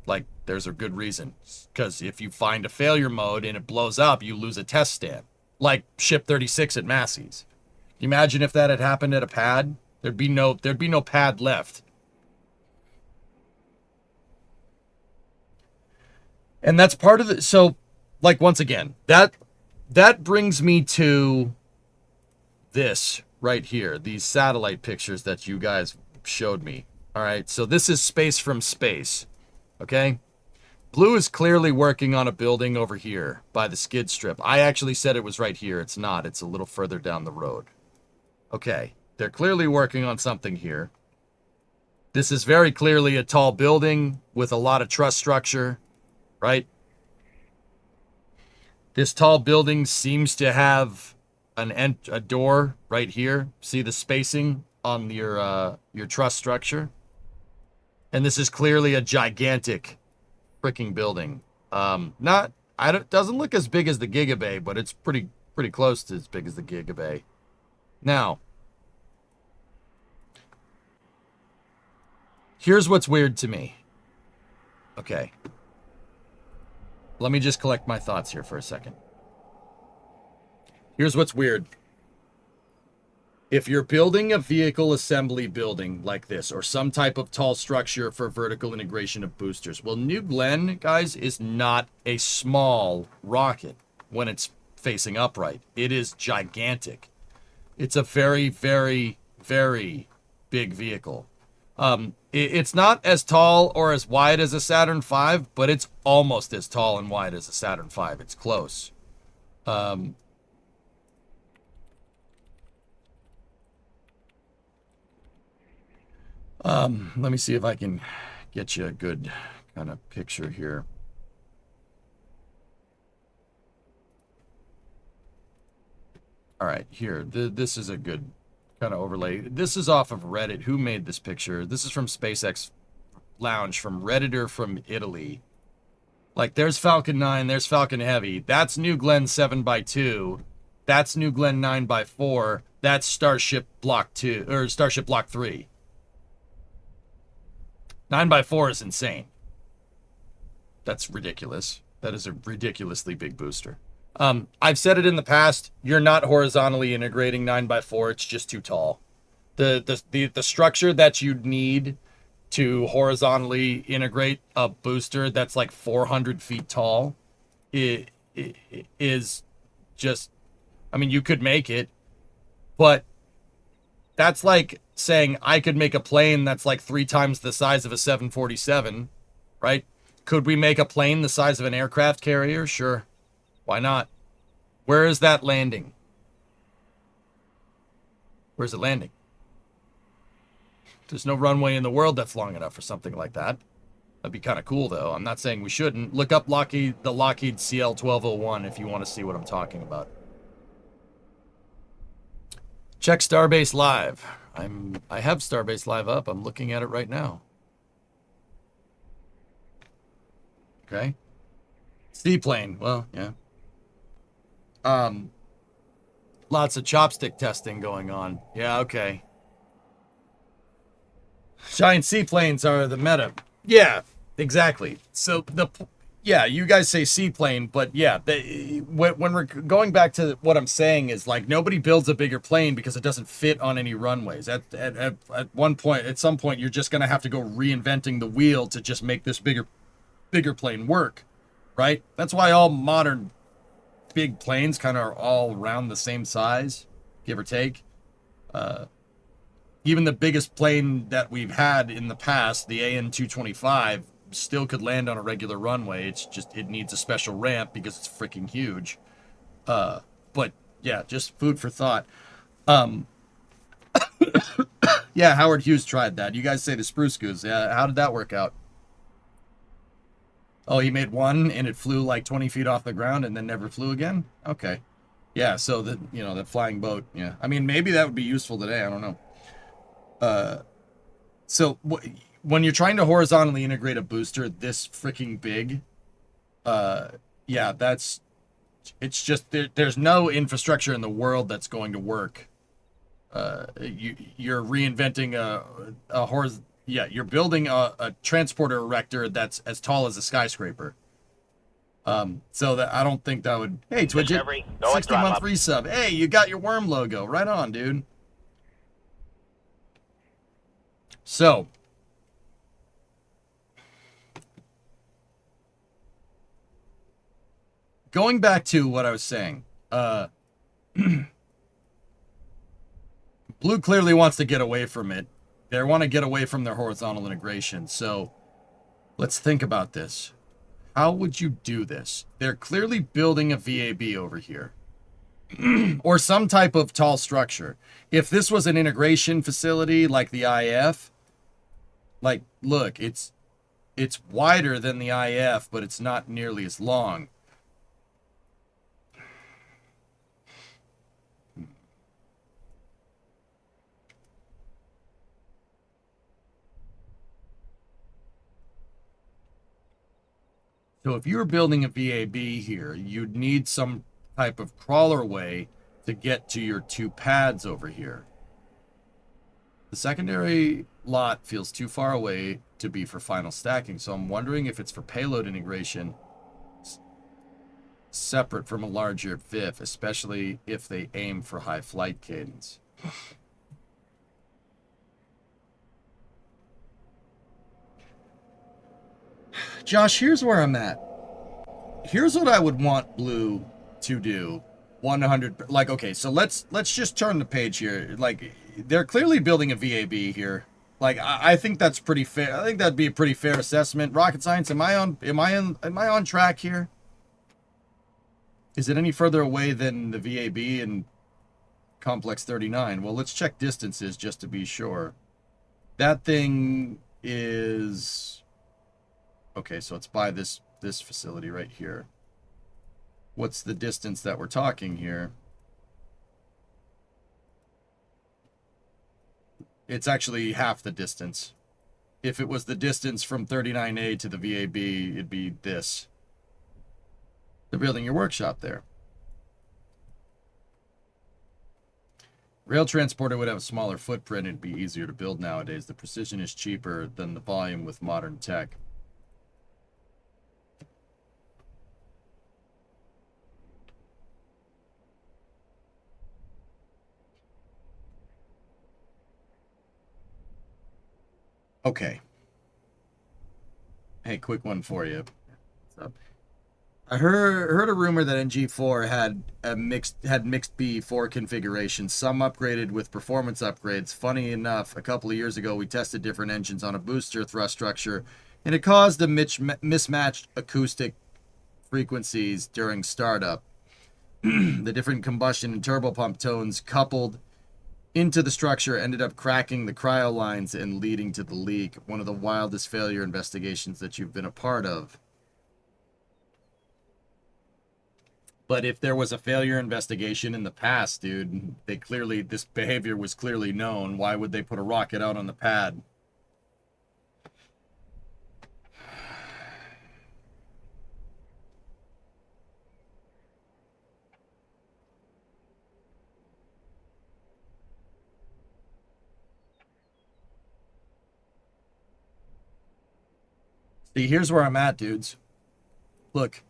Like, there's a good reason. Because if you find a failure mode and it blows up, you lose a test stand. Like Ship 36 at Massey's. Imagine if that had happened at a pad. There'd be no pad left. And that's part of the... So, like, once again, that brings me to this right here. These satellite pictures that you guys showed me. All right, so this is space from space. Okay? Blue is clearly working on a building over here by the skid strip. I actually said it was right here. It's not. It's a little further down the road. Okay. They're clearly working on something here. This is very clearly a tall building with a lot of truss structure, right? This tall building seems to have a door right here. See the spacing on your truss structure? And this is clearly a gigantic freaking building. Doesn't look as big as the Gigabay, but it's pretty close to as big as the Gigabay. Now, here's what's weird to me. Okay. Let me just collect my thoughts here for a second. Here's what's weird. If you're building a vehicle assembly building like this, or some type of tall structure for vertical integration of boosters, well, New Glenn, guys, is not a small rocket when it's facing upright. It is gigantic. It's a very, very, very big vehicle. It's not as tall or as wide as a Saturn V, but it's almost as tall and wide as a Saturn V. It's close. Let me see if I can get you a good kind of picture here. All right, here. This is a good kind of overlay. This is off of Reddit. Who made this picture? This is from SpaceX Lounge from Redditor from Italy. Like, there's Falcon 9, there's Falcon Heavy. That's New Glenn 7x2. That's New Glenn 9x4. That's Starship Block 2, or Starship Block 3. 9x4 is insane. That's ridiculous. That is a ridiculously big booster. I've said it in the past. You're not horizontally integrating 9x4. It's just too tall. The structure that you'd need to horizontally integrate a booster that's like 400 feet tall is just, I mean, you could make it, but that's like saying I could make a plane that's like 3 times the size of a 747, right? Could we make a plane the size of an aircraft carrier? Sure. Why not? Where is that landing? Where's it landing? There's no runway in the world that's long enough for something like that. That'd be kind of cool, though. I'm not saying we shouldn't. Look up the Lockheed CL-1201 if you want to see what I'm talking about. Check Starbase Live. I have Starbase Live up. I'm looking at it right now. Okay. Seaplane. Well, yeah. Lots of chopstick testing going on. Yeah, okay. Giant seaplanes are the meta. Yeah, exactly. So you guys say seaplane, but yeah, when we're going back to what I'm saying is like nobody builds a bigger plane because it doesn't fit on any runways. At some point, you're just gonna have to go reinventing the wheel to just make this bigger plane work, right? That's why all modern big planes kind of are all around the same size, give or take. Even the biggest plane that we've had in the past, the AN-225, still could land on a regular runway. It's just, it needs a special ramp because it's freaking huge. But yeah, just food for thought. Yeah, Howard Hughes tried that. You guys say the Spruce Goose. Yeah, how did that work out? Oh, he made one and it flew like 20 feet off the ground and then never flew again? Okay. Yeah, so the flying boat, yeah. I mean, maybe that would be useful today. I don't know. So when you're trying to horizontally integrate a booster this freaking big, yeah, it's just, there's no infrastructure in the world that's going to work. You're reinventing you're building a transporter erector that's as tall as a skyscraper. So that I don't think that would, hey, Twidget, 60-month resub. Hey, you got your worm logo. Right on, dude. So, going back to what I was saying, Blue clearly wants to get away from it. They want to get away from their horizontal integration. So, let's think about this. How would you do this? They're clearly building a VAB over here. Or some type of tall structure. If this was an integration facility like the IF, like, look, it's wider than the IF, but it's not nearly as long. So if you were building a VAB here, you'd need some type of crawler way to get to your 2 pads over here. The secondary lot feels too far away to be for final stacking, so I'm wondering if it's for payload integration separate from a larger VIF, especially if they aim for high flight cadence. Josh, here's where I'm at. Here's what I would want Blue to do. 100, like, okay, so let's just turn the page here. Like, they're clearly building a VAB here. Like, I think that's pretty fair. I think that'd be a pretty fair assessment. Rocket Science, am I on track here? Is it any further away than the VAB in Complex 39? Well, let's check distances just to be sure. That thing is, okay, so it's by this facility right here. What's the distance that we're talking here? It's actually half the distance. if it was the distance from 39A to the VAB, it'd be this. They're building your workshop there. Rail transporter would have a smaller footprint. It'd be easier to build nowadays. The precision is cheaper than the volume with modern tech. Okay. Hey, quick one for you. What's up? I heard a rumor that NG4 had mixed B4 configuration, some upgraded with performance upgrades. Funny enough, a couple of years ago we tested different engines on a booster thrust structure, and it caused a mismatched acoustic frequencies during startup. The different combustion and turbopump tones coupled into the structure ended up cracking the cryo lines and leading to the leak. One of the wildest failure investigations that you've been a part of. But if there was a failure investigation in the past, dude, this behavior was clearly known. Why would they put a rocket out on the pad? See, here's where I'm at, dudes. Look,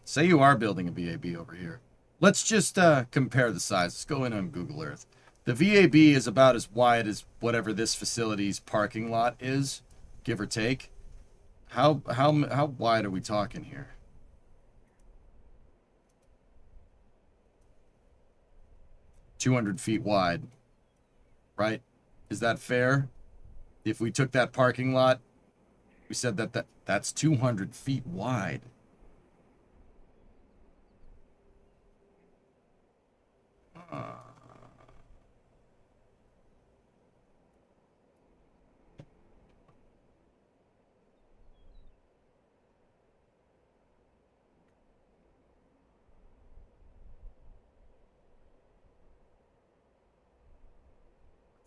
say you are building a VAB over here. Let's just compare the size. Let's go in on Google Earth. The VAB is about as wide as whatever this facility's parking lot is, give or take. How wide are we talking here? "200 feet wide," right? Is that fair? If we took that parking lot, we said that's 200 feet wide.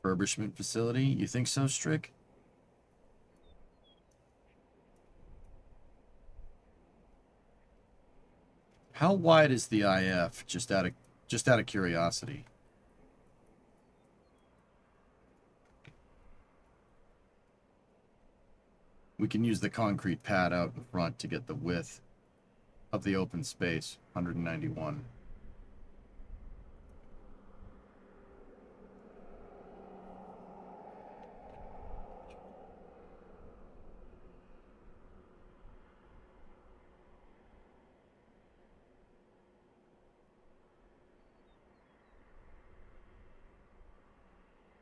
Refurbishment facility? You think so, Strick? How wide is the IF? Just out of curiosity. We can use the concrete pad out in front to get the width of the open space. 191.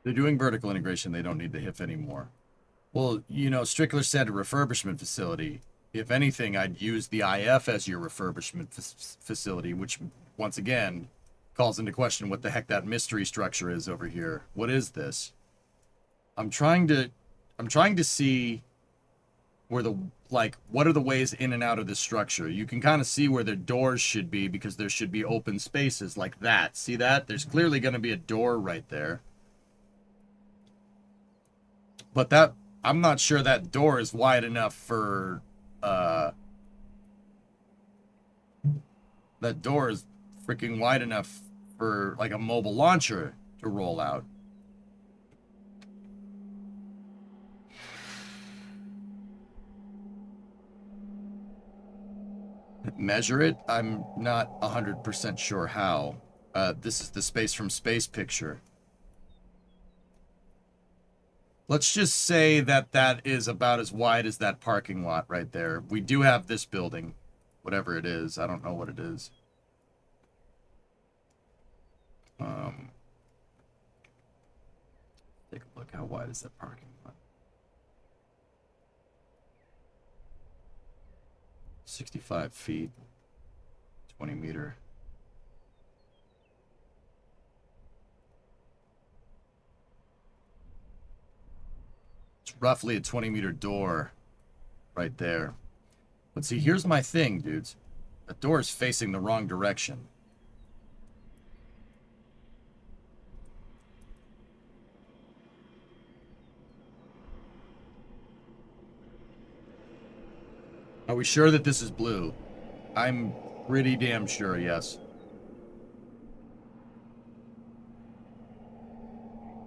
They're doing vertical integration. They don't need the HIF anymore. Well, you know, Strickler said a refurbishment facility. If anything, I'd use the IF as your refurbishment facility, which, once again, calls into question what the heck that mystery structure is over here. What is this? I'm trying to see where what are the ways in and out of this structure? You can kind of see where the doors should be because there should be open spaces like that. See that? There's clearly going to be a door right there. But I'm not sure that door is wide enough for, that door is freaking wide enough for, like, a mobile launcher to roll out. Measure it? I'm not 100% sure how. This is the space from space picture. Let's just say that is about as wide as that parking lot right there. We do have this building, whatever it is. I don't know what it is. Take a look. How wide is that parking lot? 65 feet, 20 meter. Roughly a 20-meter door right there. But see, here's my thing, dudes. The door is facing the wrong direction. Are we sure that this is blue? I'm pretty damn sure, yes.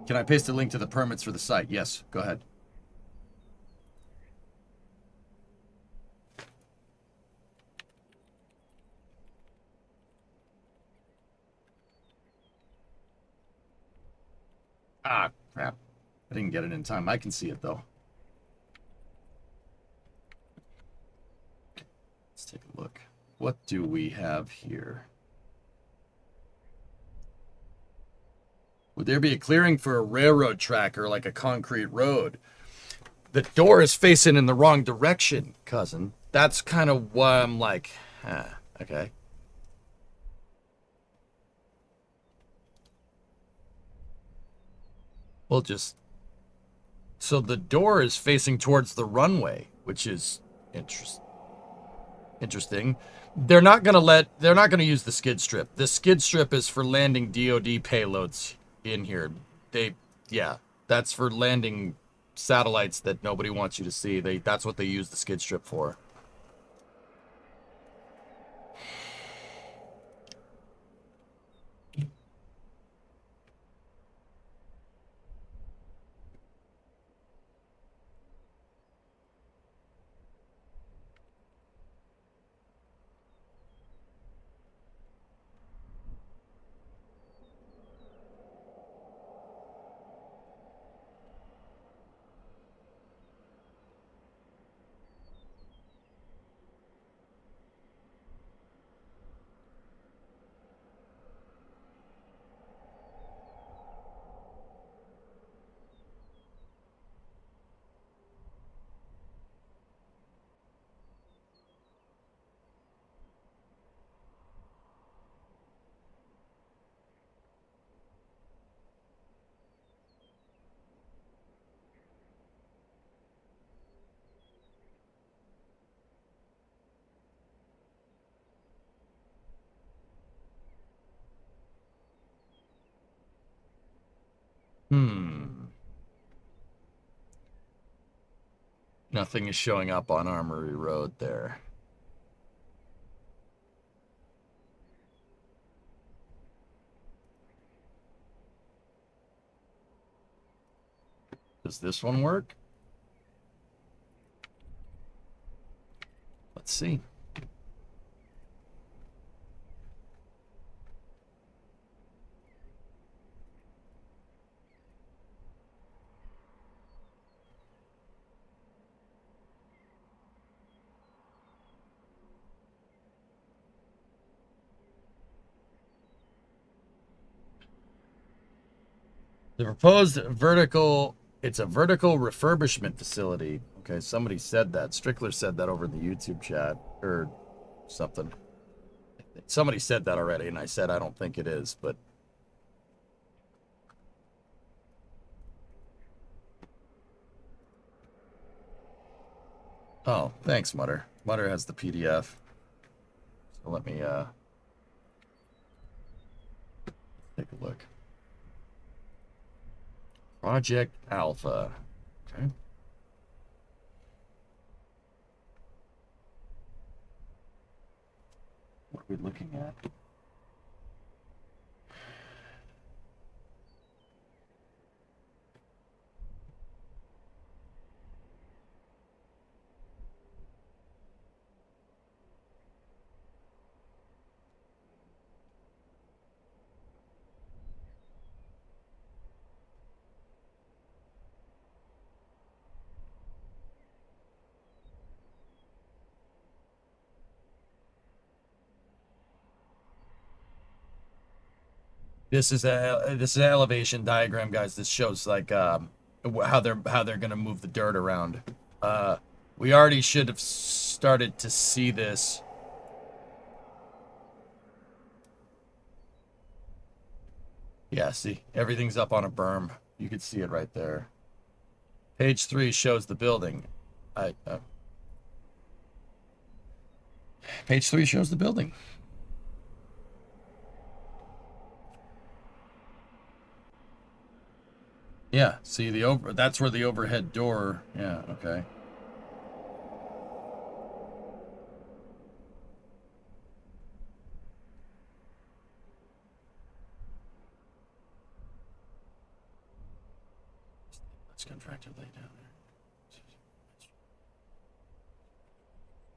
Can I paste a link to the permits for the site? Yes, go ahead. Ah, crap. I didn't get it in time. I can see it, though. Let's take a look. What do we have here? Would there be a clearing for a railroad track or like a concrete road? The door is facing in the wrong direction, cousin. That's kind of why I'm like, okay. We'll just... So the door is facing towards the runway, which is interesting. They're not gonna use the skid strip. The skid strip is for landing DoD payloads in here. Yeah, that's for landing satellites that nobody wants you to see. That's what they use the skid strip for. Nothing is showing up on Armory Road there. Does this one work? Let's see. The proposed it's a vertical refurbishment facility. Okay, somebody said that. Strickler said that over the YouTube chat or something. Somebody said that already, and I said I don't think it is, but oh, thanks, Mutter. Mutter has the PDF. So let me take a look. Project Alpha. Okay. What are we looking at? This is an elevation diagram, guys. This shows like how they're gonna move the dirt around. We already should have started to see this. Yeah, see, everything's up on a berm. You can see it right there. Page 3 shows the building. Page 3 shows the building. Yeah, see that's where the overhead door, yeah, okay. This contractor laid down there.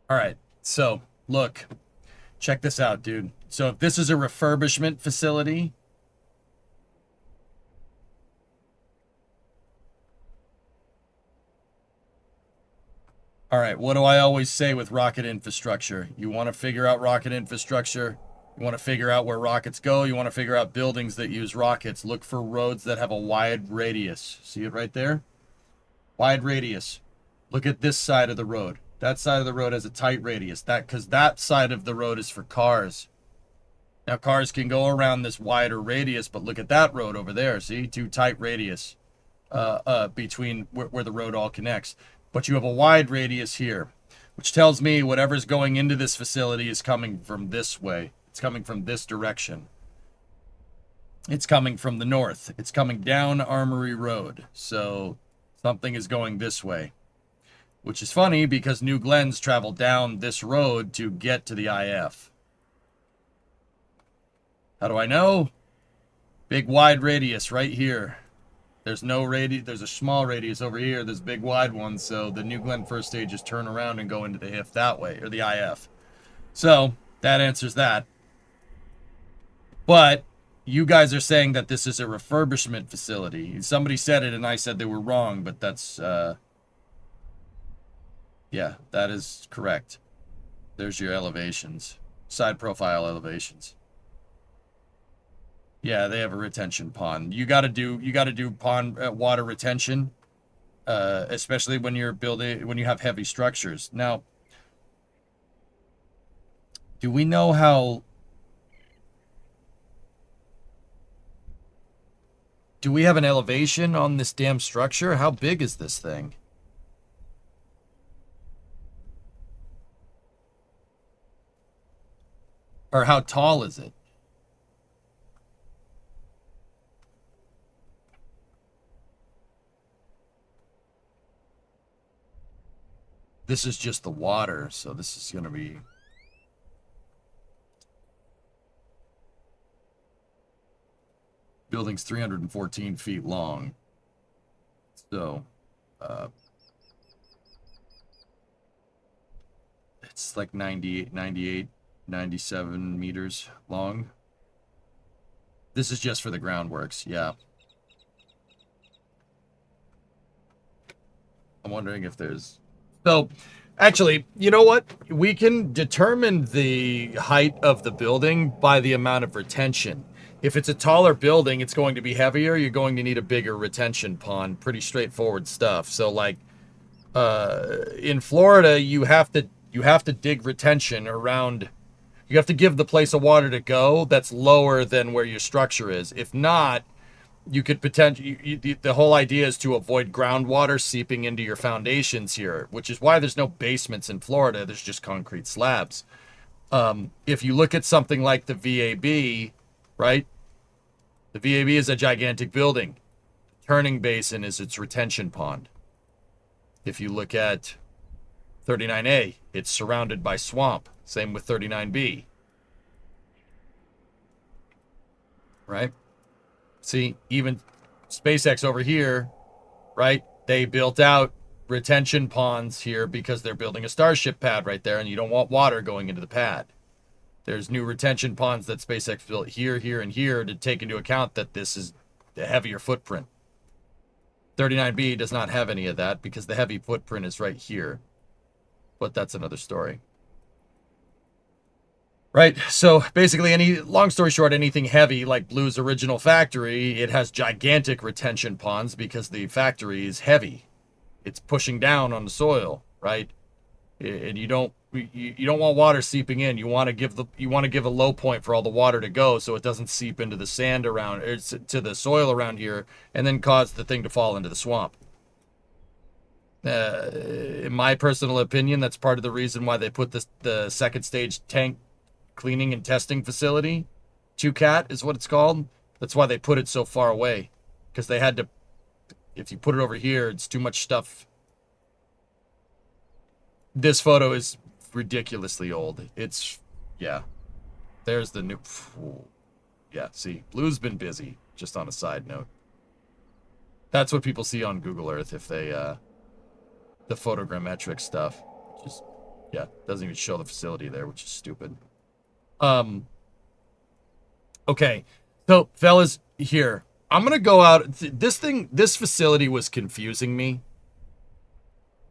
All right, so look, check this out, dude. So if this is a refurbishment facility, all right, what do I always say with rocket infrastructure? You want to figure out rocket infrastructure. You want to figure out where rockets go. You want to figure out buildings that use rockets. Look for roads that have a wide radius. See it right there? Wide radius. Look at this side of the road. That side of the road has a tight radius. Because that side of the road is for cars. Now, cars can go around this wider radius, but look at that road over there. See? Too tight radius between where the road all connects. But you have a wide radius here, which tells me whatever's going into this facility is coming from this way. It's coming from this direction. It's coming from the north. It's coming down Armory Road. So something is going this way. Which is funny because New Glenn's travel down this road to get to the IF. How do I know? Big wide radius right here. There's no radius. There's a small radius over here. There's a big wide one. So the New Glenn first stages turn around and go into the IF that way, or the IF. So that answers that. But you guys are saying that this is a refurbishment facility. Somebody said it and I said they were wrong, but that's... yeah, that is correct. There's your elevations. Side profile elevations. Yeah, they have a retention pond. You got to do pond water retention, especially when you're building, when you have heavy structures. Now, do we know how? Do we have an elevation on this damn structure? How big is this thing? Or how tall is it? This is just the water, so this is going to be... Building's 314 feet long. So, it's like 98, 97 meters long. This is just for the groundworks, yeah. I'm wondering if there's... So, actually, you know what? We can determine the height of the building by the amount of retention. If it's a taller building, it's going to be heavier. You're going to need a bigger retention pond. Pretty straightforward stuff. So, like, in Florida, you have to dig retention around... You have to give the place of water to go that's lower than where your structure is. If not, you could potentially... The whole idea is to avoid groundwater seeping into your foundations here, which is why there's no basements in Florida. There's just concrete slabs. If you look at something like the VAB, right? The VAB is a gigantic building. Turning basin is its retention pond. If you look at 39A, it's surrounded by swamp. Same with 39B. Right? See, even SpaceX over here, right? They built out retention ponds here because they're building a Starship pad right there, and you don't want water going into the pad. There's new retention ponds that SpaceX built here, here, and here to take into account that this is a heavier footprint. 39B does not have any of that because the heavy footprint is right here. But that's another story. Right, so basically, long story short, anything heavy like Blue's original factory, it has gigantic retention ponds because the factory is heavy. It's pushing down on the soil, right? And you don't want water seeping in. You want to give a low point for all the water to go so it doesn't seep into the sand around, or to the soil around here, and then cause the thing to fall into the swamp. In my personal opinion, that's part of the reason why they put the second stage tank cleaning and testing facility, 2CAT is what it's called. That's why they put it so far away, because they had to. If you put it over here, it's too much stuff. This photo is ridiculously old. It's, yeah. There's the new. Yeah, see, Blue's been busy. Just on a side note. That's what people see on Google Earth if they, the photogrammetric stuff. Just, yeah, doesn't even show the facility there, which is stupid. Okay, so fellas, here. I'm going to go out. This facility was confusing me.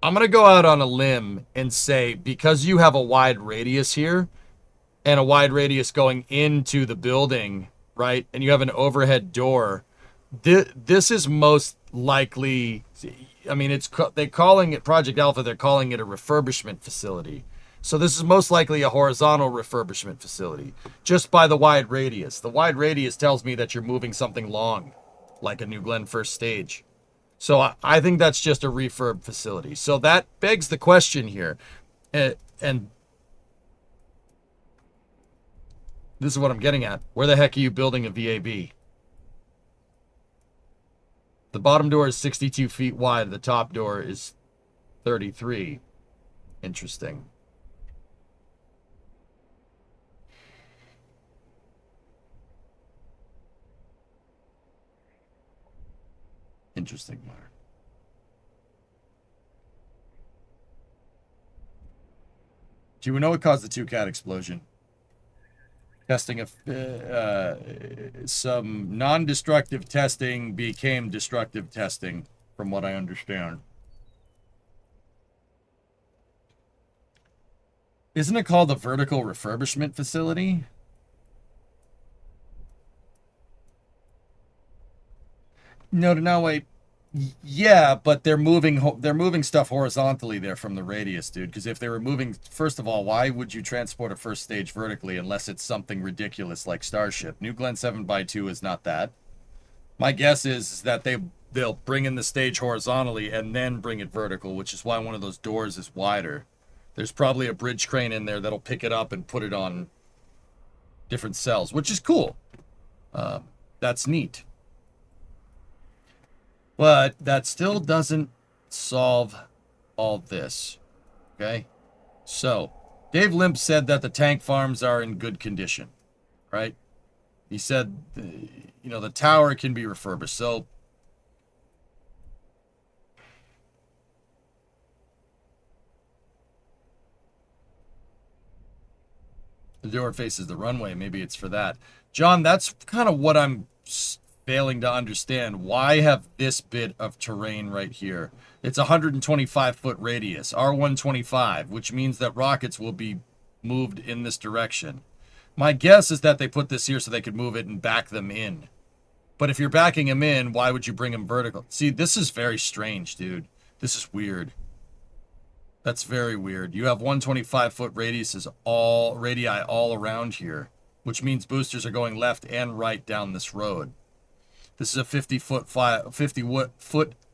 I'm going to go out on a limb and say, because you have a wide radius here and a wide radius going into the building, right? And you have an overhead door. This is most likely, I mean, they're calling it Project Alpha. They're calling it a refurbishment facility. So this is most likely a horizontal refurbishment facility, just by the wide radius. The wide radius tells me that you're moving something long, like a New Glenn first stage. So I think that's just a refurb facility. So that begs the question here, and this is what I'm getting at. Where the heck are you building a VAB? The bottom door is 62 feet wide. The top door is 33. Interesting. Interesting, Mark. Do you know what caused the 2-cat explosion? Testing of some non-destructive testing became destructive testing, from what I understand. Isn't it called the vertical refurbishment facility? No, wait. Yeah, but they're moving stuff horizontally there from the radius, dude. Because if they were moving, first of all, why would you transport a first stage vertically unless it's something ridiculous like Starship? New Glenn 7x2 is not that. My guess is that they'll bring in the stage horizontally and then bring it vertical, which is why one of those doors is wider. There's probably a bridge crane in there that'll pick it up and put it on different cells, which is cool. That's neat. But that still doesn't solve all this, okay? So, Dave Limp said that the tank farms are in good condition, right? He said, the tower can be refurbished. So, the door faces the runway. Maybe it's for that. John, that's kind of what I'm failing to understand. Why have this bit of terrain right here? It's a 125-foot radius, R125, which means that rockets will be moved in this direction. My guess is that they put this here so they could move it and back them in. But if you're backing them in, why would you bring them vertical? See, this is very strange, dude. This is weird. That's very weird. You have 125-foot radiuses radii all around here, which means boosters are going left and right down this road. This is a 50-foot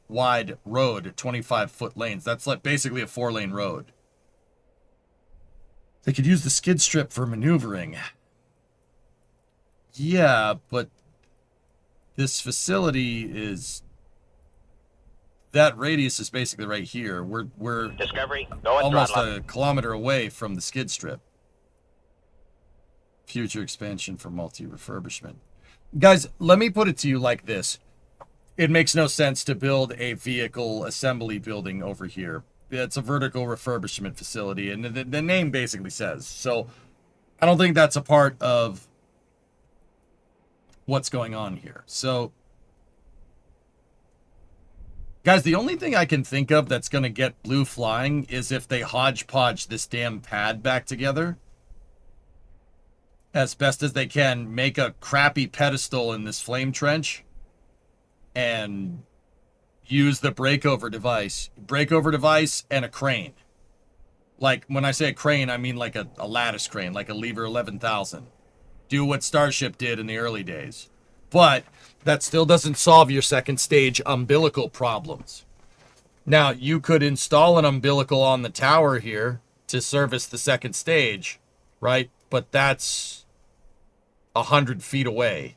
wide road, 25-foot lanes. That's like basically a 4-lane road. They could use the skid strip for maneuvering. Yeah, but this facility is... That radius is basically right here. We're
Discovery, go and
almost
throttle up.
a kilometer away from the skid strip. Future expansion for multi-refurbishment. Guys, let me put it to you like this. It makes no sense to build a vehicle assembly building over here. It's a vertical refurbishment facility, and the name basically says. So I don't think that's a part of what's going on here. So, guys, the only thing I can think of that's going to get blue flying is if they hodgepodge this damn pad back together as best as they can, make a crappy pedestal in this flame trench, and use the breakover device and a crane. Like, when I say a crane, I mean like a lattice crane, like a Lever 11,000. Do what Starship did in the early days. But that still doesn't solve your second stage umbilical problems. Now, you could install an umbilical on the tower here to service the second stage, right? But that's 100 feet away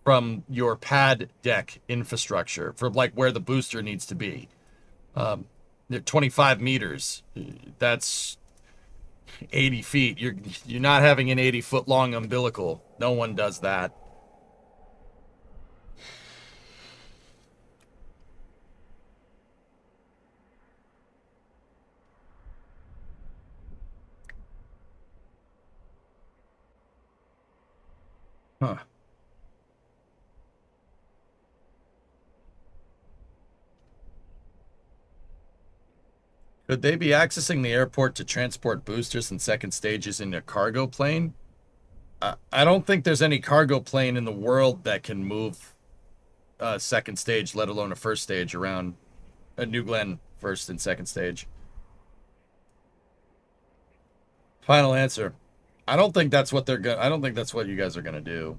from your pad deck infrastructure, from like where the booster needs to be. 25 meters. That's 80 feet. You're not having an 80-foot long umbilical. No one does that. Huh. Could they be accessing the airport to transport boosters and second stages in a cargo plane? I don't think there's any cargo plane in the world that can move a second stage, let alone a first stage, around a New Glenn first and second stage. Final answer. I don't think that's what they're gonna. I don't think that's what you guys are gonna do.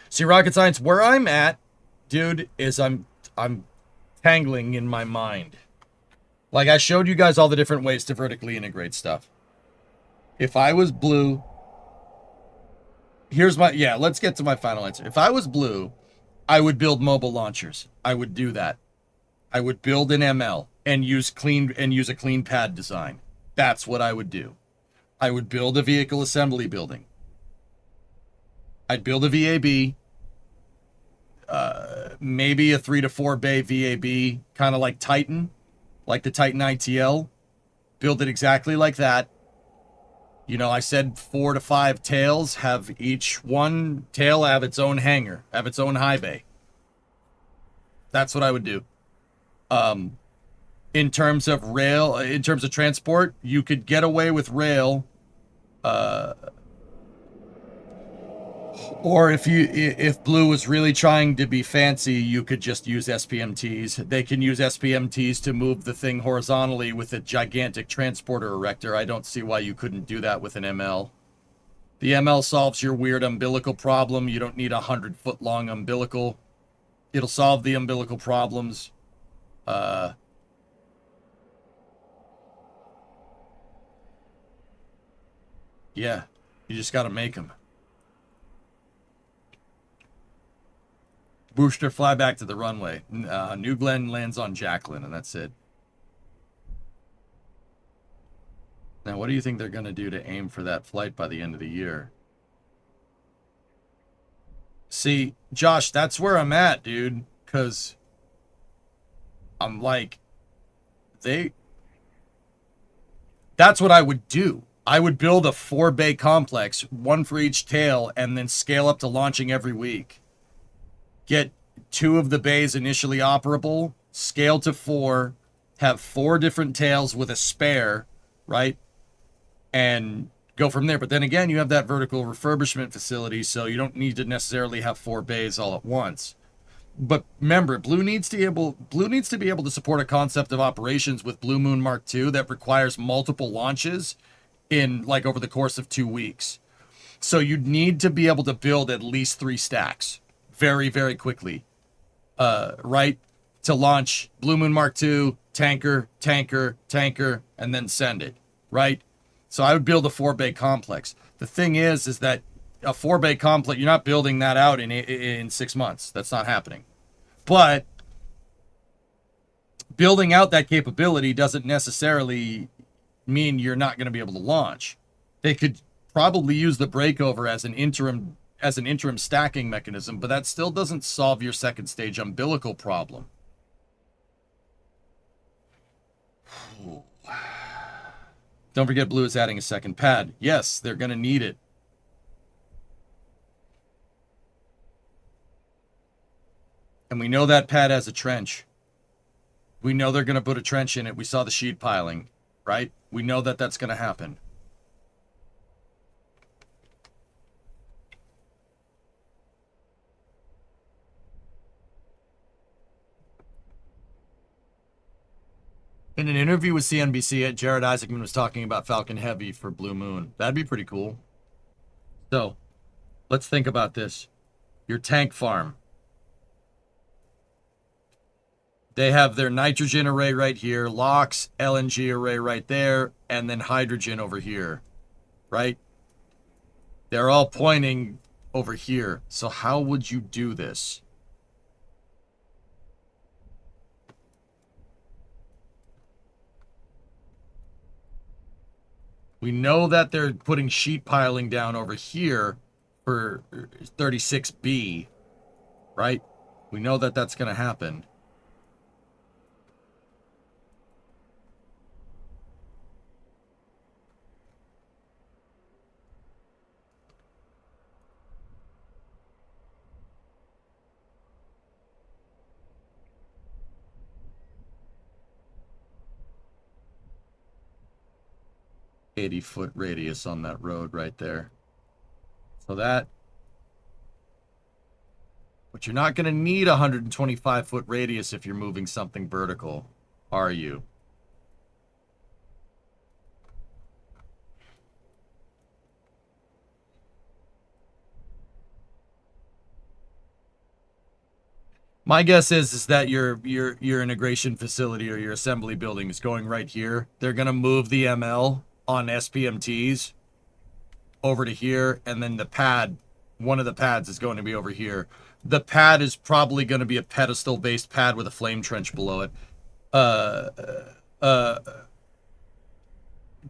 See, rocket science, where I'm at, dude, is I'm tangling in my mind. Like, I showed you guys all the different ways to vertically integrate stuff. If I was blue, here's my, yeah, let's get to my final answer. If I was blue, I would build mobile launchers. I would do that. I would build an ML and use a clean pad design. That's what I would do. I would build a vehicle assembly building. I'd build a VAB, maybe a 3 to 4 bay VAB, kind of like Titan, like the Titan ITL. Build it exactly like that. You know, I said 4 to 5 tails, have each one tail have its own hangar, have its own high bay. That's what I would do. In terms of rail, in terms of transport, you could get away with rail. Or if Blue was really trying to be fancy, you could just use SPMTs. They can use SPMTs to move the thing horizontally with a gigantic transporter erector. I don't see why you couldn't do that with an ML. The ML solves your weird umbilical problem. You don't need a 100-foot long umbilical. It'll solve the umbilical problems. Yeah, you just got to make them. Booster, fly back to the runway. New Glenn lands on Jacqueline, and that's it. Now, what do you think they're going to do to aim for that flight by the end of the year? See, Josh, that's where I'm at, dude. Because I'm like, that's what I would do. I would build a 4-bay complex, one for each tail, and then scale up to launching every week. Get 2 of the bays initially operable, scale to 4, have 4 different tails with a spare, right? And go from there. But then again, you have that vertical refurbishment facility, so you don't need to necessarily have 4 bays all at once. But remember, Blue needs to be able to support a concept of operations with Blue Moon Mark II that requires multiple launches in like over the course of 2 weeks. So you'd need to be able to build at least 3 stacks very, very quickly, right? To launch Blue Moon Mark II, tanker, and then send it, right? So I would build a 4-bay complex. The thing is that a 4-bay complex, you're not building that out in 6 months. That's not happening. But building out that capability doesn't necessarily mean you're not going to be able to launch. They could probably use the breakover as an interim stacking mechanism, but that still doesn't solve your second stage umbilical problem. Don't forget Blue is adding a second pad. Yes, they're going to need it. And we know that pad has a trench. We know they're going to put a trench in it. We saw the sheet piling, right? We know that that's going to happen. In an interview with CNBC, Jared Isaacman was talking about Falcon Heavy for Blue Moon. That'd be pretty cool. So, let's think about this. Your tank farm. They have their nitrogen array right here, LOX, LNG array right there, and then hydrogen over here, right? They're all pointing over here. So how would you do this? We know that they're putting sheet piling down over here for 36B, right? We know that that's going to happen. 80-foot radius on that road right there. So that... But you're not going to need a 125-foot radius if you're moving something vertical, are you? My guess is that your integration facility or your assembly building is going right here. They're going to move the ML on SPMTs over to here, and then the pad, one of the pads is going to be over here. The pad is probably going to be a pedestal-based pad with a flame trench below it.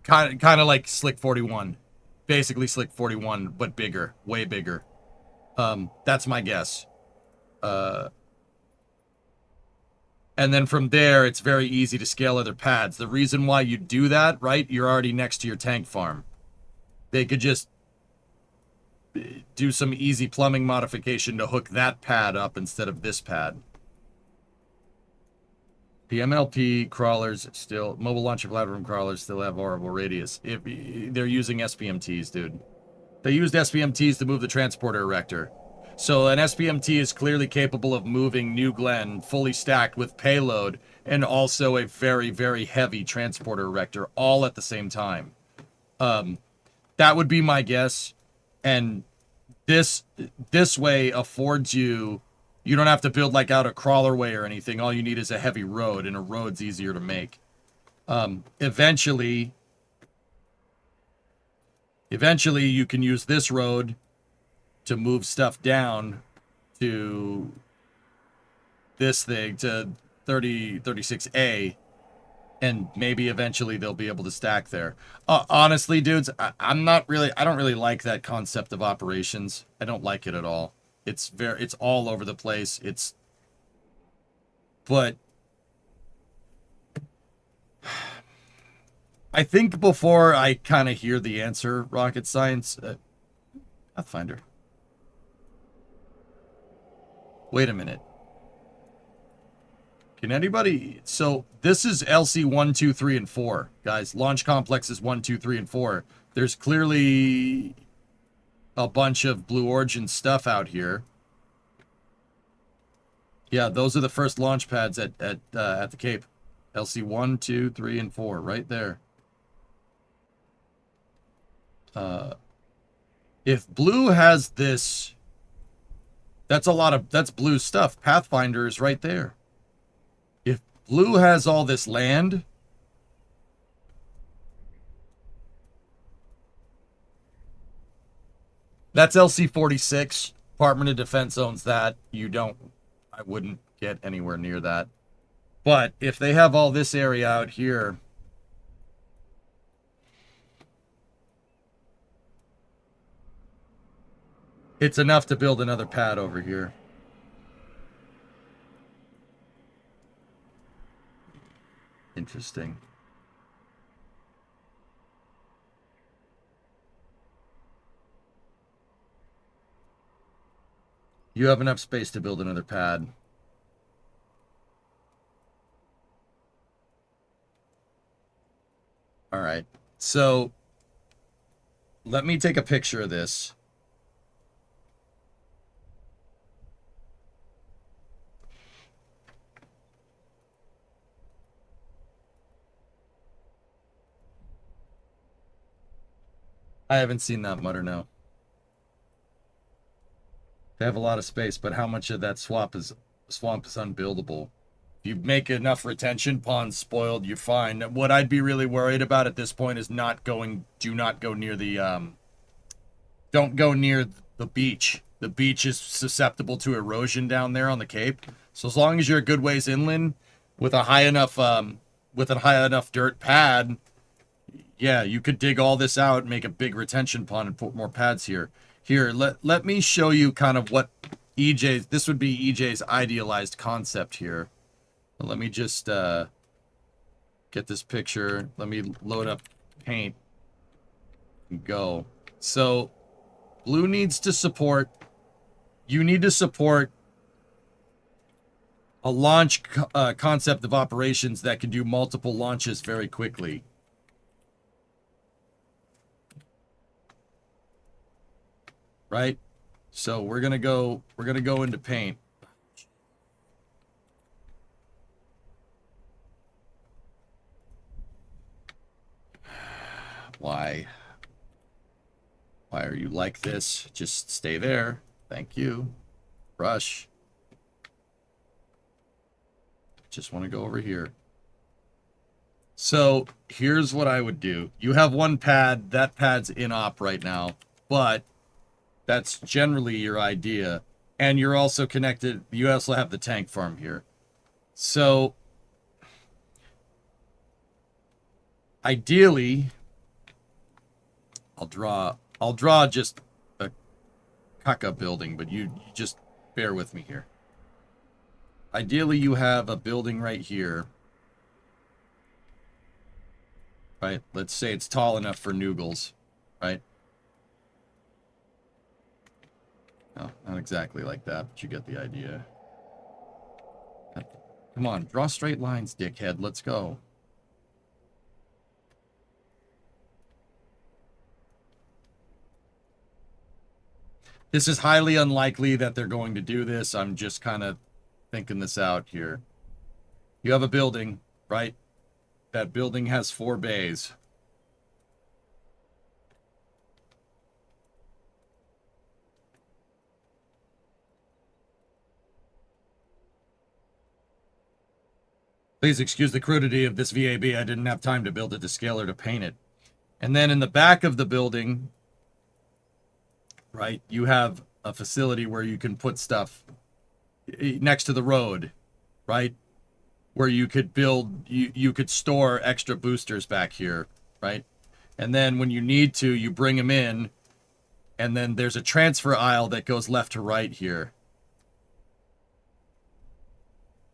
Kind of like Slick 41. Basically Slick 41, but bigger, way bigger. That's my guess. And then from there, it's very easy to scale other pads. The reason why you do that, right? You're already next to your tank farm. They could just do some easy plumbing modification to hook that pad up instead of this pad. The MLP crawlers still, mobile launcher platform crawlers still have horrible radius. If they're using SPMTs, dude. They used SPMTs to move the transporter erector. So an SPMT is clearly capable of moving New Glenn fully stacked with payload and also a very, very heavy transporter erector all at the same time. That would be my guess. And this way affords you, you don't have to build like out a crawlerway or anything. All you need is a heavy road, and a road's easier to make. Eventually you can use this road to move stuff down to this thing, to 36A, and maybe eventually they'll be able to stack there. Honestly, dudes, I don't really like that concept of operations. I don't like it at all. It's all over the place. But I think before I kind of hear the answer, rocket science, Pathfinder. Wait a minute. Can anybody... So, this is LC 1, 2, 3, and 4. Guys, launch complexes 1, 2, 3, and 4. There's clearly a bunch of Blue Origin stuff out here. Yeah, those are the first launch pads at the Cape. LC 1, 2, 3, and 4. Right there. If Blue has this... That's Blue stuff. Pathfinder is right there. If Blue has all this land, that's LC-46. Department of Defense owns that. I wouldn't get anywhere near that. But if they have all this area out here, it's enough to build another pad over here. Interesting. You have enough space to build another pad. All right. So let me take a picture of this. I haven't seen that mutter, no. They have a lot of space, but how much of that swamp is unbuildable? If you make enough retention ponds spoiled, you're fine. What I'd be really worried about at this point is do not go near the, don't go near the beach. The beach is susceptible to erosion down there on the Cape. So as long as you're a good ways inland with a high enough dirt pad, yeah, you could dig all this out, make a big retention pond, and put more pads here. Here, let me show you kind of what EJ's... This would be EJ's idealized concept here. Let me just get this picture. Let me load up paint and go. So, Blue needs to support... You need to support a launch concept of operations that can do multiple launches very quickly. right? So we're gonna go into paint. Why are you like this? Just stay there. Thank you. Brush. Just want to go over here. So here's what I would do. You have one pad. That pad's in op right now, but that's generally your idea. And you're also connected. You also have the tank farm here. So ideally, I'll draw just a caca building, but you just bear with me here. Ideally, you have a building right here. Right? Let's say it's tall enough for noogles, right? No, not exactly like that, but you get the idea. Come on, draw straight lines, dickhead. Let's go. This is highly unlikely that they're going to do this. I'm just kind of thinking this out here. You have a building, right? That building has 4 bays. Please excuse the crudity of this VAB. I didn't have time to build it to scale or to paint it. And then in the back of the building, right, you have a facility where you can put stuff next to the road, right? Where you could build, you could store extra boosters back here, right? And then when you need to, you bring them in, and then there's a transfer aisle that goes left to right here.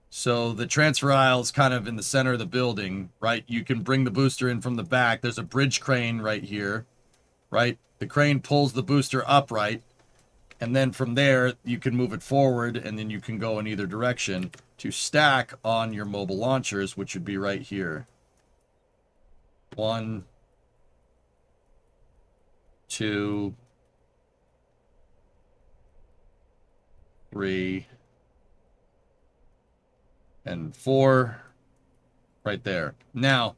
So the transfer aisle is kind of in the center of the building, right? You can bring the booster in from the back. There's a bridge crane right here, right? The crane pulls the booster upright, and then from there, you can move it forward, and then you can go in either direction to stack on your mobile launchers, which would be right here. 1, 2, 3, and 4 right there. Now,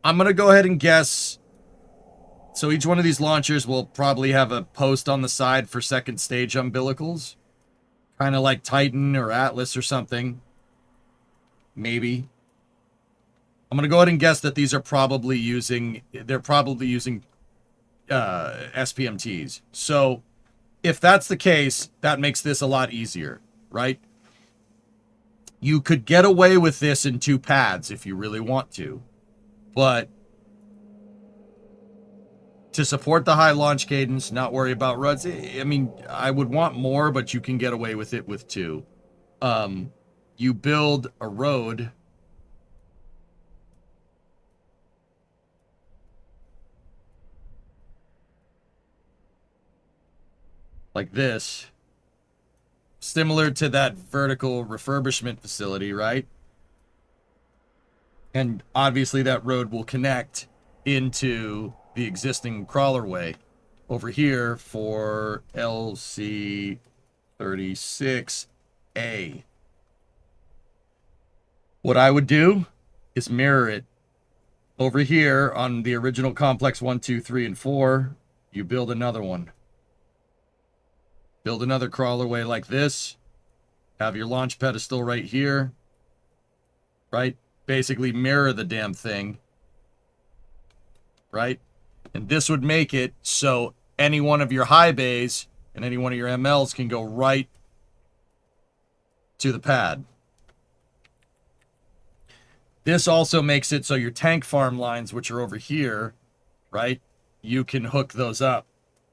I'm going to go ahead and guess. So each one of these launchers will probably have a post on the side for second stage umbilicals. Kind of like Titan or Atlas or something. Maybe. I'm going to go ahead and guess that these are probably using, SPMTs. So if that's the case, that makes this a lot easier, right? You could get away with this in 2 pads if you really want to. But to support the high launch cadence, not worry about runs. I mean, I would want more, but you can get away with it with 2. You build a road. Like this. Similar to that vertical refurbishment facility, right? And obviously that road will connect into the existing crawlerway over here for LC36A. What I would do is mirror it over here on the original complex 1, 2, 3, and 4. You build another one. Build another crawlerway like this. Have your launch pedestal right here. Right? Basically mirror the damn thing. Right? And this would make it so any one of your high bays and any one of your MLs can go right to the pad. This also makes it so your tank farm lines, which are over here, right? You can hook those up.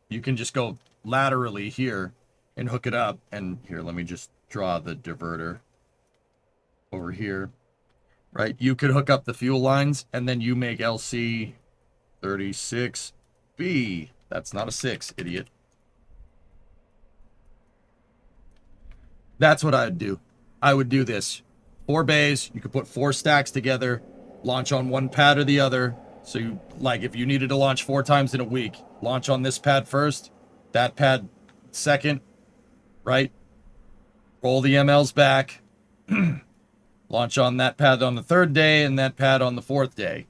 You can just go laterally here and hook it up. And here, let me just draw the diverter over here, right? You could hook up the fuel lines, and then you make LC36B. That's not a 6, idiot. That's what I'd do. I would do this. 4 bays, you could put 4 stacks together, launch on one pad or the other. So you, like, if you needed to launch 4 times in a week, launch on this pad first, that pad second, right? Roll the MLs back. Launch on that pad on the third day and that pad on the fourth day.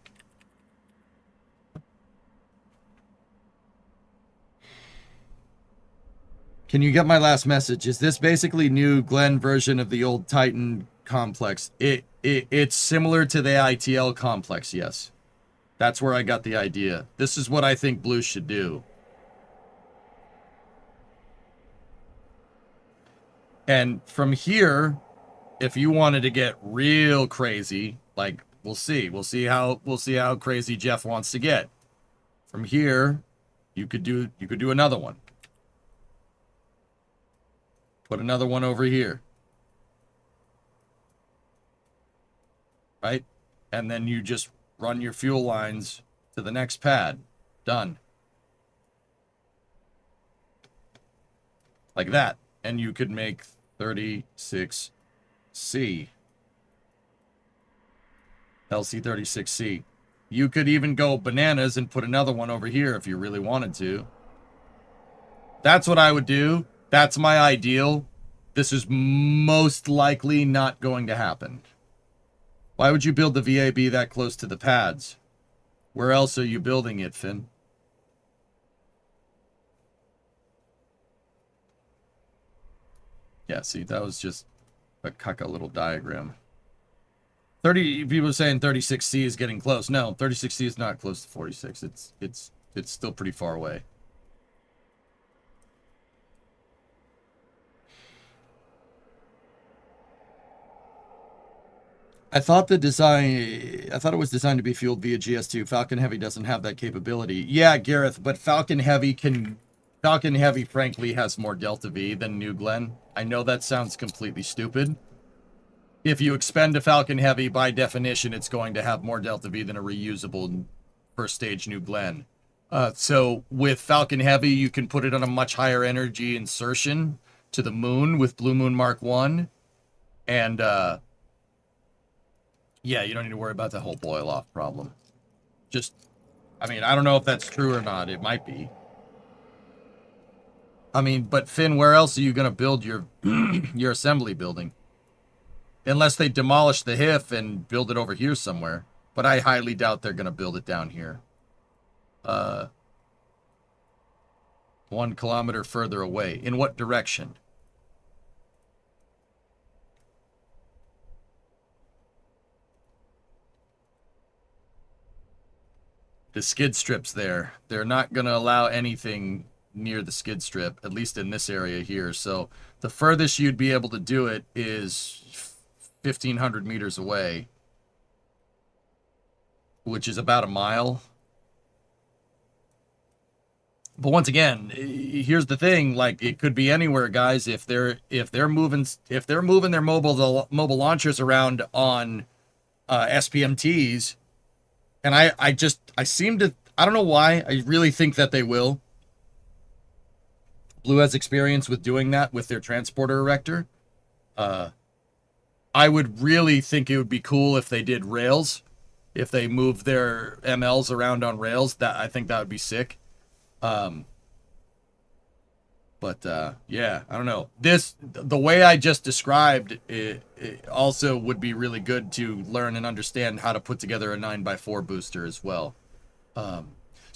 Can you get my last message? Is this basically new Glenn version of the old Titan complex? It's similar to the ITL complex, yes. That's where I got the idea. This is what I think Blue should do. And from here, if you wanted to get real crazy, like we'll see how crazy Jeff wants to get. From here, you could do another one. Put another one over here. Right? And then you just run your fuel lines to the next pad. Done. Like that. And you could make 36C. LC36C. You could even go bananas and put another one over here if you really wanted to. That's what I would do. That's my ideal. This is most likely not going to happen. Why would you build the VAB that close to the pads? Where else are you building it, Finn? Yeah, see, that was just a cucka little diagram. 30 people are saying 36C is getting close. No, 36C is not close to 46. It's still pretty far away. I thought it was designed to be fueled via GS2. Falcon Heavy doesn't have that capability. Yeah, Gareth, but Falcon Heavy frankly has more Delta V than New Glenn. I know that sounds completely stupid. If you expend a Falcon Heavy, by definition, it's going to have more Delta V than a reusable first stage New Glenn. So with Falcon Heavy, you can put it on a much higher energy insertion to the moon with Blue Moon Mark 1. And, yeah, you don't need to worry about the whole boil off problem. Just, I mean, I don't know if that's true or not. It might be. I mean, but Finn, where else are you going to build your your assembly building? Unless they demolish the HIF and build it over here somewhere. But I highly doubt they're going to build it down here. 1 kilometer further away. In what direction? The skid strip's there. They're not going to allow anything near the skid strip, at least in this area here. So the furthest you'd be able to do it is 1,500 meters away, which is about a mile. But once again, here's the thing: like, it could be anywhere, guys. If they're moving their mobile launchers around on SPMTs, and I seem to, I don't know why, I really think that they will. Blue has experience with doing that with their transporter erector. I would really think it would be cool if they did rails, if they moved their MLs around on rails. That, I think that would be sick. Yeah, I don't know. The way I just described it also would be really good to learn and understand how to put together a 9x4 booster as well.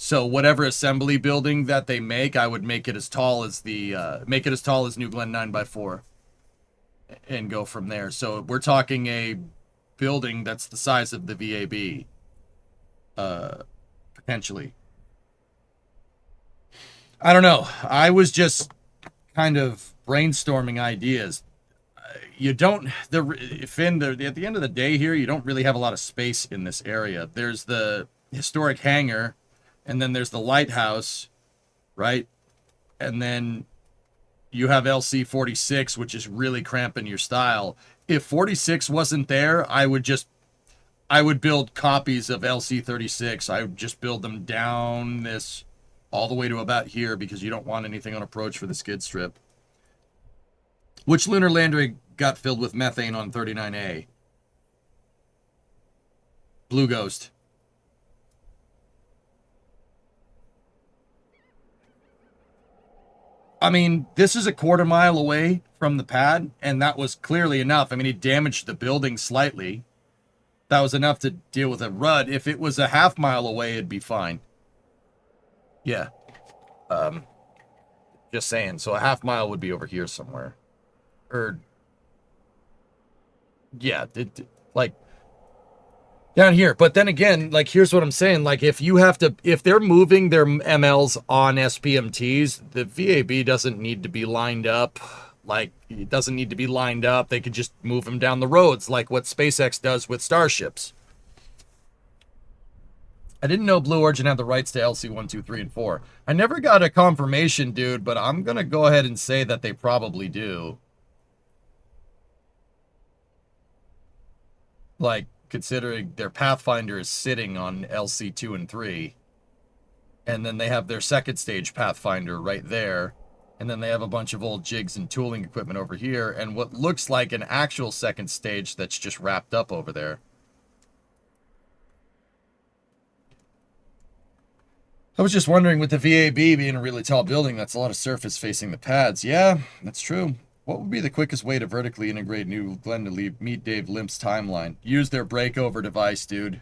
So whatever assembly building that they make, I would make it as tall as New Glenn 9x4 and go from there. So we're talking a building that's the size of the VAB, potentially. I don't know. I was just kind of brainstorming ideas. Finn, at the end of the day here, you don't really have a lot of space in this area. There's the historic hangar, and then there's the lighthouse, right? And then you have LC46, which is really cramping your style. If 46 wasn't there, I would build copies of LC36. I would just build them down this all the way to about here, because you don't want anything on approach for the skid strip. Which lunar lander got filled with methane on 39A? Blue Ghost. I mean, this is a quarter mile away from the pad, and that was clearly enough. I mean, he damaged the building slightly. That was enough to deal with a rud. If it was a half mile away, it'd be fine. Yeah. Just saying. So a half mile would be over here somewhere. Or, yeah, like, down here. But then again, like, here's what I'm saying. Like, if they're moving their MLs on SPMTs, the VAB doesn't need to be lined up. Like, it doesn't need to be lined up. They could just move them down the roads, like what SpaceX does with starships. I didn't know Blue Origin had the rights to LC 1, 2, 3, and 4. I never got a confirmation, dude, but I'm going to go ahead and say that they probably do. Like, considering their Pathfinder is sitting on LC 2 and 3. And then they have their second stage Pathfinder right there. And then they have a bunch of old jigs and tooling equipment over here. And what looks like an actual second stage that's just wrapped up over there. I was just wondering, with the VAB being a really tall building, that's a lot of surface facing the pads. Yeah, that's true. What would be the quickest way to vertically integrate New Glenn to meet Dave Limp's timeline? Use their breakover device, dude.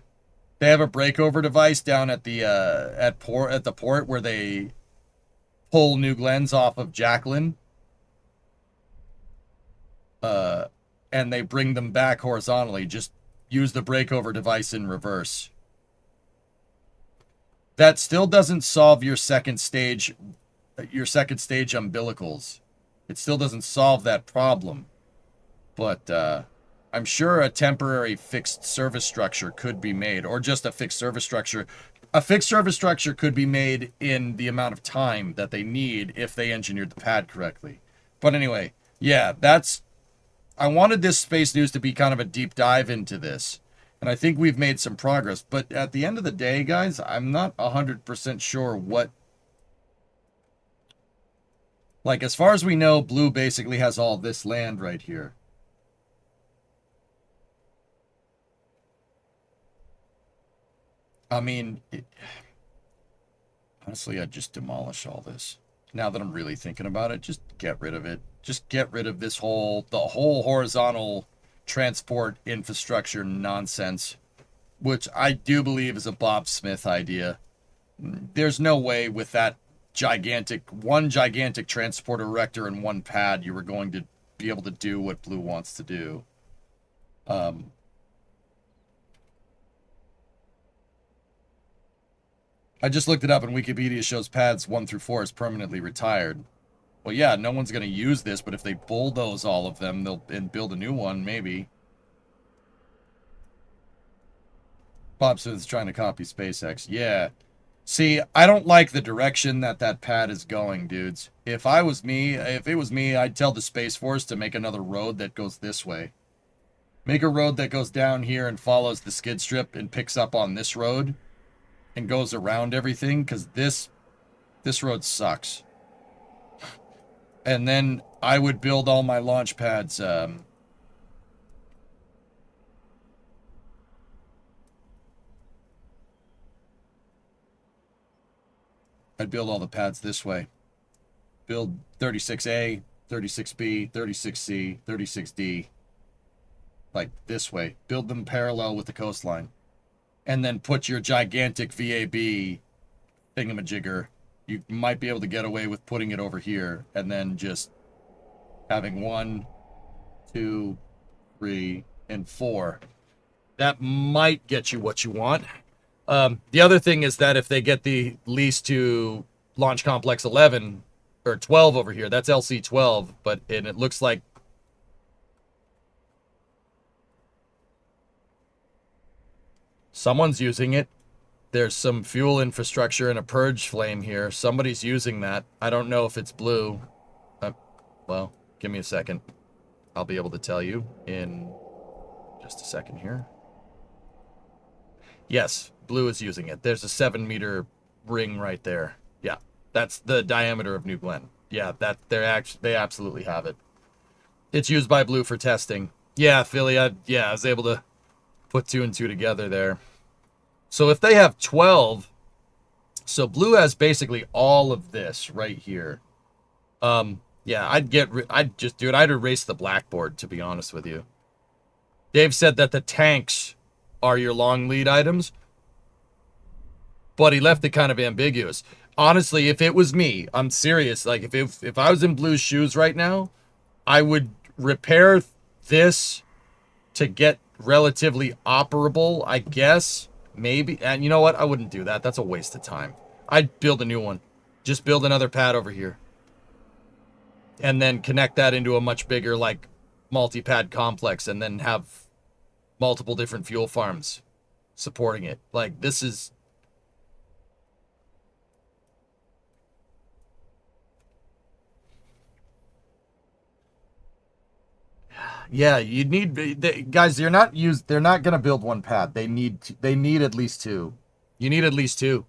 They have a breakover device down at the port where they pull New Glenn's off of Jacqueline. And they bring them back horizontally. Just use the breakover device in reverse. That still doesn't solve your second stage umbilicals. It still doesn't solve that problem. But I'm sure a temporary fixed service structure could be made, or just a fixed service structure. A fixed service structure could be made in the amount of time that they need if they engineered the pad correctly. But anyway, yeah, I wanted this space news to be kind of a deep dive into this. And I think we've made some progress. But at the end of the day, guys, I'm not 100% sure what... Like, as far as we know, Blue basically has all this land right here. I mean, honestly, I'd just demolish all this. Now that I'm really thinking about it, just get rid of it. Just get rid of the whole horizontal transport infrastructure nonsense, which I do believe is a Bob Smith idea. There's no way with that one gigantic transport erector and one pad you were going to be able to do what Blue wants to do. I just looked it up, and Wikipedia shows pads 1 through 4 is permanently retired. Well, yeah, no one's going to use this, but if they bulldoze all of them, and build a new one, maybe. Bob Smith's trying to copy SpaceX. Yeah. See, I don't like the direction that pad is going, dudes. If it was me, I'd tell the Space Force to make another road that goes this way. Make a road that goes down here and follows the skid strip and picks up on this road and goes around everything, because this road sucks. And then I would build all my launch pads. I'd build all the pads this way. Build 36A, 36B, 36C, 36D. Like this way. Build them parallel with the coastline. And then put your gigantic VAB thingamajigger. You might be able to get away with putting it over here. And then just having 1, 2, 3, and 4. That might get you what you want. The other thing is that if they get the lease to Launch Complex 11, or 12 over here, that's LC 12, and it looks like someone's using it. There's some fuel infrastructure and a purge flame here. Somebody's using that. I don't know if it's Blue. Well, give me a second. I'll be able to tell you in just a second here. Yes, Blue is using it. There's a 7-meter ring right there. Yeah, that's the diameter of New Glenn. Yeah, they absolutely have it. It's used by Blue for testing. Yeah, Philly, I was able to put 2 and 2 together there. So if they have 12, so Blue has basically all of this right here. Yeah, I'd erase the blackboard, to be honest with you. Dave said that the tanks are your long lead items, but he left it kind of ambiguous. Honestly, if it was me, I'm serious. Like, if I was in Blue's shoes right now, I would repair this to get relatively operable, I guess. Maybe. And you know what? I wouldn't do that. That's a waste of time. I'd build a new one. Just build another pad over here. And then connect that into a much bigger, like, multi-pad complex, and then have multiple different fuel farms supporting it. Like, this is... Yeah, you need... guys, they're not going to build one pad. They need at least two. You need at least two.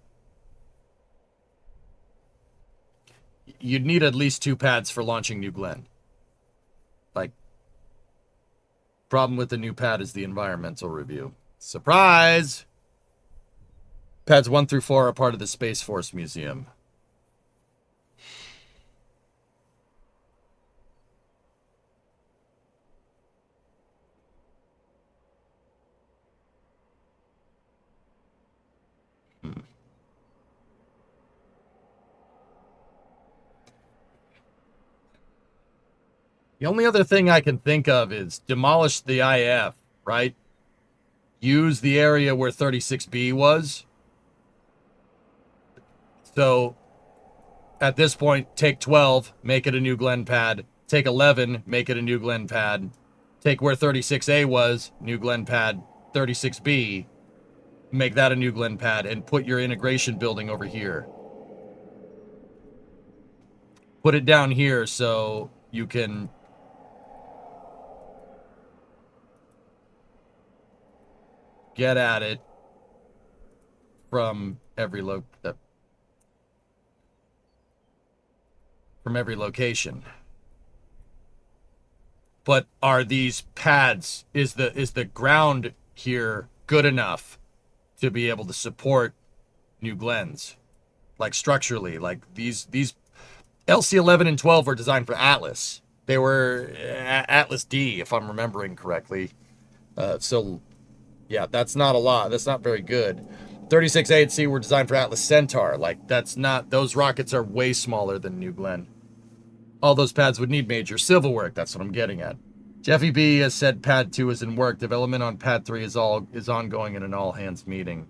You'd need at least two pads for launching New Glenn. Like, problem with the new pad is the environmental review. Surprise! Pads 1 through 4 are part of the Space Force Museum. The only other thing I can think of is demolish the IF, right? Use the area where 36B was. So, at this point, take 12, make it a New Glenn pad. Take 11, make it a New Glenn pad. Take where 36A was, New Glenn pad. 36B, make that a New Glenn pad. And put your integration building over here. Put it down here so you can... get at it from every location. But are these pads, is the ground here good enough to be able to support New Glens? Like, structurally, like these LC11 and 12 were designed for Atlas. They were Atlas D, if I'm remembering correctly. So yeah, that's not a lot. That's not very good. 36A and C were designed for Atlas Centaur. Like, that's not... those rockets are way smaller than New Glenn. All those pads would need major civil work. That's what I'm getting at. Jeffy B has said Pad 2 is in work. Development on Pad 3 is ongoing in an all-hands meeting.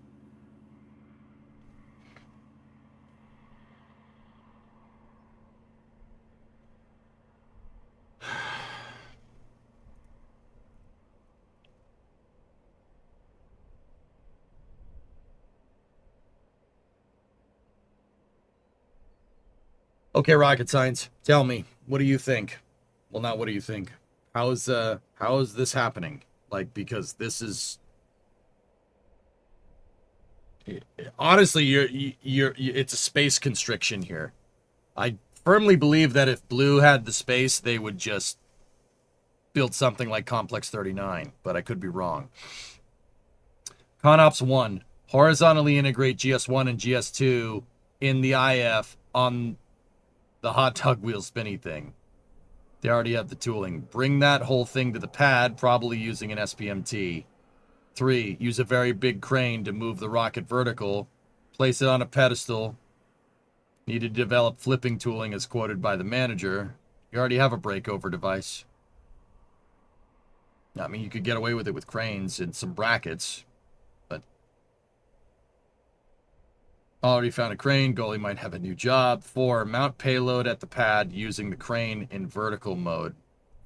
Okay, rocket science, tell me, what do you think? Well, not what do you think. How is this happening? Like, because this is... honestly, it's a space constriction here. I firmly believe that if Blue had the space, they would just build something like Complex 39, but I could be wrong. ConOps 1, horizontally integrate GS1 and GS2 in the IF on the hot tug wheel spinny thing. They already have the tooling. Bring that whole thing to the pad, probably using an SPMT. 3, use a very big crane to move the rocket vertical. Place it on a pedestal. Need to develop flipping tooling as quoted by the manager. You already have a breakover device. I mean, you could get away with it with cranes and some brackets. But already found a crane. Goalie might have a new job. 4, mount payload at the pad using the crane in vertical mode.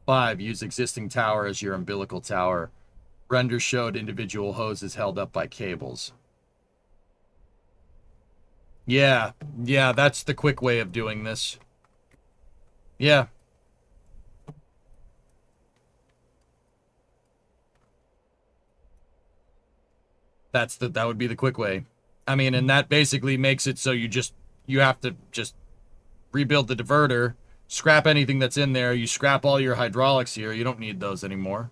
5, use existing tower as your umbilical tower. Render showed individual hoses held up by cables. Yeah, that's the quick way of doing this. Yeah. That would be the quick way. I mean, and that basically makes it so you have to just rebuild the diverter, scrap anything that's in there, you scrap all your hydraulics here, you don't need those anymore.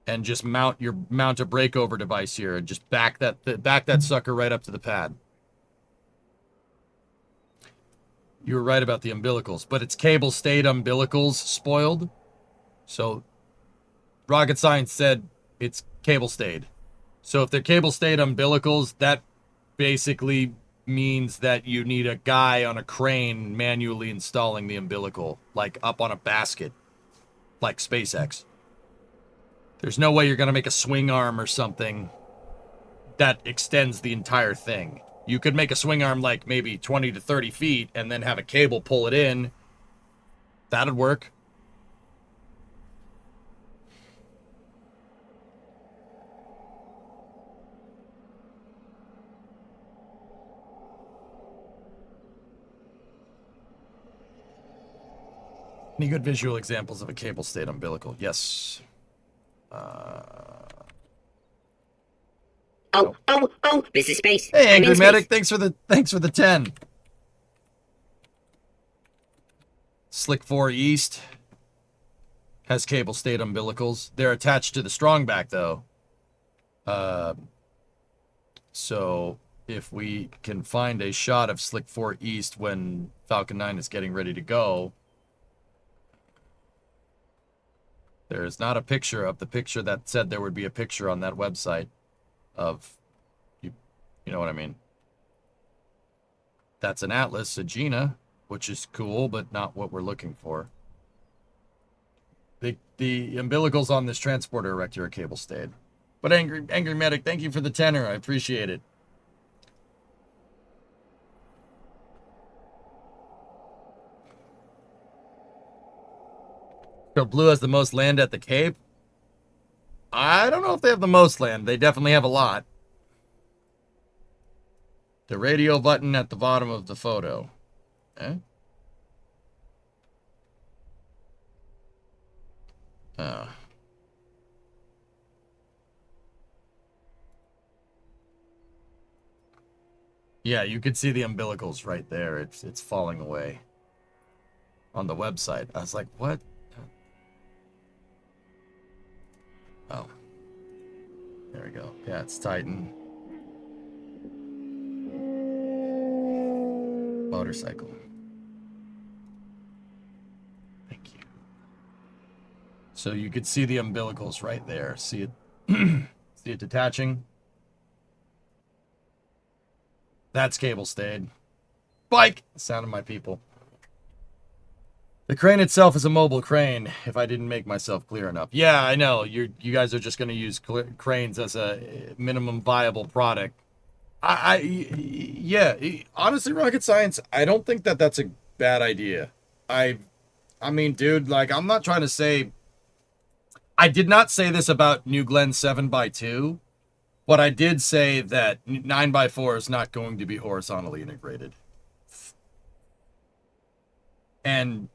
And just mount a breakover device here and just back that sucker right up to the pad. You were right about the umbilicals, but it's cable-stayed umbilicals spoiled. So rocket science said it's cable-stayed. So if they're cable-stayed umbilicals, that basically means that you need a guy on a crane manually installing the umbilical, like up on a basket, like SpaceX. There's no way you're going to make a swing arm or something that extends the entire thing. You could make a swing arm like maybe 20 to 30 feet and then have a cable pull it in. That'd work. Any good visual examples of a cable-stayed umbilical? Yes.
This is Space.
Hey,
I'm in
Angry Medic,
space.
thanks for the 10. Slick 4 East has cable-stayed umbilicals. They're attached to the Strongback, though. So if we can find a shot of Slick 4 East when Falcon 9 is getting ready to go, there is not a picture of the picture that said there would be a picture on that website of, you know what I mean? That's an Atlas, a Gina, which is cool, but not what we're looking for. The umbilicals on this transporter erector are cable stayed. But Angry Medic, thank you for the tenor. I appreciate it. So Blue has the most land at the Cape? I don't know if they have the most land. They definitely have a lot. The radio button at the bottom of the photo. Eh? Oh. Yeah, you could see the umbilicals right there. It's falling away on the website. I was like, what? Oh. There we go. Yeah, it's Titan. Motorcycle. Thank you. So you could see the umbilicals right there. See it see it detaching? That's cable stayed. Bike! Sound of my people. The crane itself is a mobile crane, if I didn't make myself clear enough. Yeah, I know. You guys are just going to use cranes as a minimum viable product. Yeah, honestly, rocket science, I don't think that that's a bad idea. I mean, dude, like, I'm not trying to say... I did not say this about New Glenn 7x2, but I did say that 9x4 is not going to be horizontally integrated. And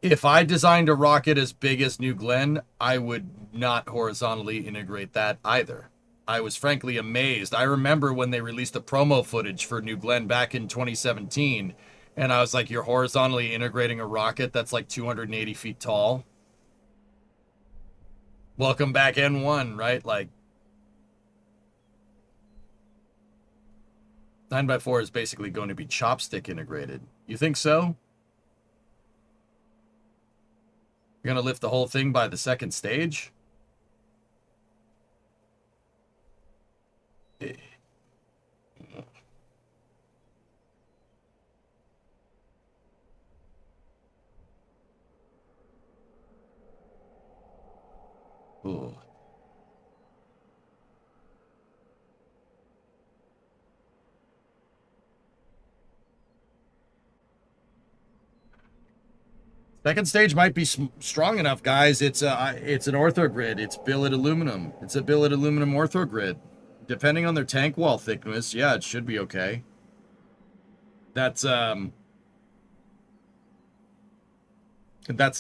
if I designed a rocket as big as New Glenn, I would not horizontally integrate that either. I was frankly amazed. I remember when they released the promo footage for New Glenn back in 2017, and I was like, you're horizontally integrating a rocket that's like 280 feet tall? Welcome back N1, right? Like, 9x4 is basically going to be chopstick integrated. You think so? You're going to lift the whole thing by the second stage? Ooh. Second stage might be strong enough, guys. It's an orthogrid. It's billet aluminum. It's a billet aluminum orthogrid. Depending on their tank wall thickness, yeah, it should be okay. That's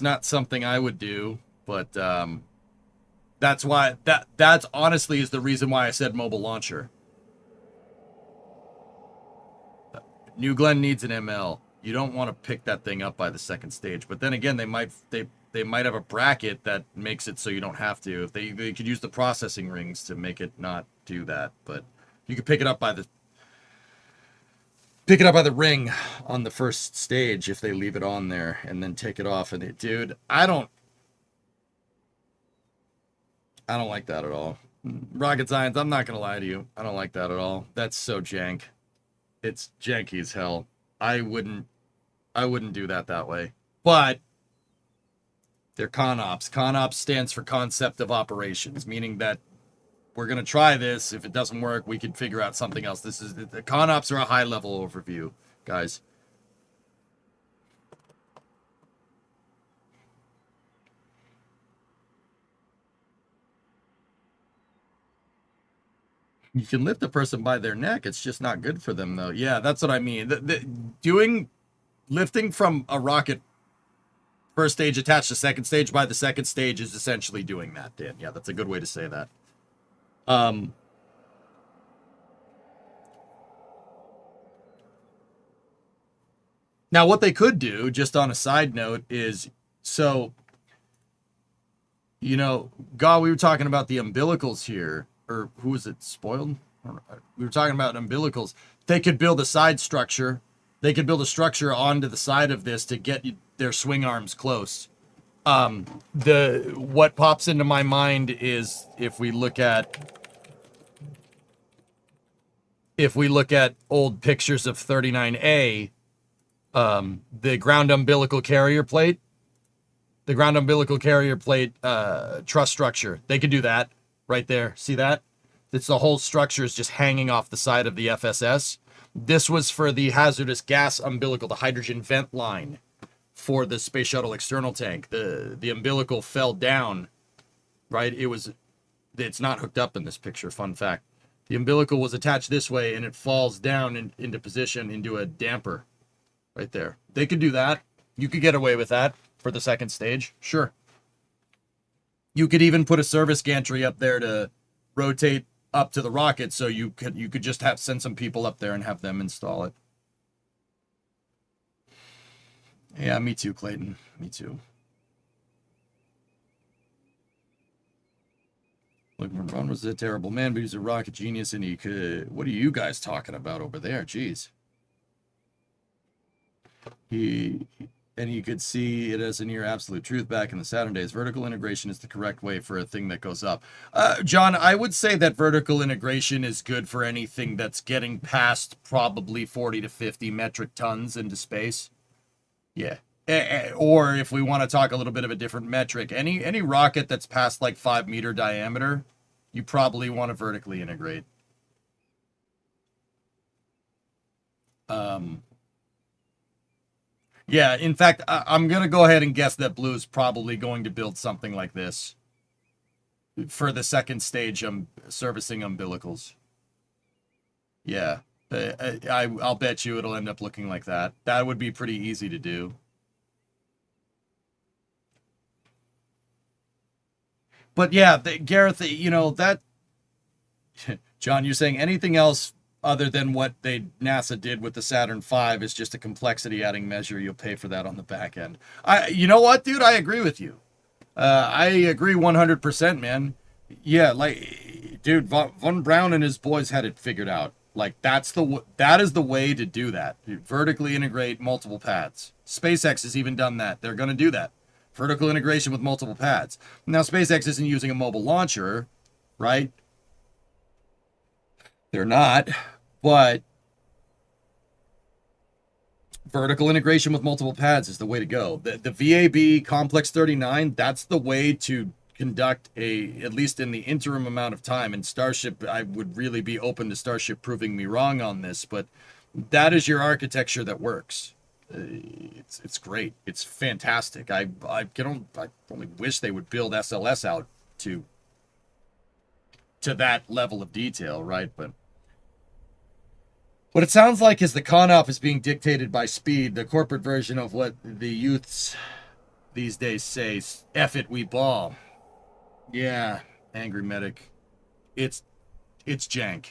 not something I would do, but that's why that's honestly is the reason why I said mobile launcher. New Glenn needs an ML. You don't want to pick that thing up by the second stage, but then again, they might have a bracket that makes it so you don't have to. If they could use the processing rings to make it not do that, but you could pick it up by pick it up by the ring on the first stage if they leave it on there and then take it off. And dude, I don't like that at all. Rocket science, I'm not gonna lie to you. I don't like that at all. That's so jank. It's janky as hell. I wouldn't do that way. But they're ConOps. ConOps stands for concept of operations, meaning that we're gonna try this. If it doesn't work, we can figure out something else. The ConOps are a high level overview, guys. You can lift a person by their neck. It's just not good for them, though. Yeah, that's what I mean. Lifting from a rocket first stage attached to second stage by the second stage is essentially doing that, Dan. Yeah, that's a good way to say that. Now, what they could do, just on a side note, is so, God, we were talking about the umbilicals here. Or who was it? Spoiled? We were talking about umbilicals. They could build a side structure. They could build a structure onto the side of this to get their swing arms close. What pops into my mind is if we look at old pictures of 39A, the ground umbilical carrier plate, truss structure. They could do that. Right there. See that? It's the whole structure is just hanging off the side of the FSS. This was for the hazardous gas umbilical, the hydrogen vent line for the space shuttle external tank. The umbilical fell down, right? It's not hooked up in this picture, fun fact. The umbilical was attached this way and it falls down into position into a damper right there. They could do that. You could get away with that for the second stage. Sure. You could even put a service gantry up there to rotate up to the rocket, so you could just send some people up there and have them install it. Yeah, me too, Clayton. Me too. Look, Ron was a terrible man, but he's a rocket genius, and he could. What are you guys talking about over there? Jeez. You could see it as a near absolute truth back in the Saturn days. Vertical integration is the correct way for a thing that goes up. John, I would say that vertical integration is good for anything that's getting past probably 40 to 50 metric tons into space. Yeah. Or if we want to talk a little bit of a different metric, any rocket that's past like 5-meter diameter, you probably want to vertically integrate. Yeah, in fact, I'm going to go ahead and guess that Blue's probably going to build something like this for the second stage servicing umbilicals. Yeah, I'll bet you it'll end up looking like that. That would be pretty easy to do. But yeah, Gareth, that... John, you're saying anything else other than what NASA did with the Saturn V is just a complexity adding measure. You'll pay for that on the back end. You know what, dude? I agree with you. I agree 100%, man. Yeah, dude, Von Braun and his boys had it figured out. That is the way to do that. Vertically integrate multiple pads. SpaceX has even done that. They're going to do that. Vertical integration with multiple pads. Now, SpaceX isn't using a mobile launcher, right? They're not, but vertical integration with multiple pads is the way to go. The VAB Complex 39, that's the way to conduct at least in the interim amount of time. And Starship, I would really be open to Starship proving me wrong on this, but that is your architecture that works. It's great. It's fantastic. I only wish they would build SLS out to that level of detail, right? But what it sounds like is the ConOp is being dictated by speed, the corporate version of what the youths these days say, F it, we ball. Yeah, Angry Medic. It's jank.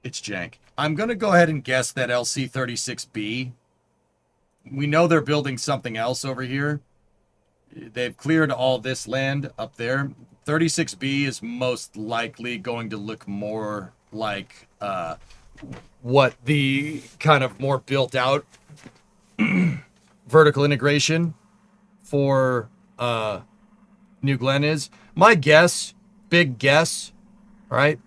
It's jank. I'm going to go ahead and guess that LC-36B, we know they're building something else over here. They've cleared all this land up there. 36B is most likely going to look more like what the kind of more built out vertical integration for New Glenn is. My guess, big guess, right,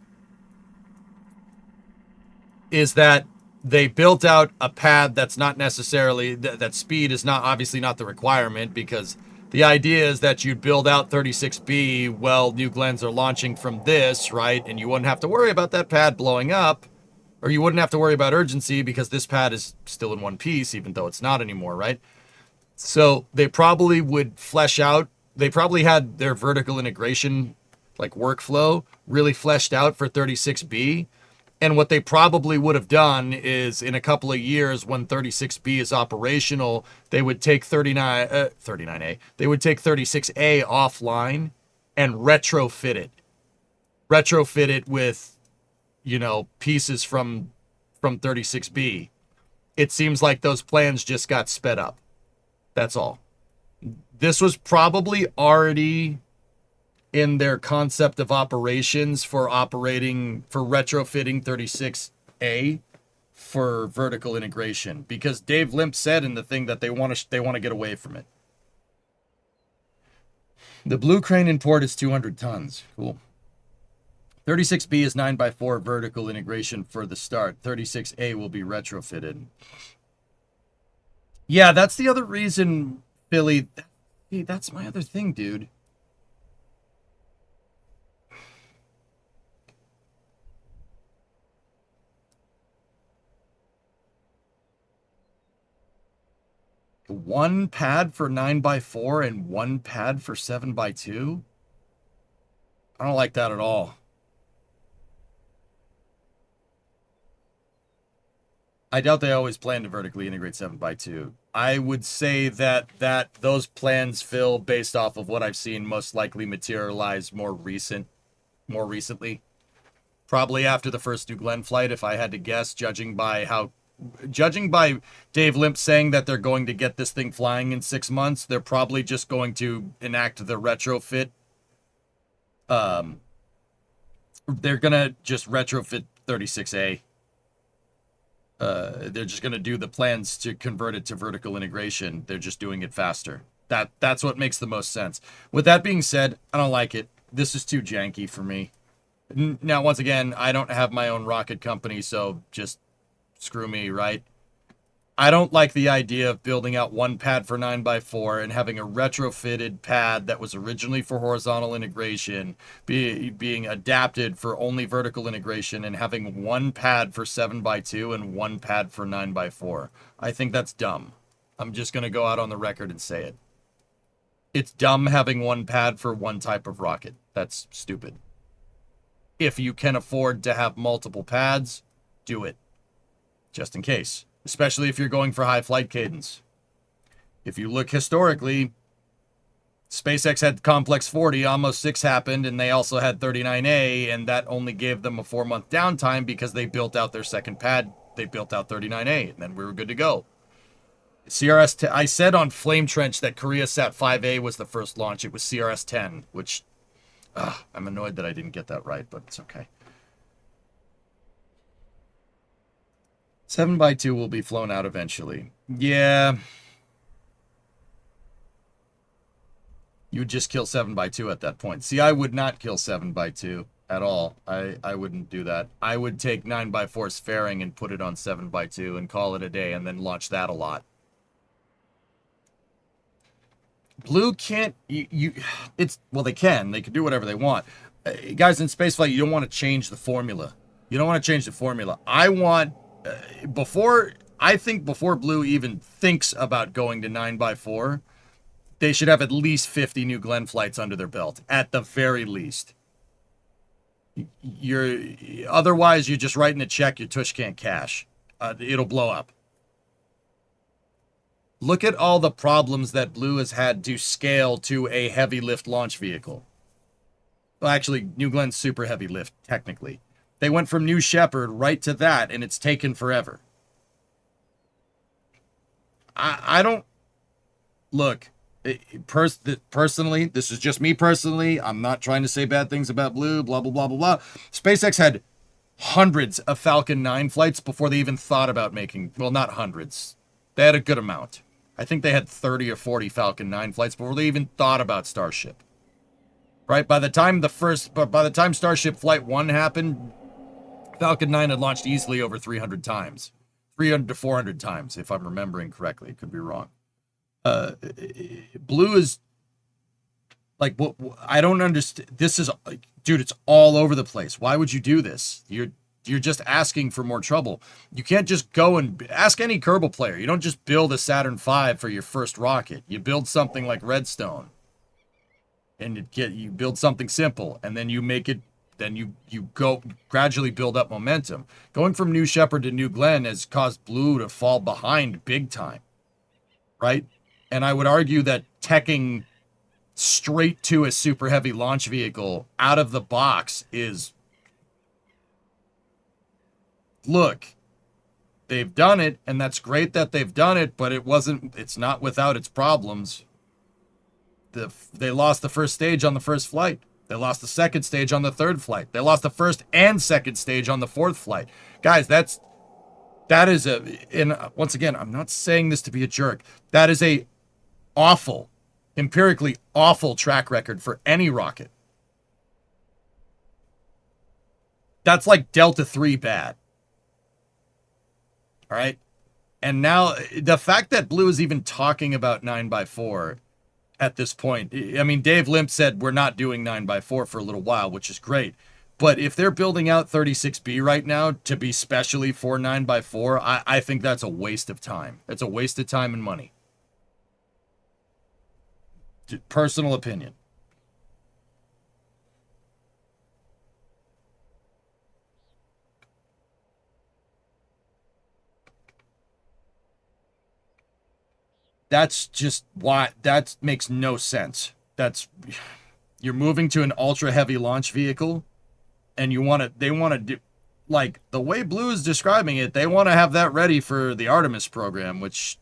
is that they built out a pad that's not necessarily, that speed is not, obviously not the requirement, because the idea is that you'd build out 36B while New Glens are launching from this, right, and you wouldn't have to worry about that pad blowing up, or you wouldn't have to worry about urgency because this pad is still in one piece, even though it's not anymore, right? So they probably would flesh out, they probably had their vertical integration, like workflow, really fleshed out for 36B. And what they probably would have done is in a couple of years when 36B is operational, they would take 39A, they would take 36A offline and retrofit it. Retrofit it with, you know, pieces from 36B. It seems like those plans just got sped up. That's all. This was probably already in their concept of operations for retrofitting 36A for vertical integration, because Dave Limp said in the thing that they want to get away from it. The Blue Crane import is 200 tons. Cool. 36B is 9x4 vertical integration for the start. 36A will be retrofitted. Yeah, that's the other reason, Billy. Hey, that's my other thing, dude. One pad for 9x4 and one pad for 7x2? I don't like that at all. I doubt they always plan to vertically integrate 7x2. I would say that those plans, Phil, based off of what I've seen, most likely materialize more recently. Probably after the first New Glenn flight, if I had to guess, judging by Dave Limp saying that they're going to get this thing flying in 6 months, they're probably just going to enact the retrofit. They're going to just retrofit 36A. They're just going to do the plans to convert it to vertical integration. They're just doing it faster. That's what makes the most sense. With that being said, I don't like it. This is too janky for me. Now, once again, I don't have my own rocket company, so just screw me, right? I don't like the idea of building out one pad for 9x4 and having a retrofitted pad that was originally for horizontal integration being adapted for only vertical integration, and having one pad for 7x2 and one pad for 9x4. I think that's dumb. I'm just going to go out on the record and say it. It's dumb having one pad for one type of rocket. That's stupid. If you can afford to have multiple pads, do it. Just in case. Especially if you're going for high flight cadence. If you look historically, SpaceX had Complex 40, almost 6 happened, and they also had 39A, and that only gave them a 4-month downtime because they built out their second pad. They built out 39A, and then we were good to go. I said on Flame Trench that KoreaSat 5A was the first launch. It was CRS-10, which I'm annoyed that I didn't get that right, but it's okay. 7x2 will be flown out eventually. Yeah. You would just kill 7x2 at that point. See, I would not kill 7x2 at all. I wouldn't do that. I would take 9x4's fairing and put it on 7x2 and call it a day, and then launch that a lot. Blue can't... Well, they can. They can do whatever they want. Guys, in spaceflight, you don't want to change the formula. You don't want to change the formula. Before Blue even thinks about going to 9x4, they should have at least 50 New Glenn flights under their belt, at the very least. Otherwise, you're just writing a check your tush can't cash. It'll blow up. Look at all the problems that Blue has had to scale to a heavy lift launch vehicle. Well, actually, New Glenn's super heavy lift, technically. They went from New Shepard right to that, and it's taken forever. I don't... Look, personally, this is just me personally. I'm not trying to say bad things about Blue, blah, blah, blah, blah, blah. SpaceX had hundreds of Falcon 9 flights before they even thought about making, well, not hundreds. They had a good amount. I think they had 30 or 40 Falcon 9 flights before they even thought about Starship. Right? By the time Starship Flight 1 happened, Falcon 9 had launched easily over 300 times. 300 to 400 times, if I'm remembering correctly. Could be wrong. Blue is like, what? I don't understand. This is, dude, it's all over the place. Why would you do this? You're just asking for more trouble. You can't just go and ask any Kerbal player. You don't just build a Saturn V for your first rocket. You build something like Redstone. And you build something simple, and then you make it, then you go gradually build up momentum. Going from New Shepard to New Glenn has caused Blue to fall behind big time. Right? And I would argue that teching straight to a super heavy launch vehicle out of the box is, look, they've done it, and that's great that they've done it, but it's not without its problems. They lost the first stage on the first flight. They lost the second stage on the third flight. They lost the first and second stage on the fourth flight. Guys, that is and once again, I'm not saying this to be a jerk. That is a empirically awful track record for any rocket. That's like Delta 3 bad. All right. And now the fact that Blue is even talking about 9x4 at this point, I mean, Dave Limp said we're not doing 9x4 for a little while, which is great. But if they're building out 36B right now to be specially for 9x4, I think that's a waste of time. It's a waste of time and money. Personal opinion. That's just why, that makes no sense. You're moving to an ultra heavy launch vehicle, and they want to do, like, the way Blue is describing it, they want to have that ready for the Artemis program, which,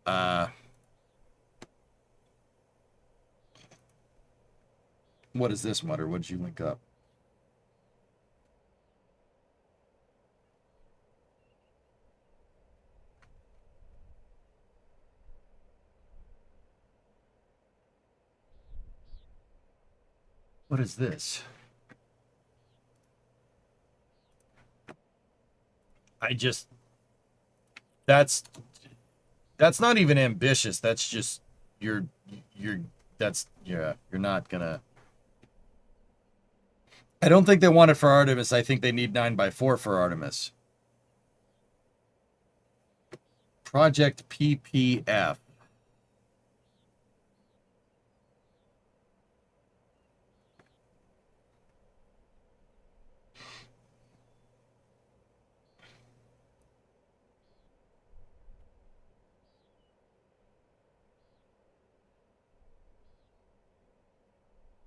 what is this, Mutter? What did you link up? What is this? That's not even ambitious. That's just, you're not gonna. I don't think they want it for Artemis. I think they need 9x4 for Artemis. Project PPF.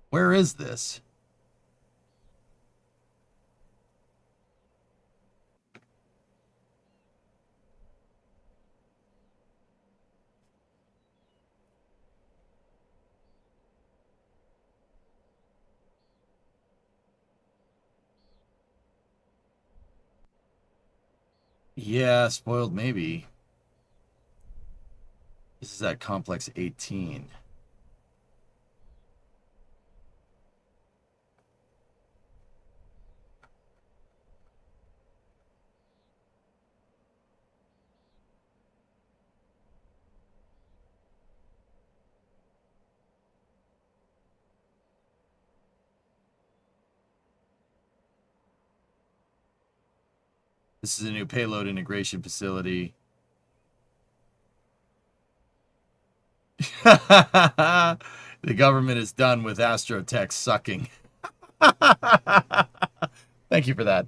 Where is this? Yeah, spoiled maybe. This is at Complex 18. This is a new payload integration facility. The government is done with Astrotech sucking. Thank you for that.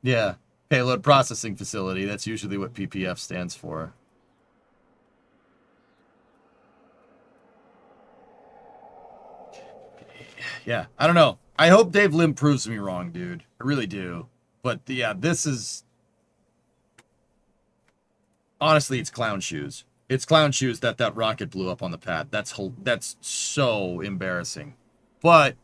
Yeah, payload processing facility. That's usually what PPF stands for. Yeah, I don't know. I hope Dave Lim proves me wrong, dude. I really do. But yeah, this is... honestly, it's clown shoes. It's clown shoes that that rocket blew up on the pad. That's so embarrassing. But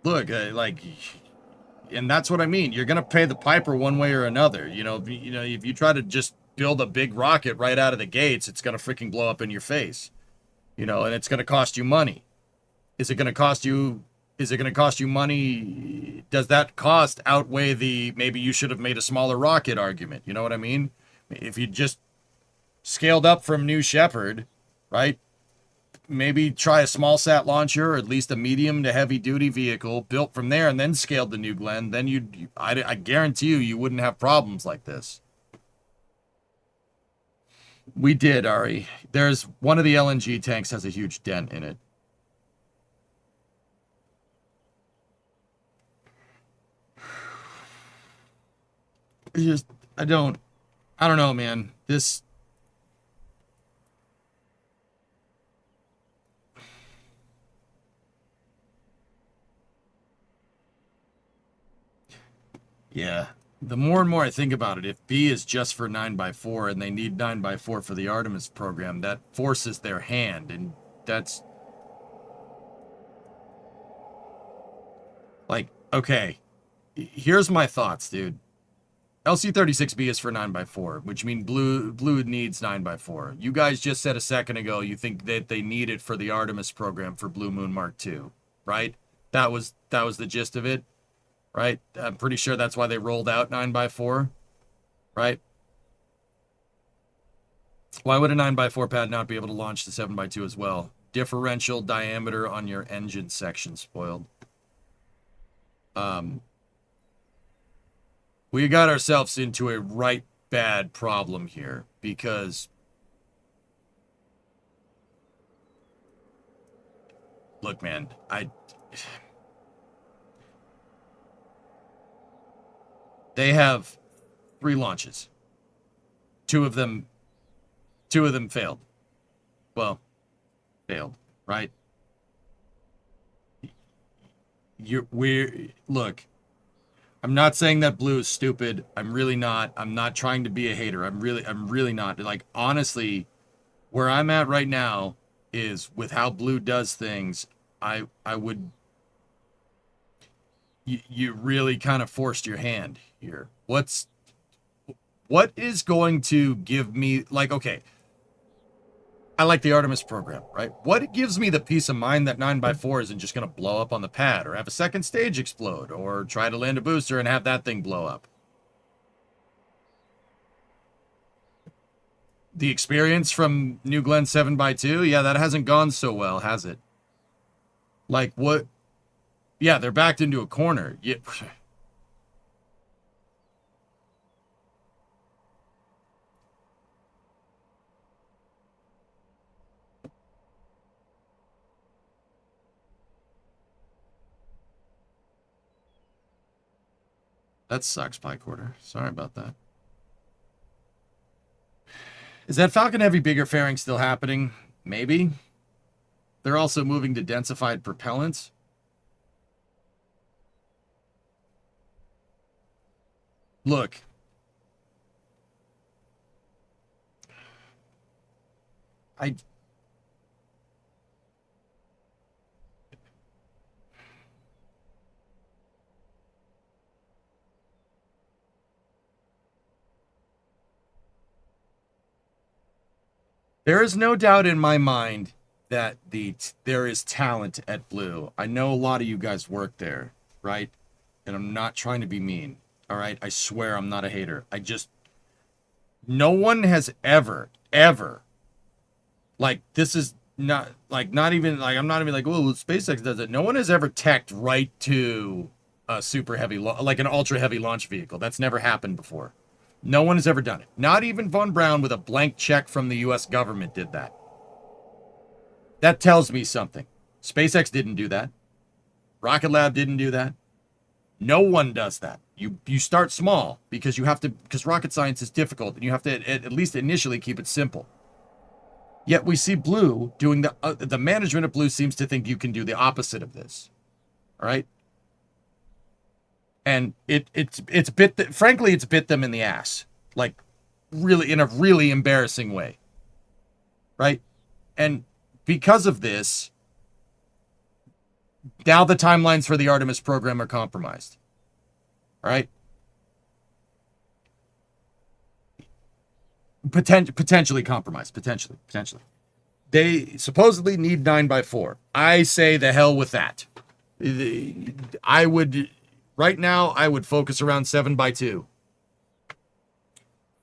look, and that's what I mean. You're gonna pay the piper one way or another. If you try to just build a big rocket right out of the gates, it's gonna freaking blow up in your face. And it's gonna cost you money. Is it gonna cost you? Is it gonna cost you money? Does that cost outweigh the maybe you should have made a smaller rocket argument? You know what I mean? If you just scaled up from New Shepard, right? Maybe try a small sat launcher or at least a medium to heavy duty vehicle built from there and then scaled to New Glenn, then I guarantee you wouldn't have problems like this. We did, Ari. There's one of the LNG tanks has a huge dent in it. I don't know, man. This Yeah. The more and more I think about it, if B is just for 9x4 and they need 9x4 for the Artemis program, that forces their hand. And that's like, okay, here's my thoughts, dude. LC-36B is for 9x4, which means blue needs 9x4. You guys just said a second ago you think that they need it for the Artemis program for Blue Moon Mark II, right? That was the gist of it. Right? I'm pretty sure that's why they rolled out 9x4, right? Why would a 9x4 pad not be able to launch the 7x2 as well? Differential diameter on your engine section spoiled. We got ourselves into a right bad problem here because look, man, they have 3 launches. Two of them failed. Well, failed, right? Look, I'm not saying that blue is stupid. I'm really not. I'm not trying to be a hater. I'm really not. Like, honestly, where I'm at right now is with how blue does things, I would you really kind of forced your hand here. What is going to give me, like, okay, I like the Artemis program, right? What gives me the peace of mind that 9x4 isn't just going to blow up on the pad or have a second stage explode or try to land a booster and have that thing blow up? The experience from New Glenn 7x2, yeah, that hasn't gone so well, has it? Like, what? Yeah, they're backed into a corner. Yeah. That sucks, Pie Quarter. Sorry about that. Is that Falcon Heavy bigger fairing still happening? Maybe. They're also moving to densified propellants. Look. There is no doubt in my mind that there is talent at Blue. I know a lot of you guys work there, right? And I'm not trying to be mean, all right? I swear I'm not a hater. No one has ever, like, this is not even, like, I'm not even like, oh, SpaceX does it. No one has ever teched right to a super heavy, like an ultra heavy launch vehicle. That's never happened before. No one has ever done it. Not even Von Braun with a blank check from the US government did that. That tells me something. SpaceX didn't do that. Rocket Lab didn't do that. No one does that. You start small because rocket science is difficult and you have to at least initially keep it simple. Yet we see Blue doing the management of Blue seems to think you can do the opposite of this. All right? And frankly, it's bit them in the ass. Like, in a really embarrassing way, right? And because of this, now the timelines for the Artemis program are compromised, right? Potentially compromised, potentially. They supposedly need 9x4. I say the hell with that. I would, right now, I would focus around 7x2.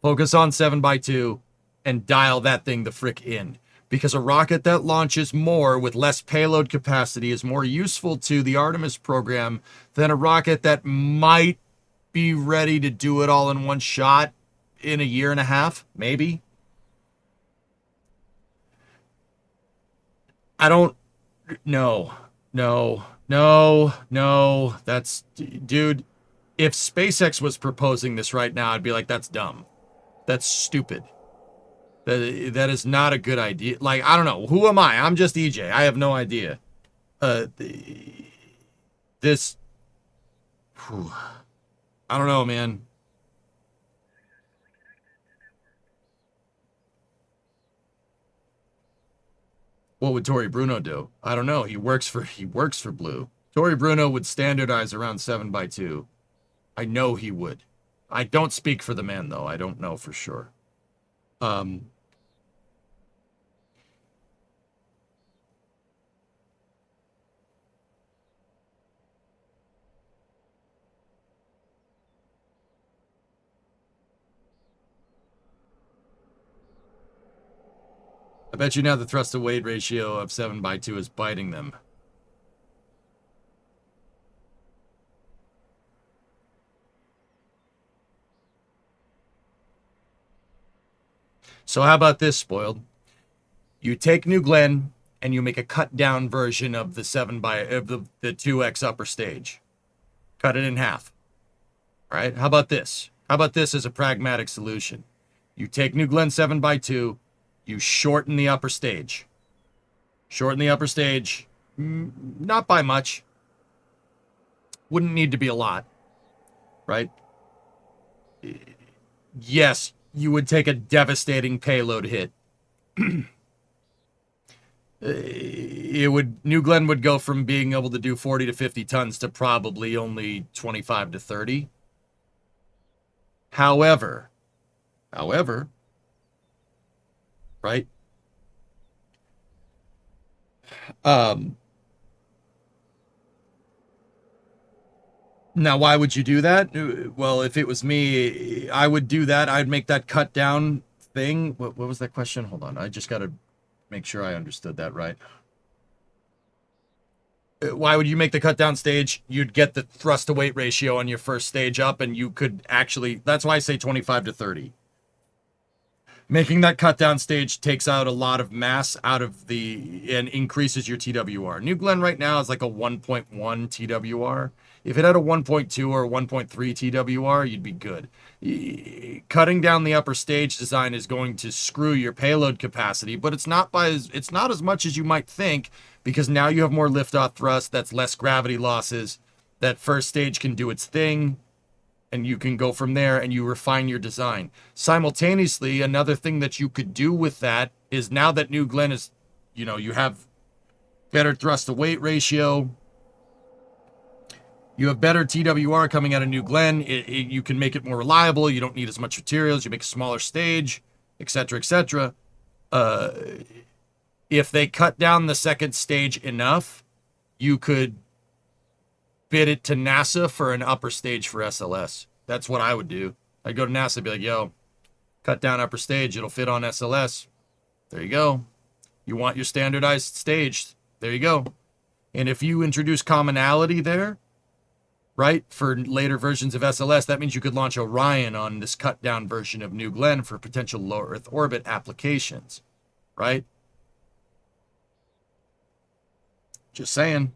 Focus on 7x2 and dial that thing the frick in. Because a rocket that launches more with less payload capacity is more useful to the Artemis program than a rocket that might be ready to do it all in one shot in a year and a half, maybe. I don't, no. That's, dude, if SpaceX was proposing this right now, I'd be like, that's dumb. That's stupid. That is not a good idea. Like, I don't know. Who am I? I'm just EJ. I have no idea. This, whew, I don't know, man. What would Tory Bruno do? I don't know. He works for Blue. Tory Bruno would standardize around 7x2. I know he would. I don't speak for the man though. I don't know for sure. I bet you now the thrust to weight ratio of 7x2 is biting them. So how about this, Spoiled? You take New Glenn and you make a cut down version of the 2x upper stage. Cut it in half. All right? How about this? How about this as a pragmatic solution? You take New Glenn 7x2, you shorten the upper stage. Shorten the upper stage, not by much. Wouldn't need to be a lot, right? Yes, you would take a devastating payload hit. New Glenn would go from being able to do 40 to 50 tons to probably only 25 to 30. However, right? Now, why would you do that? Well, if it was me, I would do that. I'd make that cut down thing. What was that question? Hold on. I just got to make sure I understood that right. Why would you make the cut down stage? You'd get the thrust to weight ratio on your first stage up, and you could actually, that's why I say 25 to 30. Making that cut down stage takes out a lot of mass out of and increases your TWR. New Glenn right now is like a 1.1 TWR. If it had a 1.2 or 1.3 TWR, you'd be good. Cutting down the upper stage design is going to screw your payload capacity, but it's not as much as you might think, because now you have more liftoff thrust, that's less gravity losses. That first stage can do its thing, and you can go from there and you refine your design. Simultaneously, another thing that you could do with that is, now that New Glenn is, you have better thrust to weight ratio, you have better TWR coming out of New Glenn. You can make it more reliable. You don't need as much materials. You make a smaller stage, etc., etc. If they cut down the second stage enough, you could bid it to NASA for an upper stage for SLS. That's what I would do. I'd go to NASA and be like, yo, cut down upper stage. It'll fit on SLS. There you go. You want your standardized stage. There you go. And if you introduce commonality there, right, for later versions of SLS, that means you could launch Orion on this cut down version of New Glenn for potential low Earth orbit applications, right? Just saying.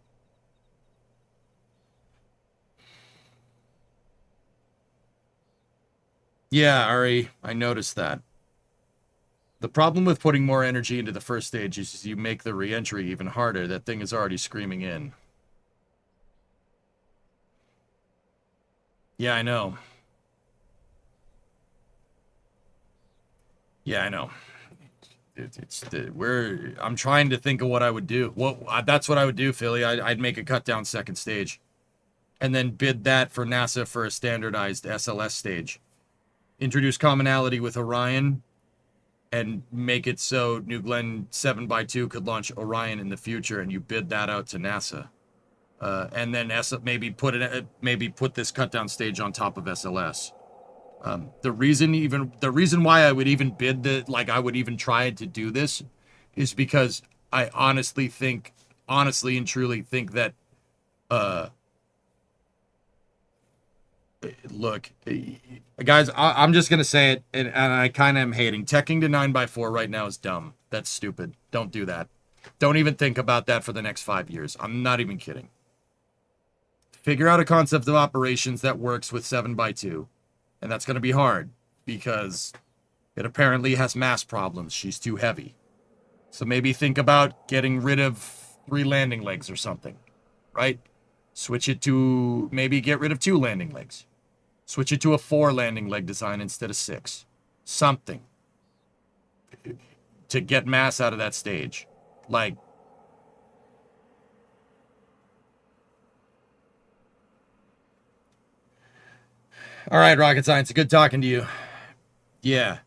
Yeah, Ari, I noticed that. The problem with putting more energy into the first stage is you make the re-entry even harder. That thing is already screaming in. Yeah, I know. Yeah, I know. I'm trying to think of what I would do. That's what I would do, Philly. I'd make a cut down second stage, and then bid that for NASA for a standardized SLS stage. Introduce commonality with Orion, and make it so New Glenn 7x2 could launch Orion in the future, and you bid that out to NASA. And then maybe put this cut down stage on top of SLS. The reason why I would even I would even try to do this is because I honestly and truly think that, uh, look, guys, I'm just gonna say it, and I kind of am hating. Teching to 9x4 right now is dumb. That's stupid. Don't do that. Don't even think about that for the next 5 years. I'm not even kidding. Figure out a concept of operations that works with 7x2. And that's going to be hard because it apparently has mass problems. She's too heavy. So maybe think about getting rid of 3 landing legs or something, right? Switch it to maybe get rid of 2 landing legs. Switch it to a 4 landing leg design instead of 6. Something to get mass out of that stage. Like, all right, rocket science, good talking to you. Yeah.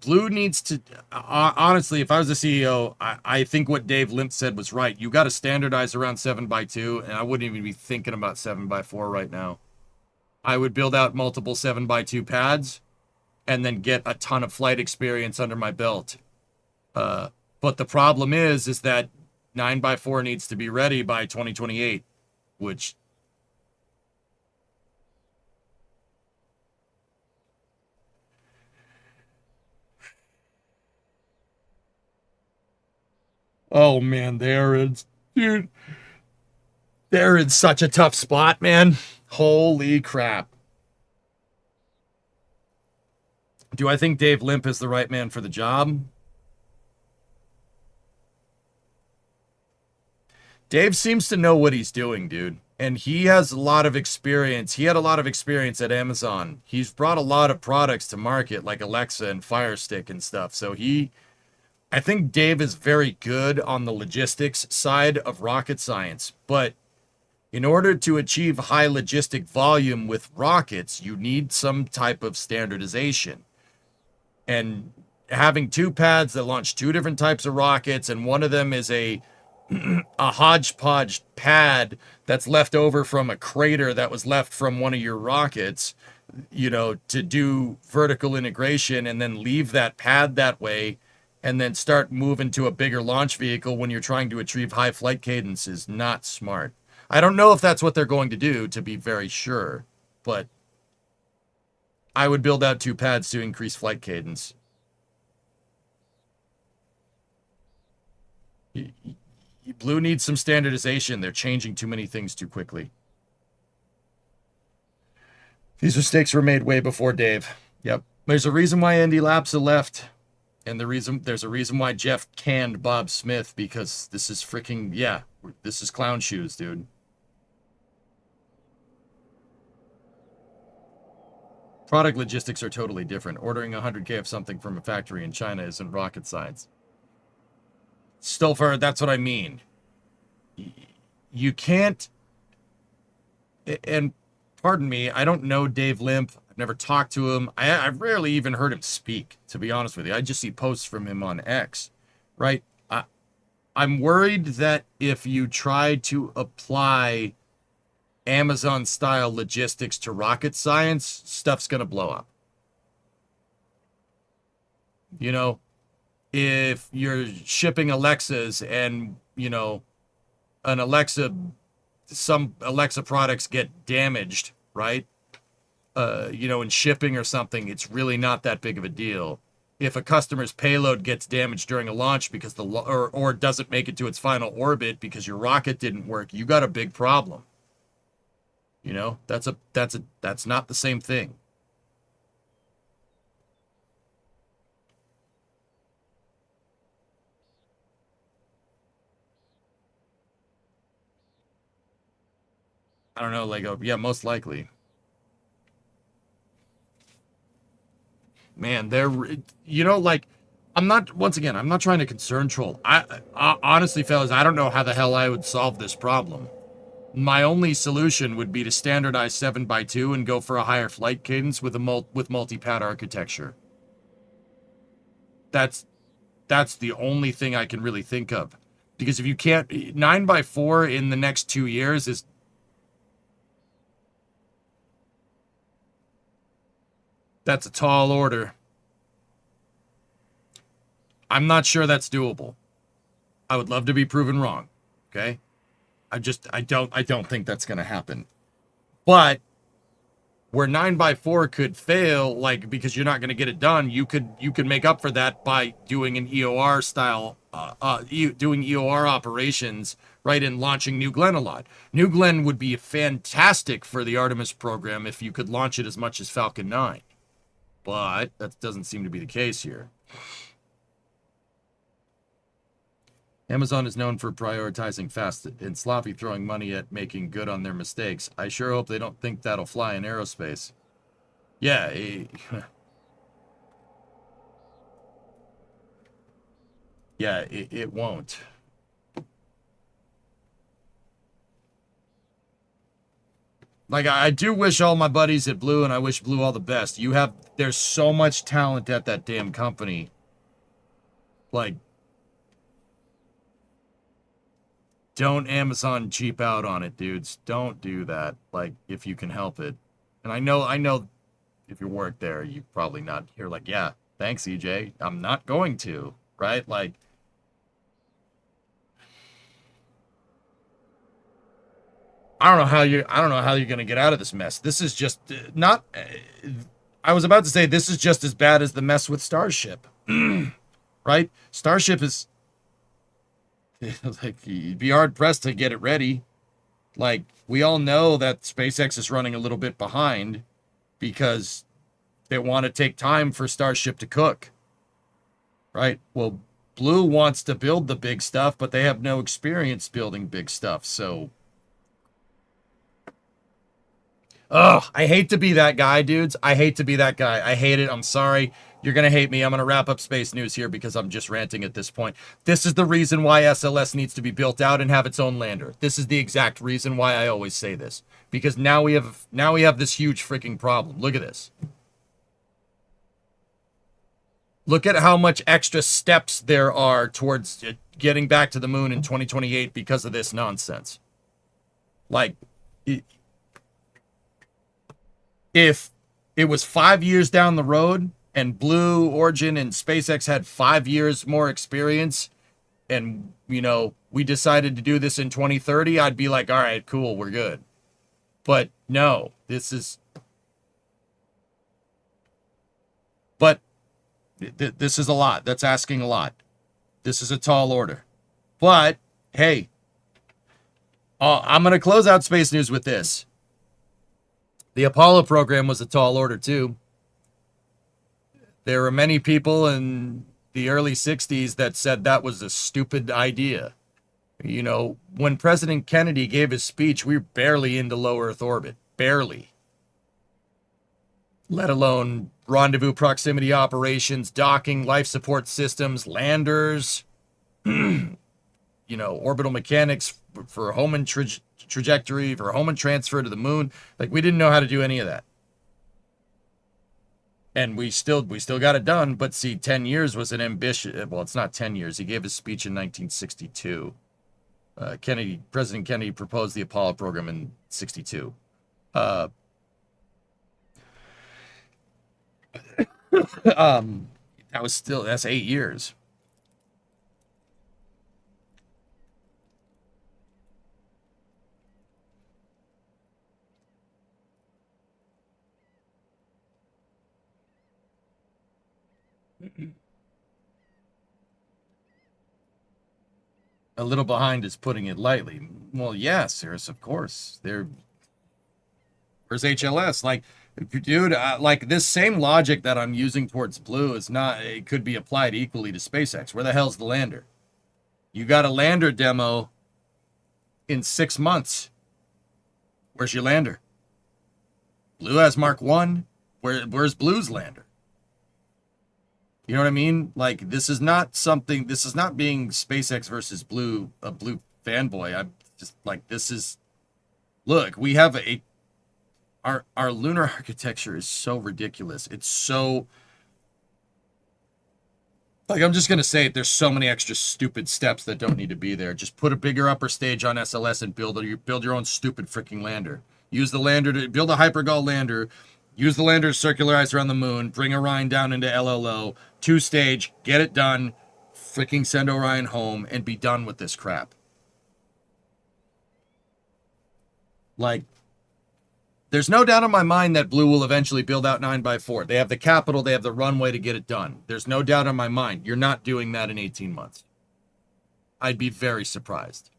Blue needs to, honestly, if I was the CEO, I think what Dave Limp said was right. You got to standardize around 7x2, and I wouldn't even be thinking about 7x4 right now. I would build out multiple 7x2 pads and then get a ton of flight experience under my belt. But the problem is that 9x4 needs to be ready by 2028, which... Oh, man, dude, they're in such a tough spot, man. Holy crap. Do I think Dave Limp is the right man for the job? Dave seems to know what he's doing, dude. And he has a lot of experience. He had a lot of experience at Amazon. He's brought a lot of products to market, like Alexa and Fire Stick and stuff. So I think Dave is very good on the logistics side of rocket science. But in order to achieve high logistic volume with rockets, you need some type of standardization. And having 2 pads that launch 2 different types of rockets, and one of them is a hodgepodge pad that's left over from a crater that was left from one of your rockets, to do vertical integration and then leave that pad that way and then start moving to a bigger launch vehicle when you're trying to achieve high flight cadence is not smart. I don't know if that's what they're going to do, to be very sure, but I would build out 2 pads to increase flight cadence. Blue needs some standardization. They're changing too many things too quickly. These mistakes were made way before Dave. Yep. There's a reason why Andy Lapsa left. And there's a reason why Jeff canned Bob Smith, because this is freaking, yeah, this is clown shoes, dude. Product logistics are totally different. Ordering 100K of something from a factory in China isn't rocket science. Stolfer, that's what I mean. You can't, and pardon me, I don't know Dave Limp. I've never talked to him. I've rarely even heard him speak, to be honest with you. I just see posts from him on X, right? I'm worried that if you try to apply Amazon-style logistics to rocket science, stuff's going to blow up. If you're shipping Alexas and, some Alexa products get damaged, right? In shipping or something, it's really not that big of a deal. If a customer's payload gets damaged during a launch because or doesn't make it to its final orbit because your rocket didn't work, you got a big problem. That's not the same thing. I don't know, Lego. Yeah, most likely. man, they're, like, I'm not, once again, I'm not trying to concern troll. I honestly, fellas, I don't know how the hell I would solve this problem. My only solution would be to standardize 7x2 and go for a higher flight cadence with with multi-pad architecture. That's the only thing I can really think of. Because if you can't, 9x4 in the next 2 years is, that's a tall order. I'm not sure that's doable. I would love to be proven wrong. Okay? I don't think that's going to happen. But where 9x4 could fail, like, because you're not going to get it done, you could make up for that by doing an EOR style, doing EOR operations, right, and launching New Glenn a lot. New Glenn would be fantastic for the Artemis program if you could launch it as much as Falcon 9. But that doesn't seem to be the case here. Amazon is known for prioritizing fast and sloppy, throwing money at making good on their mistakes. I sure hope they don't think that'll fly in aerospace. Yeah. Yeah, it won't. Like, I do wish all my buddies at Blue, and I wish Blue all the best. There's so much talent at that damn company. Like, don't Amazon cheap out on it, dudes. Don't do that. Like, if you can help it. And I know if you work there, you probably not, you're like, yeah, thanks, EJ. I'm not going to, right? Like, I don't know how you're going to get out of this mess. This is just not, I was about to say this is just as bad as the mess with Starship. Right? Starship is, like, you'd be hard pressed to get it ready. Like, we all know that SpaceX is running a little bit behind because they want to take time for Starship to cook. Right? Well, Blue wants to build the big stuff, but they have no experience building big stuff. So, I hate to be that guy, dudes. I hate to be that guy. I hate it. I'm sorry. You're going to hate me. I'm going to wrap up space news here because I'm just ranting at this point. This is the reason why SLS needs to be built out and have its own lander. This is the exact reason why I always say this. Because now we have this huge freaking problem. Look at this. Look at how much extra steps there are towards getting back to the moon in 2028 because of this nonsense. Like, if it was 5 years down the road and Blue Origin and SpaceX had 5 years more experience and, we decided to do this in 2030, I'd be like, all right, cool, we're good. But no, this is a lot. That's asking a lot. This is a tall order. But, hey, I'm going to close out space news with this. The Apollo program was a tall order, too. There were many people in the early 60s that said that was a stupid idea. When President Kennedy gave his speech, we were barely into low Earth orbit. Barely. Let alone rendezvous proximity operations, docking, life support systems, landers, orbital mechanics for Hohmann trajectory, for Hohmann transfer to the moon. Like, we didn't know how to do any of that. And we still got it done, but see, 10 years was an ambition. Well, it's not 10 years. He gave his speech in 1962. President Kennedy proposed the Apollo program in 62. That's 8 years. A little behind is putting it lightly. Well, yeah, Cirrus, of course. Where's HLS? Like, dude, like, this same logic that I'm using towards Blue it could be applied equally to SpaceX. Where the hell's the lander? You got a lander demo in 6 months. Where's your lander? Blue has Mark 1. Where's Blue's lander? You know what I mean? Like, this is not being SpaceX versus a Blue fanboy. I'm just like, this is, look, we have our lunar architecture is so ridiculous. It's so, like, I'm just going to say it. There's so many extra stupid steps that don't need to be there. Just put a bigger upper stage on SLS and build your own stupid freaking lander. Use the lander to build a Hypergol lander. Use the lander to circularize around the moon. Bring Orion down into LLO. 2-stage. Get it done. Freaking send Orion home and be done with this crap. Like, there's no doubt in my mind that Blue will eventually build out 9x4. They have the capital, they have the runway to get it done. There's no doubt in my mind. You're not doing that in 18 months. I'd be very surprised.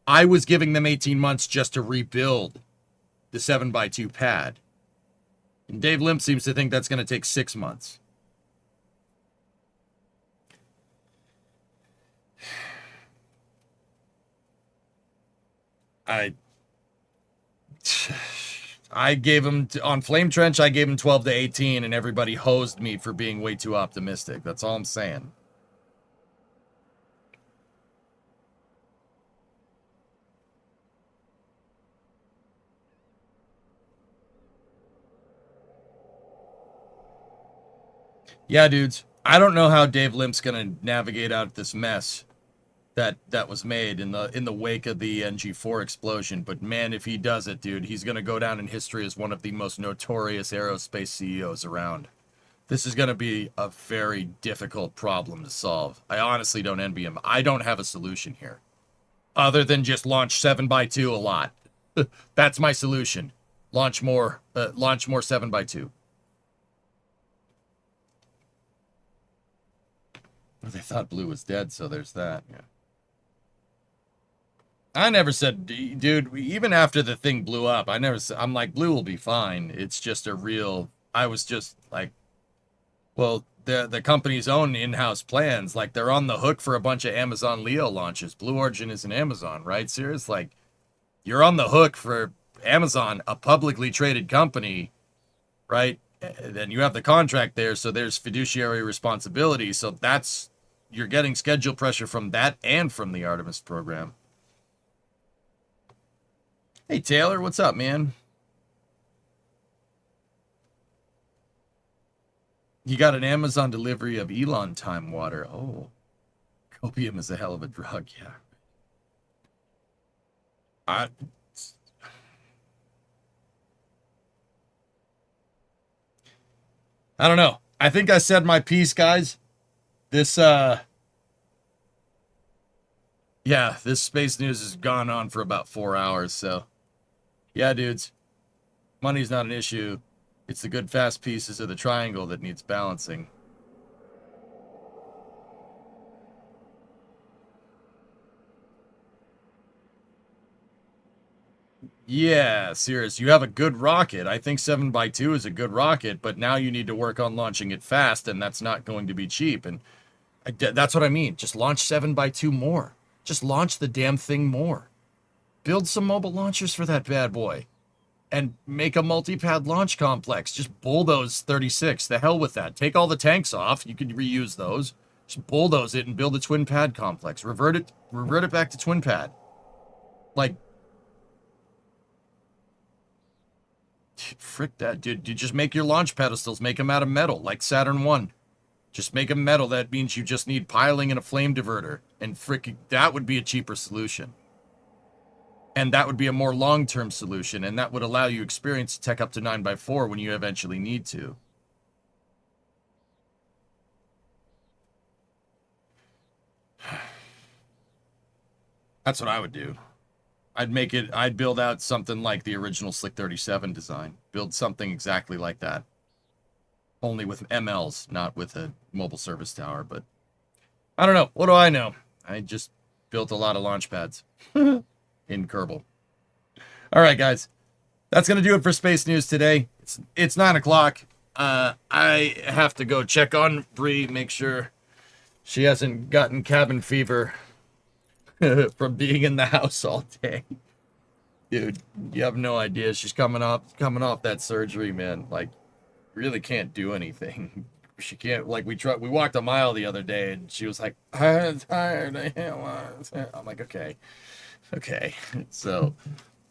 I was giving them 18 months just to rebuild the 7x2 pad. And Dave Limp seems to think that's going to take 6 months. I gave him on Flame Trench. I gave him 12 to 18, and everybody hosed me for being way too optimistic. That's all I'm saying. Yeah, dudes. I don't know how Dave Limp's gonna navigate out this mess that was made in the wake of the NG4 explosion, but man, if he does it, dude, he's gonna go down in history as one of the most notorious aerospace CEOs around. This is gonna be a very difficult problem to solve. I honestly don't envy him. I don't have a solution here, other than just launch 7x2 a lot. That's my solution. Launch more 7x2. They thought Blue was dead, so there's that. Yeah. I never said, dude, even after the thing blew up, I'm like, Blue will be fine. It's just I was just like, well, the company's own in-house plans, like, they're on the hook for a bunch of Amazon Leo launches. Blue Origin is an Amazon, right? Serious? Like, you're on the hook for Amazon, a publicly traded company, right? Then you have the contract there, so there's fiduciary responsibility. So you're getting schedule pressure from that and from the Artemis program. Hey, Taylor, what's up, man? You got an Amazon delivery of Elon time water. Oh, copium is a hell of a drug, yeah. I don't know. I think I said my piece, guys. This space news has gone on for about 4 hours, so yeah, dudes. Money's not an issue. It's the good fast pieces of the triangle that needs balancing. Yeah, serious. You have a good rocket. I think 7x2 is a good rocket, but now you need to work on launching it fast, and that's not going to be cheap. And that's what I mean. Just launch 7x2 more. Just launch the damn thing more. Build some mobile launchers for that bad boy. And make a multi-pad launch complex. Just bulldoze 36. The hell with that. Take all the tanks off. You can reuse those. Just bulldoze it and build a twin pad complex. Revert it back to twin pad. Like, frick that, dude. You just make your launch pedestals. Make them out of metal, like Saturn 1. Just make them metal. That means you just need piling and a flame diverter. And frick, that would be a cheaper solution. And that would be a more long-term solution, and that would allow you experience tech up to 9x4 when you eventually need to. That's what I would do. I'd build out something like the original Slick 37 design. Build something exactly like that. Only with MLs, not with a mobile service tower, but I don't know. What do I know? I just built a lot of launch pads. In Kerbal. All right, guys. That's going to do it for Space News today. It's 9 o'clock. I have to go check on Bree, make sure she hasn't gotten cabin fever from being in the house all day. Dude, you have no idea. She's coming off that surgery, man. Like, really can't do anything. she can't, like, we walked a mile the other day and she was like, I'm tired. I'm like, okay. So,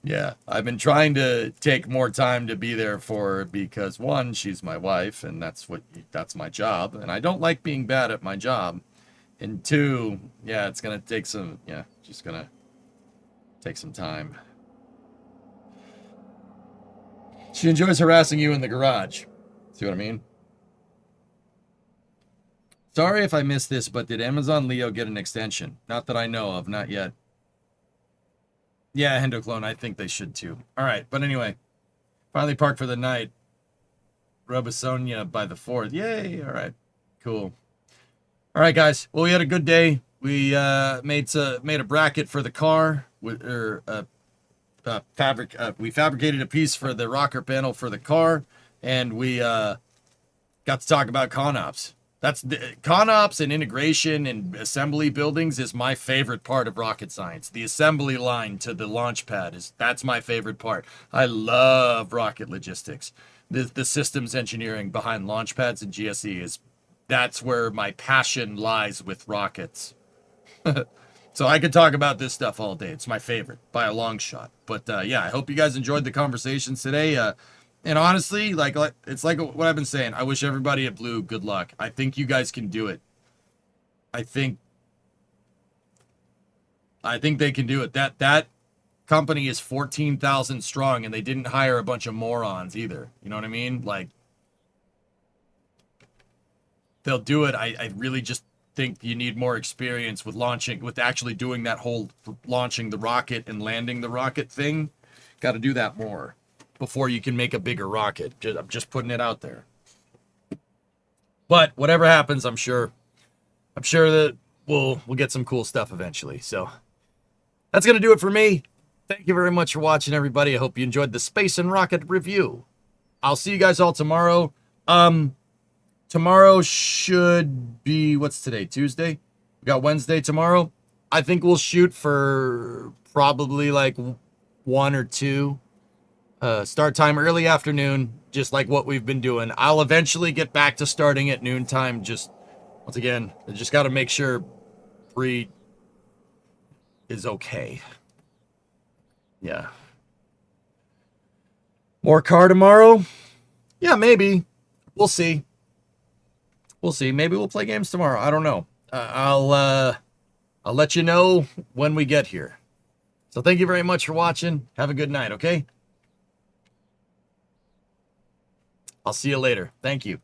yeah, I've been trying to take more time to be there for her because one, she's my wife and that's my job. And I don't like being bad at my job. And two, yeah, it's going to take just going to take some time. She enjoys harassing you in the garage. See what I mean? Sorry if I missed this, but did Amazon Leo get an extension? Not that I know of, not yet. Yeah, Hendoclone, I think they should too. All right, but anyway, finally parked for the night. Robosonia by the 4th. Yay, all right, cool. All right, guys, well, we had a good day. We made a bracket for the car. We fabricated a piece for the rocker panel for the car, and we got to talk about ConOps. That's ConOps and integration and assembly buildings is my favorite part of rocket science. The assembly line to the launch pad that's my favorite part. I love rocket logistics. The systems engineering behind launch pads and GSE that's where my passion lies with rockets. So I could talk about this stuff all day. It's my favorite by a long shot. But yeah, I hope you guys enjoyed the conversations today. And honestly, like it's like what I've been saying. I wish everybody at Blue good luck. I think you guys can do it. I think they can do it. That company is 14,000 strong, and they didn't hire a bunch of morons either. You know what I mean? Like, they'll do it. I really just think you need more experience with actually doing that whole launching the rocket and landing the rocket thing. Got to do that more before you can make a bigger rocket. I'm just putting it out there. But whatever happens, I'm sure that we'll get some cool stuff eventually. So that's going to do it for me. Thank you very much for watching, everybody. I hope you enjoyed the Space and Rocket review. I'll see you guys all tomorrow. Tomorrow should be, what's today? Tuesday? We got Wednesday tomorrow. I think we'll shoot for probably like 1 or 2. Start time early afternoon, just like what we've been doing. I'll eventually get back to starting at noontime. Just, once again, I just got to make sure Bree is okay. Yeah. More car tomorrow? Yeah, maybe. We'll see. Maybe we'll play games tomorrow. I don't know. I'll let you know when we get here. So thank you very much for watching. Have a good night, okay? I'll see you later. Thank you.